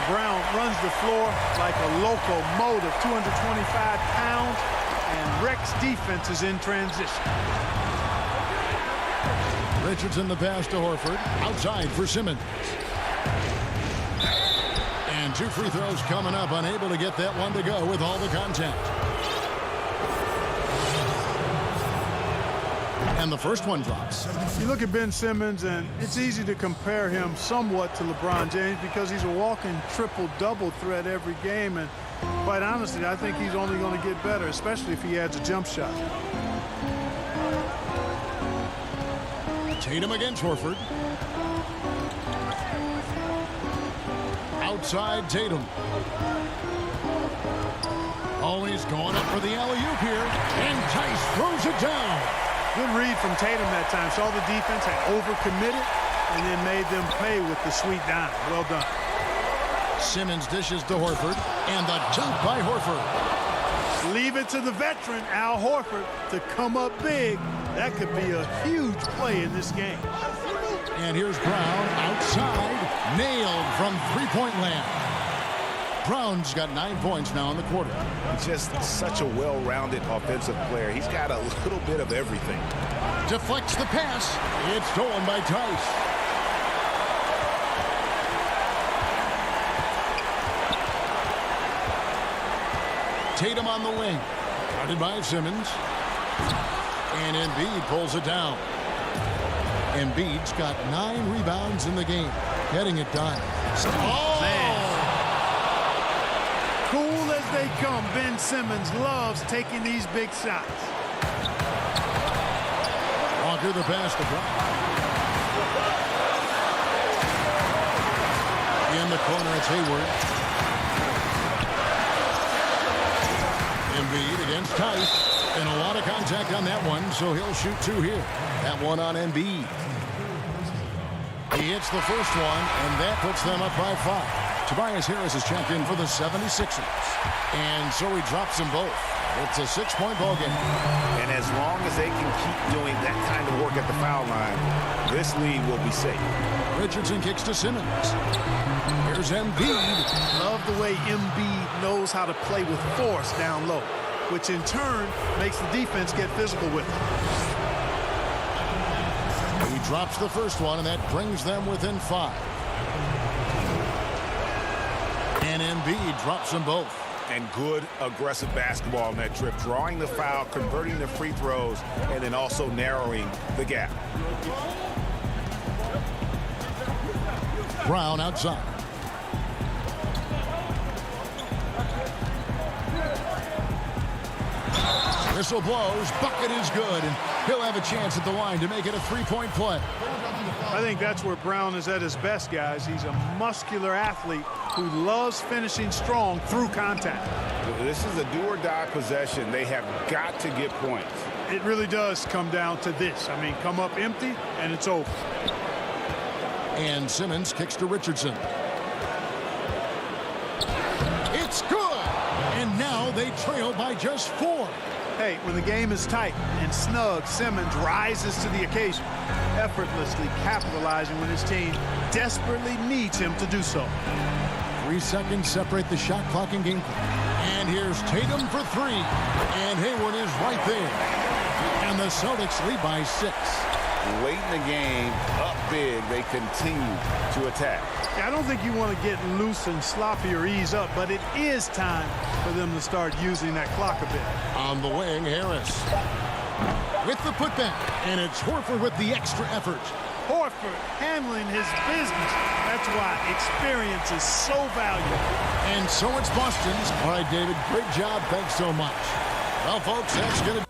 Brown runs the floor like a locomotive, 225 pounds, and wrecks defenses in transition. Richardson the pass to Horford. Outside for Simmons. And 2 free throws coming up. Unable to get that one to go with all the contact. And the first one drops. You look at Ben Simmons, and it's easy to compare him somewhat to LeBron James because he's a walking triple-double threat every game. And quite honestly, I think he's only going to get better, especially if he adds a jump shot. Tatum against Horford. Outside Tatum. Oh, he's going up for the alley-oop here. And Tice throws it down. Good read from Tatum that time. Saw the defense, had overcommitted, and then made them pay with the sweet dime. Well done. Simmons dishes to Horford, and the dunk by Horford. Leave it to the veteran, Al Horford, to come up big. That could be a huge play in this game. And here's Brown outside, nailed from three-point land. Brown's got 9 points now in the quarter. Just such a well-rounded offensive player. He's got a little bit of everything. Deflects the pass. It's stolen by Tice. Tatum on the wing. Guarded by Simmons. And Embiid pulls it down. Embiid's got 9 rebounds in the game. Getting it done. Oh! Man. Cool as they come, Ben Simmons loves taking these big shots. Walker the pass to Brown. In the corner, it's Hayward. Embiid against Tice. And a lot of contact on that one, so he'll shoot 2 here. That one on Embiid. He hits the first one, and that puts them up by 5. Tobias Harris is checked in for the 76ers. And so he drops them both. It's a 6-point ball game. And as long as they can keep doing that kind of work at the foul line, this lead will be safe. Richardson kicks to Simmons. Here's Embiid. Love the way Embiid knows how to play with force down low, which in turn makes the defense get physical with him. He drops the first one, and that brings them within 5. And Embiid drops them both. And good aggressive basketball on that trip, drawing the foul, converting the free throws, and then also narrowing the gap. Brown outside. Whistle blows, bucket is good, and he'll have a chance at the line to make it a 3-point play. I think that's where Brown is at his best, guys. He's a muscular athlete who loves finishing strong through contact. This is a do-or-die possession. They have got to get points. It really does come down to this. I mean, come up empty, and it's over. And Simmons kicks to Richardson. It's good! And now they trail by just 4. Hey, when the game is tight and snug, Simmons rises to the occasion, effortlessly capitalizing when his team desperately needs him to do so. 3 seconds separate the shot clock and game clock. And here's Tatum for 3. And Hayward is right there. And the Celtics lead by 6. Late in the game, up big, they continue to attack. Yeah, I don't think you want to get loose and sloppy or ease up, but it is time for them to start using that clock a bit. On the wing, Harris. With the putback, and it's Horford with the extra effort. Horford handling his business. That's why experience is so valuable. And so it's Boston's. All right, David, great job. Thanks so much. Well, folks, that's going to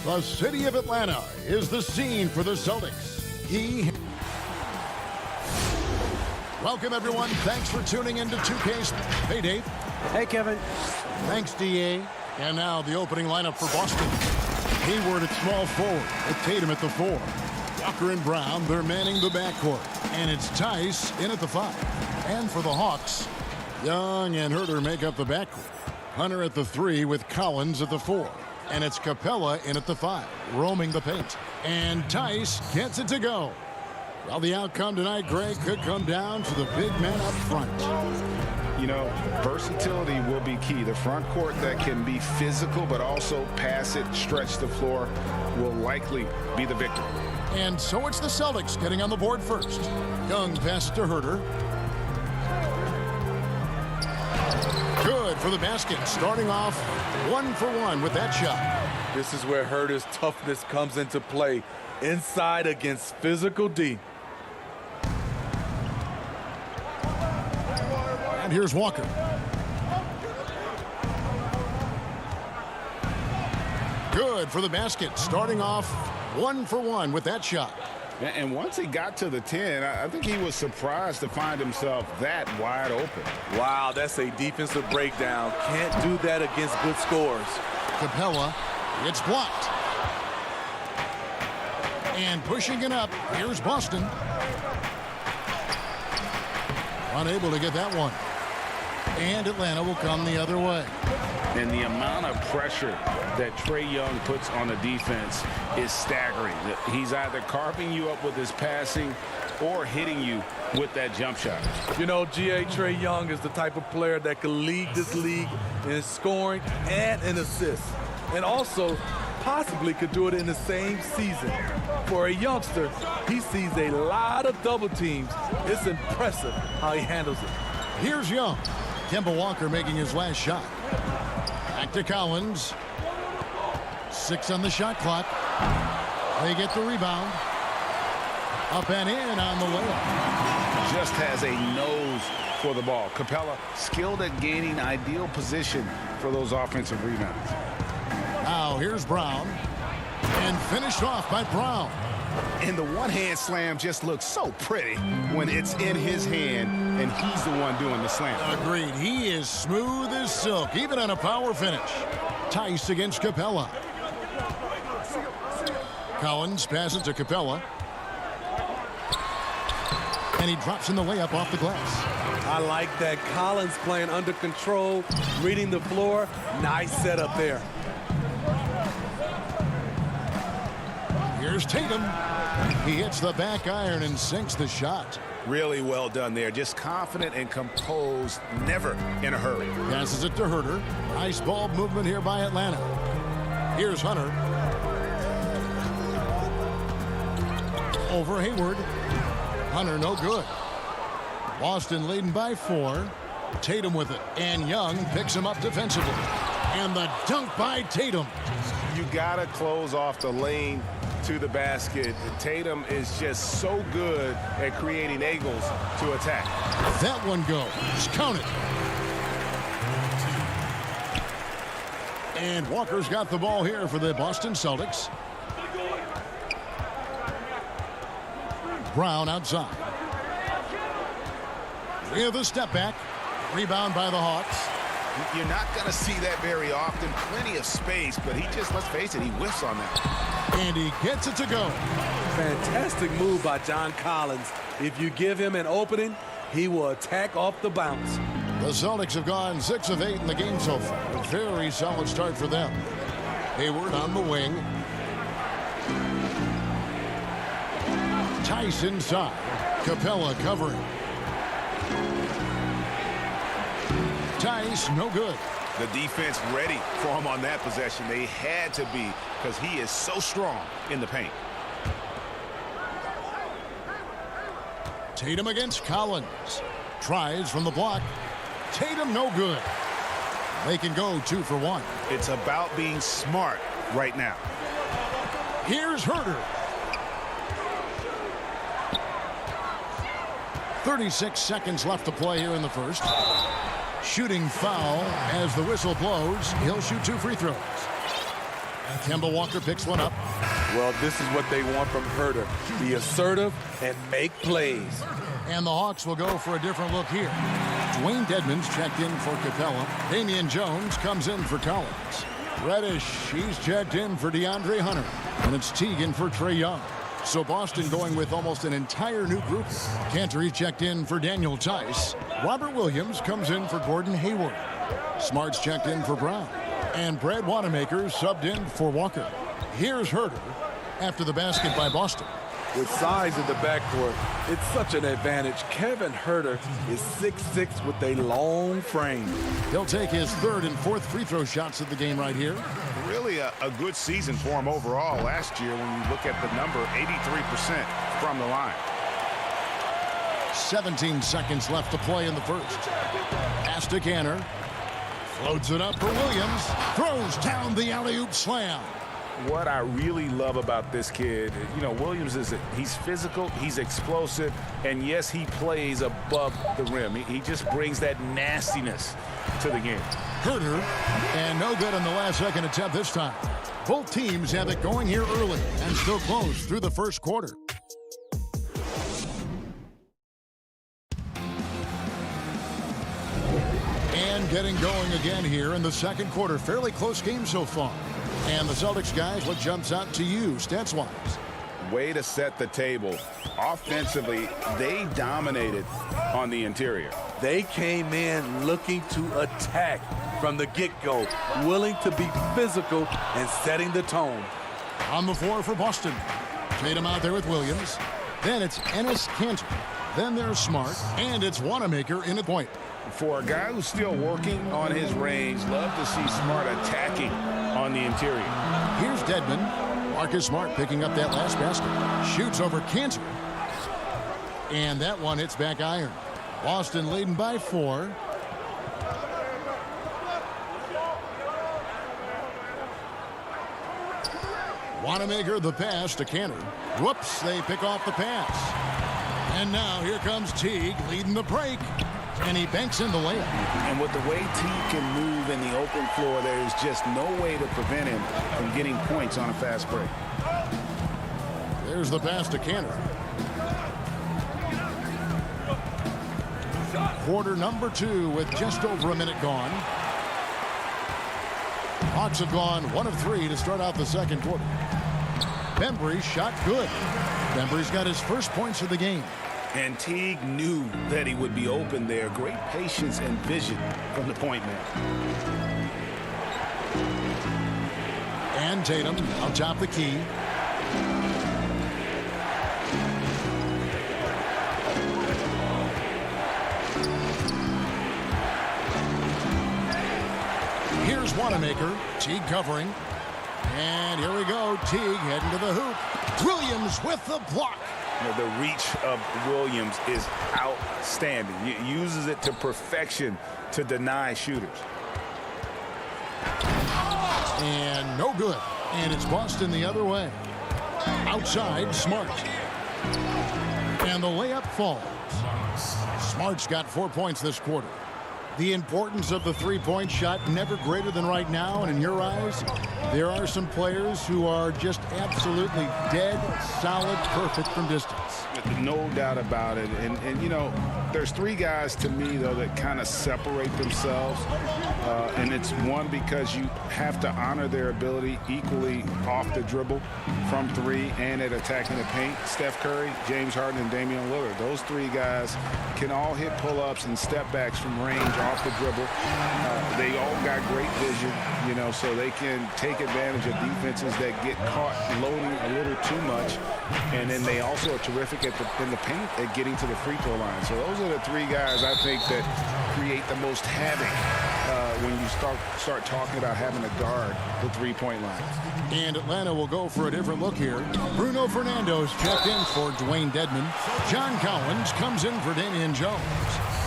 The city of Atlanta is the scene for the Celtics. Welcome, everyone. Thanks for tuning in to 2K's. Hey, Dave. Hey, Kevin. Thanks, D.A. And now the opening lineup for Boston. Hayward at small forward with Tatum at the 4. Walker and Brown, they're manning the backcourt. And it's Tice in at the 5. And for the Hawks, Young and Herter make up the backcourt. Hunter at the 3 with Collins at the 4. And it's Capella in at the 5, roaming the paint. And Tice gets it to go. Well, the outcome tonight, Greg, could come down to the big man up front. You know, versatility will be key. The front court that can be physical but also pass it, stretch the floor, will likely be the victor. And so it's the Celtics getting on the board first. Young passes to Herter. Good for the basket, starting off 1 for 1 with that shot. This is where Herter's toughness comes into play. Inside against physical D. And here's Walker. Good for the basket, starting off 1 for 1 with that shot. And once he got to the 10, I think he was surprised to find himself that wide open. Wow, that's a defensive breakdown. Can't do that against good scores. Capella, it's blocked. And pushing it up, here's Boston. Unable to get that one. And Atlanta will come the other way. And the amount of pressure that Trae Young puts on the defense is staggering. He's either carving you up with his passing or hitting you with that jump shot. You know, Trae Young is the type of player that can lead this league in scoring and in assists. And also possibly could do it in the same season. For a youngster, he sees a lot of double teams. It's impressive how he handles it. Here's Young. Kemba Walker making his last shot. Back to Collins. 6 on the shot clock. They get the rebound. Up and in on the layup. Just has a nose for the ball. Capella skilled at gaining ideal position for those offensive rebounds. Now here's Brown. And finished off by Brown. And the one-hand slam just looks so pretty when it's in his hand and he's the one doing the slam. Agreed. He is smooth as silk, even on a power finish. Tice against Capella. Collins passes to Capella. And he drops in the layup off the glass. I like that. Collins playing under control, reading the floor. Nice setup there. Here's Tatum. He hits the back iron and sinks the shot. Really well done there. Just confident and composed, never in a hurry. Passes it to Herter. Nice ball movement here by Atlanta. Here's Hunter. Over Hayward. Hunter no good. Boston leading by 4. Tatum with it. And Young picks him up defensively. And the dunk by Tatum. You got to close off the lane to the basket. Tatum is just so good at creating angles to attack. That one goes. Count it. And Walker's got the ball here for the Boston Celtics. Brown outside. With a step back. Rebound by the Hawks. You're not going to see that very often. Plenty of space, but he just, let's face it, he whiffs on that. And he gets it to go. Fantastic move by John Collins. If you give him an opening, he will attack off the bounce. The Celtics have gone 6 of 8 in the game so far. A very solid start for them. Hayward on the wing. Tice inside. Capella covering. Tice no good. The defense ready for him on that possession. They had to be, because he is so strong in the paint. Tatum against Collins. Tries from the block. Tatum no good. They can go 2 for 1. It's about being smart right now. Here's Herter. 36 seconds left to play here in the first. Shooting foul as the whistle blows. He'll shoot 2 free throws. Kemba Walker picks one up. Well, this is what they want from Herter. Be assertive and make plays. And the Hawks will go for a different look here. Dwayne Dedmon's checked in for Capella. Damian Jones comes in for Collins. Reddish, he's checked in for DeAndre Hunter. And it's Teagan for Trae Young. So Boston going with almost an entire new group. Cantor checked in for Daniel Tice. Robert Williams comes in for Gordon Hayward. Smart's checked in for Brown. And Brad Wanamaker subbed in for Walker. Here's Herter after the basket by Boston. With size in the backcourt, it's such an advantage. Kevin Herter is 6'6" with a long frame. He'll take his third and fourth free throw shots of the game right here. Really a good season for him overall. Last year, when you look at the number, 83% from the line. 17 seconds left to play in the first. Pass to Cantor. Floats it up for Williams. Throws down the alley-oop slam. What I really love about this kid, Williams he's physical, he's explosive, and yes, he plays above the rim. He just brings that nastiness to the game. Herter, and no good on the last second attempt this time. Both teams have it going here early and still close through the first quarter. And getting going again here in the second quarter. Fairly close game so far. And the Celtics guys, what jumps out to you stats-wise? Way to set the table. Offensively, they dominated on the interior. They came in looking to attack from the get-go, willing to be physical and setting the tone. On the floor for Boston. Tatum out there with Williams. Then it's Enes Kanter. Then there's Smart. And it's Wanamaker in the point. For a guy who's still working on his range, love to see Smart attacking on the interior. Here's Dedmon. Marcus Smart picking up that last basket. Shoots over Kanter. And that one hits back iron. Boston leading by 4. Wanamaker the pass to Kanter. Whoops, they pick off the pass. And now here comes Teague leading the break. And he banks in the layup. And with the way Teague can move in the open floor, there's just no way to prevent him from getting points on a fast break. There's the pass to Kanter. Quarter number 2 with just over a minute gone. Hawks have gone 1 of 3 to start out the second quarter. Bembry shot good. Bembry's got his first points of the game. And Teague knew that he would be open there. Great patience and vision from the point man. And Tatum on top of the key. Here's Wanamaker. Teague covering. And here we go. Teague heading to the hoop. Williams with the block. The reach of Williams is outstanding. He uses it to perfection to deny shooters. And no good. And it's Boston the other way. Outside, Smart. And the layup falls. Smart's got 4 points this quarter. The importance of the three-point shot never greater than right now. And in your eyes, there are some players who are just absolutely dead, solid, perfect from distance. No doubt about it. And there's 3 guys to me, though, that kind of separate themselves. And it's one, because you have to honor their ability equally off the dribble from 3 and at attacking the paint. Steph Curry, James Harden, and Damian Lillard. Those 3 guys can all hit pull-ups and step backs from range off the dribble. They all got great vision, so they can take advantage of defenses that get caught loading a little too much. And then they also are terrific in the paint at getting to the free throw line. So those are the 3 guys I think that create the most havoc when you start talking about having to guard the three-point line. And Atlanta will go for a different look here. Bruno Fernando's checked in for Dwayne Dedmon. John Collins comes in for Damian Jones.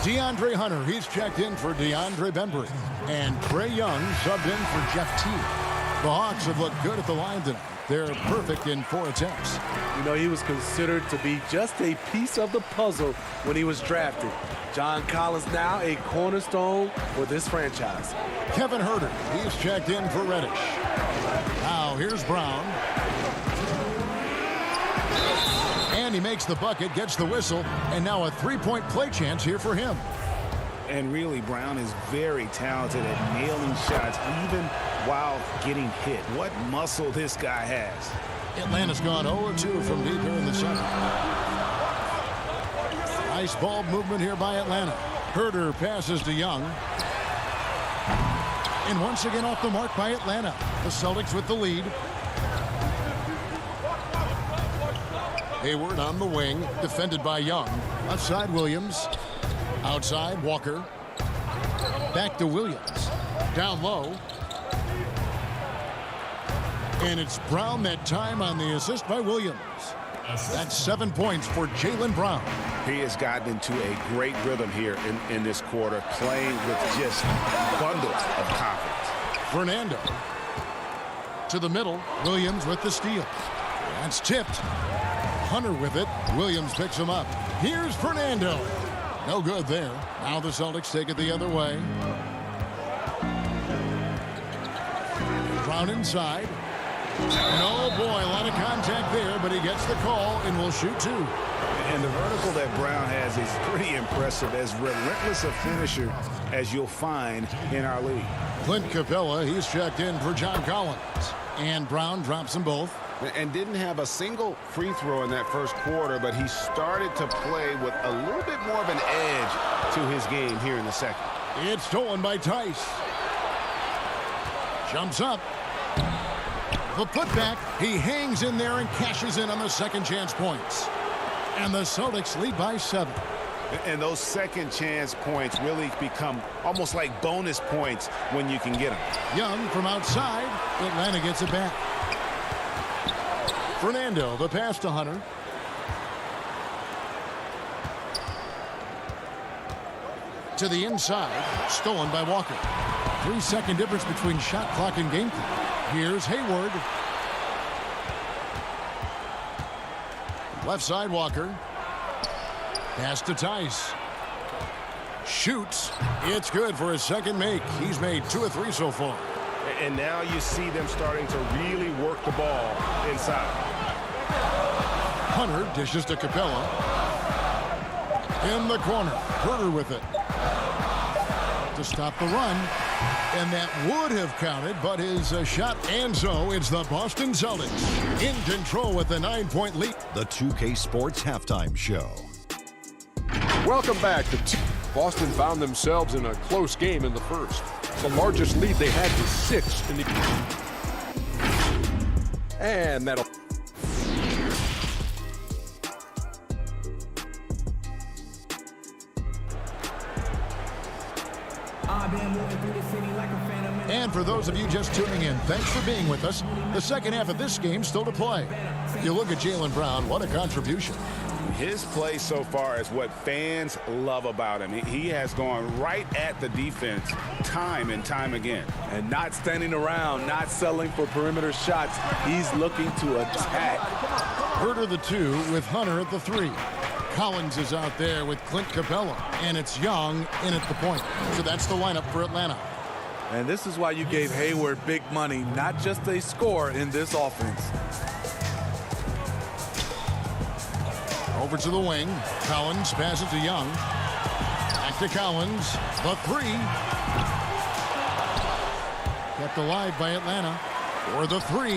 DeAndre Hunter, he's checked in for DeAndre Bembry. And Trae Young subbed in for Jeff Teague. The Hawks have looked good at the line tonight. They're perfect in 4 attempts. You know, he was considered to be just a piece of the puzzle when he was drafted. John Collins now a cornerstone for this franchise. Kevin Huerter, he's checked in for Reddish. Now here's Brown. And he makes the bucket, gets the whistle, and now a three-point play chance here for him. And really, Brown is very talented at nailing shots, even while getting hit. What muscle this guy has. Atlanta's gone 0-2 from deep here in the second. Nice ball movement here by Atlanta. Huerter passes to Young. And once again off the mark by Atlanta. The Celtics with the lead. Hayward on the wing, defended by Young. Outside Williams. Outside Walker. Back to Williams. Down low. And it's Brown that time on the assist by Williams. That's 7 points for Jaylen Brown. He has gotten into a great rhythm here in this quarter, playing with just bundles of confidence. Fernando to the middle. Williams with the steal. That's tipped. Hunter with it. Williams picks him up. Here's Fernando. No good there. Now the Celtics take it the other way. Brown inside. No, boy, a lot of contact there, but he gets the call and will shoot 2. And the vertical that Brown has is pretty impressive, as relentless a finisher as you'll find in our league. Clint Capella, he's checked in for John Collins. And Brown drops them both. And didn't have a single free throw in that first quarter, but he started to play with a little bit more of an edge to his game here in the second. It's stolen by Tice. Jumps up. The putback, he hangs in there and cashes in on the second chance points. And the Celtics lead by 7. And those second chance points really become almost like bonus points when you can get them. Young from outside. Atlanta gets it back. Fernando, the pass to Hunter. To the inside, stolen by Walker. 3-second difference between shot clock and game clock. Here's Hayward. Left side, Walker. Pass to Tice. Shoots. It's good for his second make. He's made 2 of 3 so far. And now you see them starting to really work the ball inside. Hunter dishes to Capella. In the corner. Huerter with it. To stop the run. And that would have counted, but his shot, and so it's the Boston Celtics in control with the 9-point lead. The 2K Sports Halftime Show. Welcome back. Boston found themselves in a close game in the first. The largest lead they had was 6 in the... And that'll... And for those of you just tuning in, thanks for being with us. The second half of this game still to play. You look at Jaylen Brown, what a contribution. His play so far is what fans love about him. He has gone right at the defense time and time again. And not standing around, not settling for perimeter shots. He's looking to attack. Huerter the 2 with Hunter at the 3. Collins is out there with Clint Capella. And it's Young in at the point. So that's the lineup for Atlanta. And this is why you gave Hayward big money, not just a score in this offense. Over to the wing. Collins passes to Young. Back to Collins. The 3. Kept alive by Atlanta. For the 3.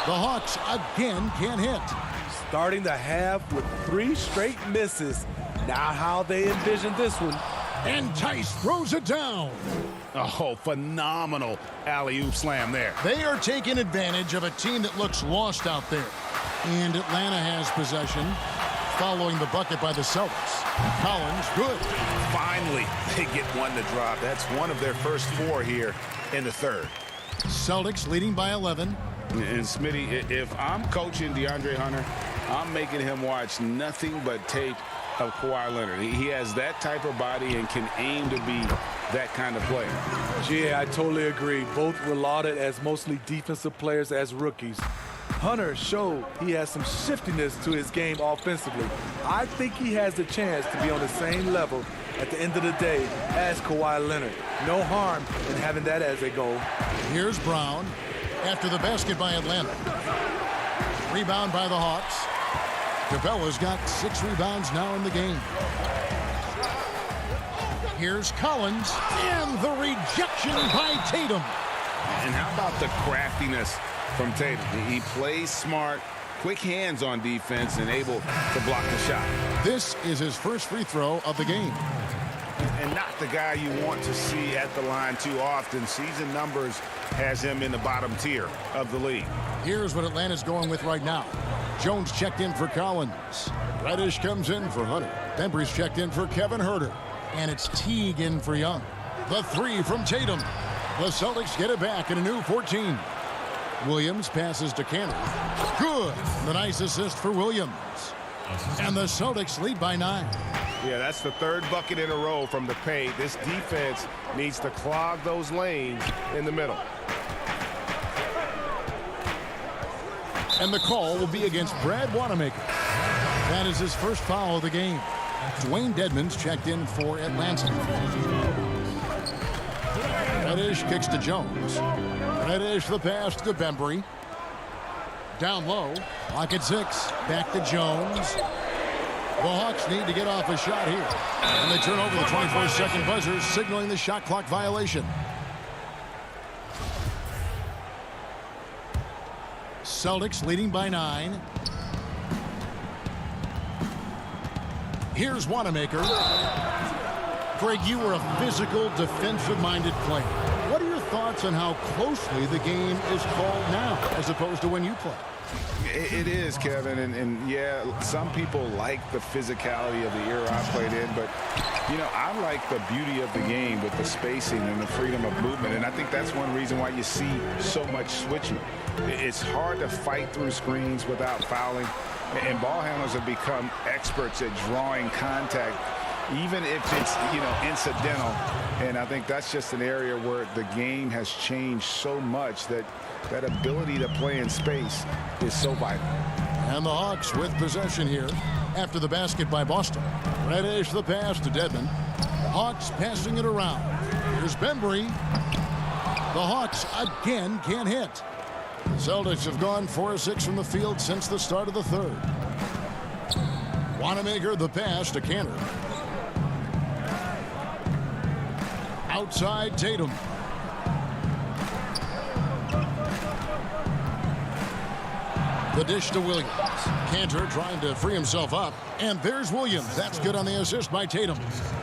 The Hawks again can't hit. Starting the half with 3 straight misses. Now how they envision this one. And Tice throws it down. Oh, phenomenal alley-oop slam there. They are taking advantage of a team that looks lost out there. And Atlanta has possession following the bucket by the Celtics. Collins, good. Finally, they get one to drop. That's one of their first 4 here in the third. Celtics leading by 11. And Smitty, if I'm coaching DeAndre Hunter, I'm making him watch nothing but tape of Kawhi Leonard. He has that type of body and can aim to be that kind of player. Yeah, I totally agree. Both were lauded as mostly defensive players as rookies. Hunter showed he has some shiftiness to his game offensively. I think he has the chance to be on the same level at the end of the day as Kawhi Leonard. No harm in having that as a goal. Here's Brown after the basket by Atlanta. Rebound by the Hawks. Capella's got 6 rebounds now in the game. Here's Collins, and the rejection by Tatum. And how about the craftiness from Tatum? He plays smart, quick hands on defense, and able to block the shot. This is his first free throw of the game. And not the guy you want to see at the line too often. Season numbers has him in the bottom tier of the league. Here's what Atlanta's going with right now. Jones checked in for Collins. Reddish comes in for Hunter. Bembry's checked in for Kevin Huerter. And it's Teague in for Young. The 3 from Tatum. The Celtics get it back in a new 14. Williams passes to Cantor. Good. The nice assist for Williams. And the Celtics lead by 9. Yeah, that's the 3rd bucket in a row from the paint. This defense needs to clog those lanes in the middle. And the call will be against Brad Wanamaker. That is his first foul of the game. Dwayne Dedmon's checked in for Atlanta. Reddish kicks to Jones. Reddish the pass to Bembry. Down low. Clock at 6. Back to Jones. The Hawks need to get off a shot here. And they turn over the 24-second buzzer, signaling the shot clock violation. Celtics leading by 9. Here's Wanamaker. Greg, you were a physical, defensive-minded player. What are your thoughts on how closely the game is called now as opposed to when you play? It is, Kevin, and yeah, some people like the physicality of the era I played in, but, you know, I like the beauty of the game with the spacing and the freedom of movement, and I think that's one reason why you see so much switching. It's hard to fight through screens without fouling, and ball handlers have become experts at drawing contact, even if it's, you know, incidental, and I think that's just an area where the game has changed so much that that ability to play in space is so vital. And the Hawks with possession here after the basket by Boston. Reddish the pass to Dedmon. Hawks passing it around. Here's Bembry. The Hawks again can't hit. The Celtics have gone 4-6 from the field since the start of the 3rd. Wanamaker the pass to Cantor. Outside Tatum. The dish to Williams. Cantor trying to free himself up. And there's Williams. That's good on the assist by Tatum.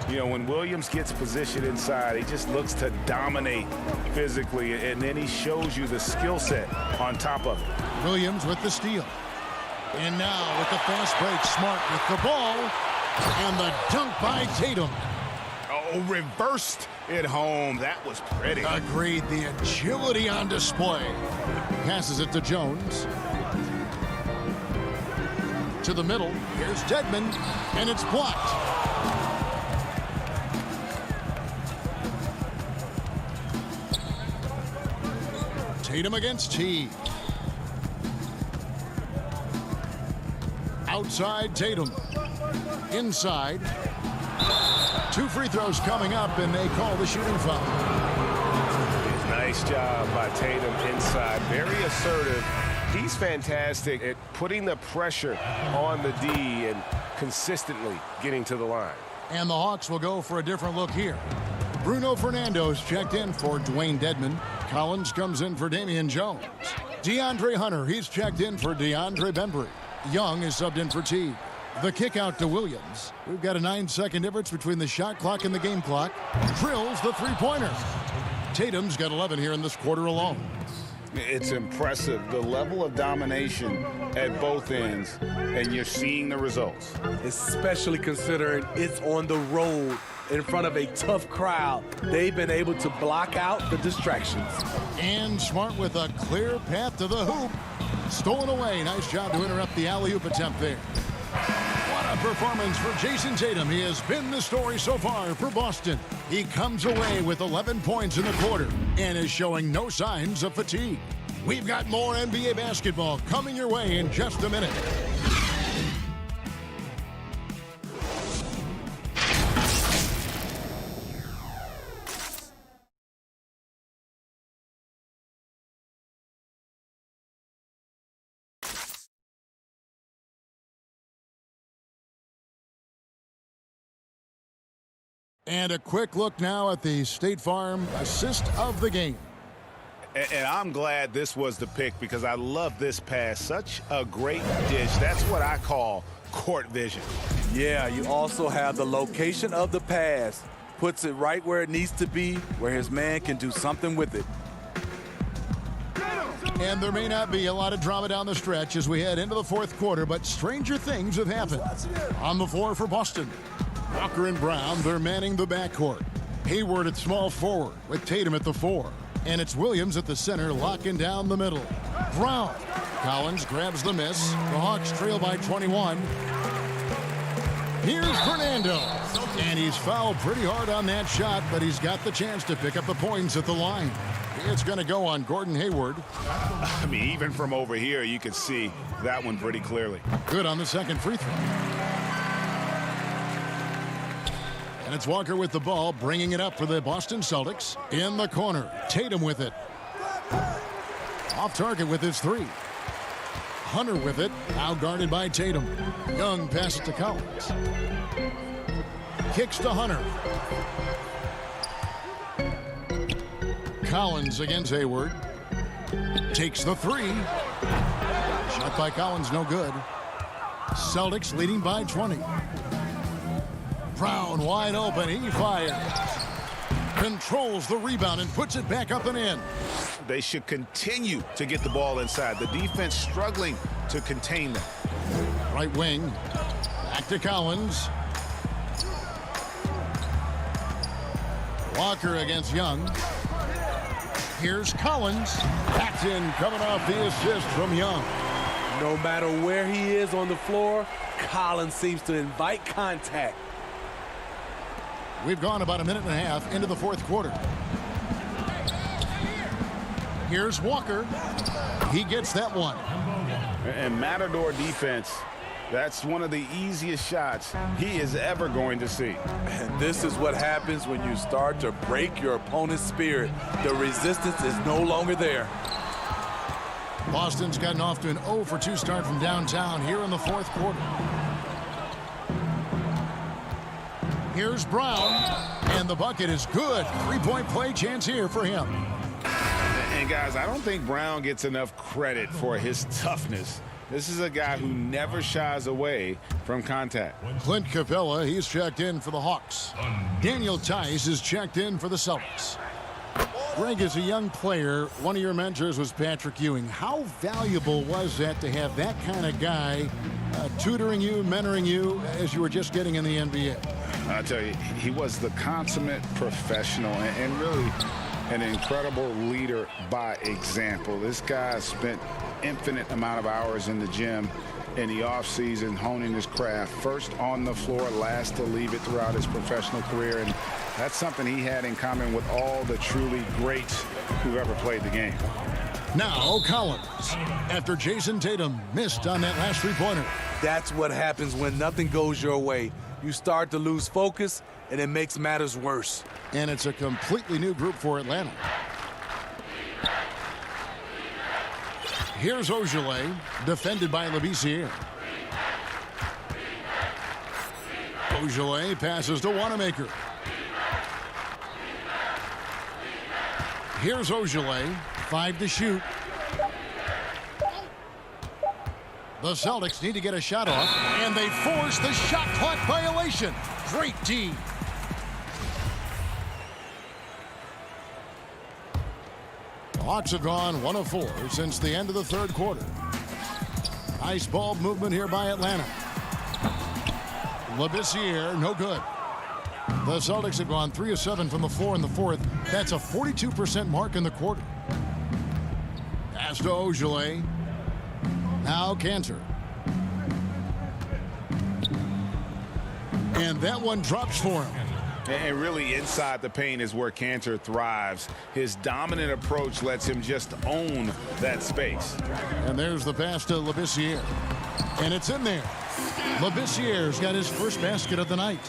You know, when Williams gets positioned inside, he just looks to dominate physically, and then he shows you the skill set on top of it. Williams with the steal. And now with the fast break, Smart with the ball. And the dunk by Tatum. Oh, reversed it home. That was pretty. Agreed. The agility on display. Passes it to Jones. To the middle. Here's Dedmon. And it's blocked. Tatum against Teague. Outside Tatum. Inside. 2 free throws coming up, and they call the shooting foul. Nice job by Tatum inside. Very assertive. He's fantastic at putting the pressure on the D and consistently getting to the line. And the Hawks will go for a different look here. Bruno Fernando's checked in for Dwayne Dedmon. Collins comes in for Damian Jones. DeAndre Hunter, he's checked in for DeAndre Bembry. Young is subbed in for Teague. The kick out to Williams. We've got a 9-second difference between the shot clock and the game clock. Drills the three-pointer. Tatum's got 11 here in this quarter alone. It's impressive, the level of domination at both ends, and you're seeing the results. Especially considering it's on the road in front of a tough crowd. They've been able to block out the distractions. And Smart with a clear path to the hoop. Stolen away. Nice job to interrupt the alley-oop attempt there. What a performance for Jason Tatum. He has been the story so far for Boston. He comes away with 11 points in the quarter and is showing no signs of fatigue. We've got more NBA basketball coming your way in just a minute. And a quick look now at the State Farm assist of the game. And I'm glad this was the pick because I love this pass. Such a great dish. That's what I call court vision. Yeah, you also have the location of the pass. Puts it right where it needs to be, where his man can do something with it. And there may not be a lot of drama down the stretch as we head into the fourth quarter, but stranger things have happened. On the floor for Boston, Walker and Brown, they're manning the backcourt. Hayward at small forward with Tatum at the 4. And it's Williams at the center, locking down the middle. Brown. Collins grabs the miss. The Hawks trail by 21. Here's Fernando. And he's fouled pretty hard on that shot, but he's got the chance to pick up the points at the line. It's going to go on Gordon Hayward. I mean, even from over here, you can see that one pretty clearly. Good on the second free throw. And it's Walker with the ball, bringing it up for the Boston Celtics. In the corner, Tatum with it. Off target with his 3. Hunter with it, now guarded by Tatum. Young passes to Collins. Kicks to Hunter. Collins against Hayward. Takes the 3. Shot by Collins, no good. Celtics leading by 20. Brown wide open, he fires. Controls the rebound and puts it back up and in. They should continue to get the ball inside. The defense struggling to contain them. Right wing, back to Collins. Walker against Young. Here's Collins. Backed in, coming off the assist from Young. No matter where he is on the floor, Collins seems to invite contact. We've gone about a minute and a half into the fourth quarter. Here's Walker. He gets that one. And Matador defense, that's one of the easiest shots he is ever going to see. And this is what happens when you start to break your opponent's spirit. The resistance is no longer there. Boston's gotten off to an 0 for 2 start from downtown here in the fourth quarter. Here's Brown, and the bucket is good. 3-point play chance here for him. And guys, I don't think Brown gets enough credit for his toughness. This is a guy who never shies away from contact. Clint Capella, he's checked in for the Hawks. Daniel Tice is checked in for the Celtics. Greg, as a young player, one of your mentors was Patrick Ewing. How valuable was that to have that kind of guy tutoring you, mentoring you as you were just getting in the NBA? I tell you, he was the consummate professional and really an incredible leader by example. This guy spent infinite amount of hours in the gym in the offseason honing his craft. First on the floor, last to leave it throughout his professional career. And that's something he had in common with all the truly greats who've ever played the game. Now Collins, after Jason Tatum missed on that last three-pointer. That's what happens when nothing goes your way. You start to lose focus, and it makes matters worse. And it's a completely new group for Atlanta. Here's Ogilvy, defended by Labissiere. Ogilvy passes to Wanamaker. Here's Ogilvy, 5 to shoot. The Celtics need to get a shot off, and they force the shot clock violation. Great D. The Hawks have gone 1 of 4 since the end of the third quarter. Nice ball movement here by Atlanta. Labissiere, no good. The Celtics have gone 3 of 7 from the floor in the fourth. That's a 42% mark in the quarter. Pass to Ogilvy. Now Cantor. And that one drops for him. And really inside the paint is where Cantor thrives. His dominant approach lets him just own that space. And there's the pass to Labissiere. And it's in there. Labissiere's got his first basket of the night.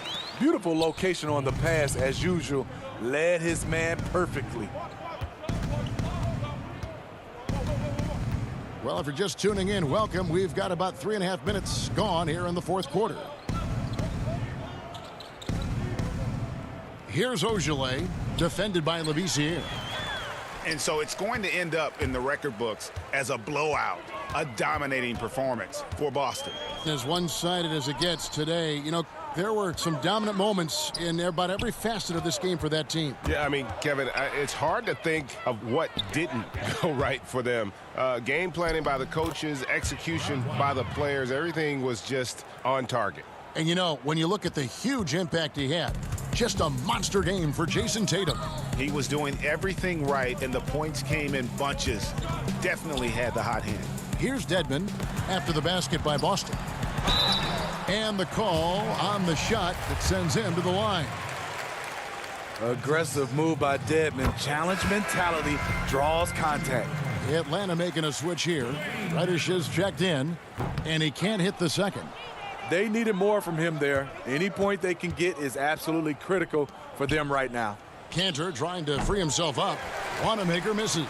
Beautiful location on the pass, as usual. Led his man perfectly. Well, if you're just tuning in, welcome. We've got about 3.5 minutes gone here in the fourth quarter. Here's Ogilvy, defended by Labissiere. And so it's going to end up in the record books as a blowout, a dominating performance for Boston. As one-sided as it gets today, you know, there were some dominant moments in about every facet of this game for that team. Yeah, I mean, Kevin, it's hard to think of what didn't go right for them. Game planning by the coaches, execution by the players, everything was just on target. And, you know, when you look at the huge impact he had, just a monster game for Jason Tatum. He was doing everything right, and the points came in bunches. Definitely had the hot hand. Here's Dedmon after the basket by Boston. And the call on the shot that sends him to the line. Aggressive move by Dedmon. Challenge mentality, draws contact. Atlanta making a switch here. Reddish is checked in, and he can't hit the second. They needed more from him there. Any point they can get is absolutely critical for them right now. Cantor trying to free himself up. Wanamaker misses.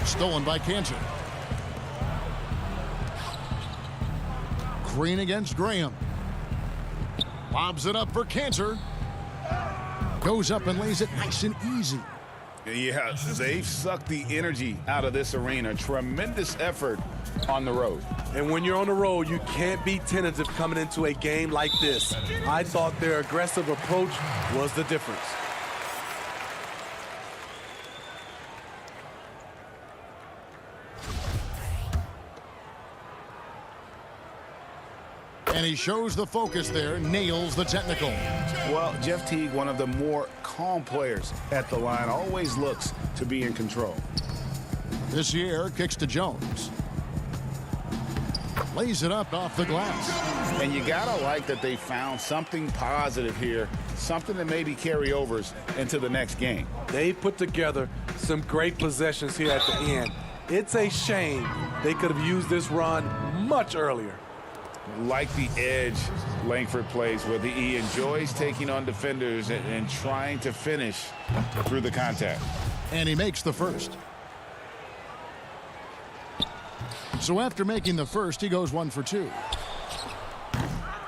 Stolen by Cantor. Green against Graham. Lobs it up for Cantor. Goes up and lays it nice and easy. Yeah, they've sucked the energy out of this arena. Tremendous effort on the road. And when you're on the road, you can't be tentative coming into a game like this. I thought their aggressive approach was the difference. And he shows the focus there, nails the technical. Well, Jeff Teague, one of the more calm players at the line, always looks to be in control. This year, kicks to Jones. Lays it up off the glass. And you gotta like that they found something positive here, something that maybe carryovers into the next game. They put together some great possessions here at the end. It's a shame they could have used this run much earlier. Like the edge Langford plays, where he enjoys taking on defenders and trying to finish through the contact. And he makes the first. So after making the first, he goes 1 for 2.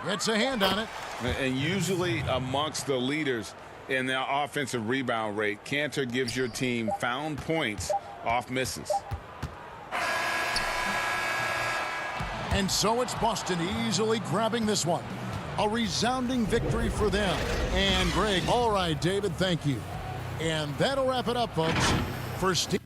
Gets a hand on it. And usually amongst the leaders in the offensive rebound rate, Cantor gives your team found points off misses. And so it's Boston easily grabbing this one. A resounding victory for them. And Greg, all right, David, thank you. And that'll wrap it up, folks, for Steve.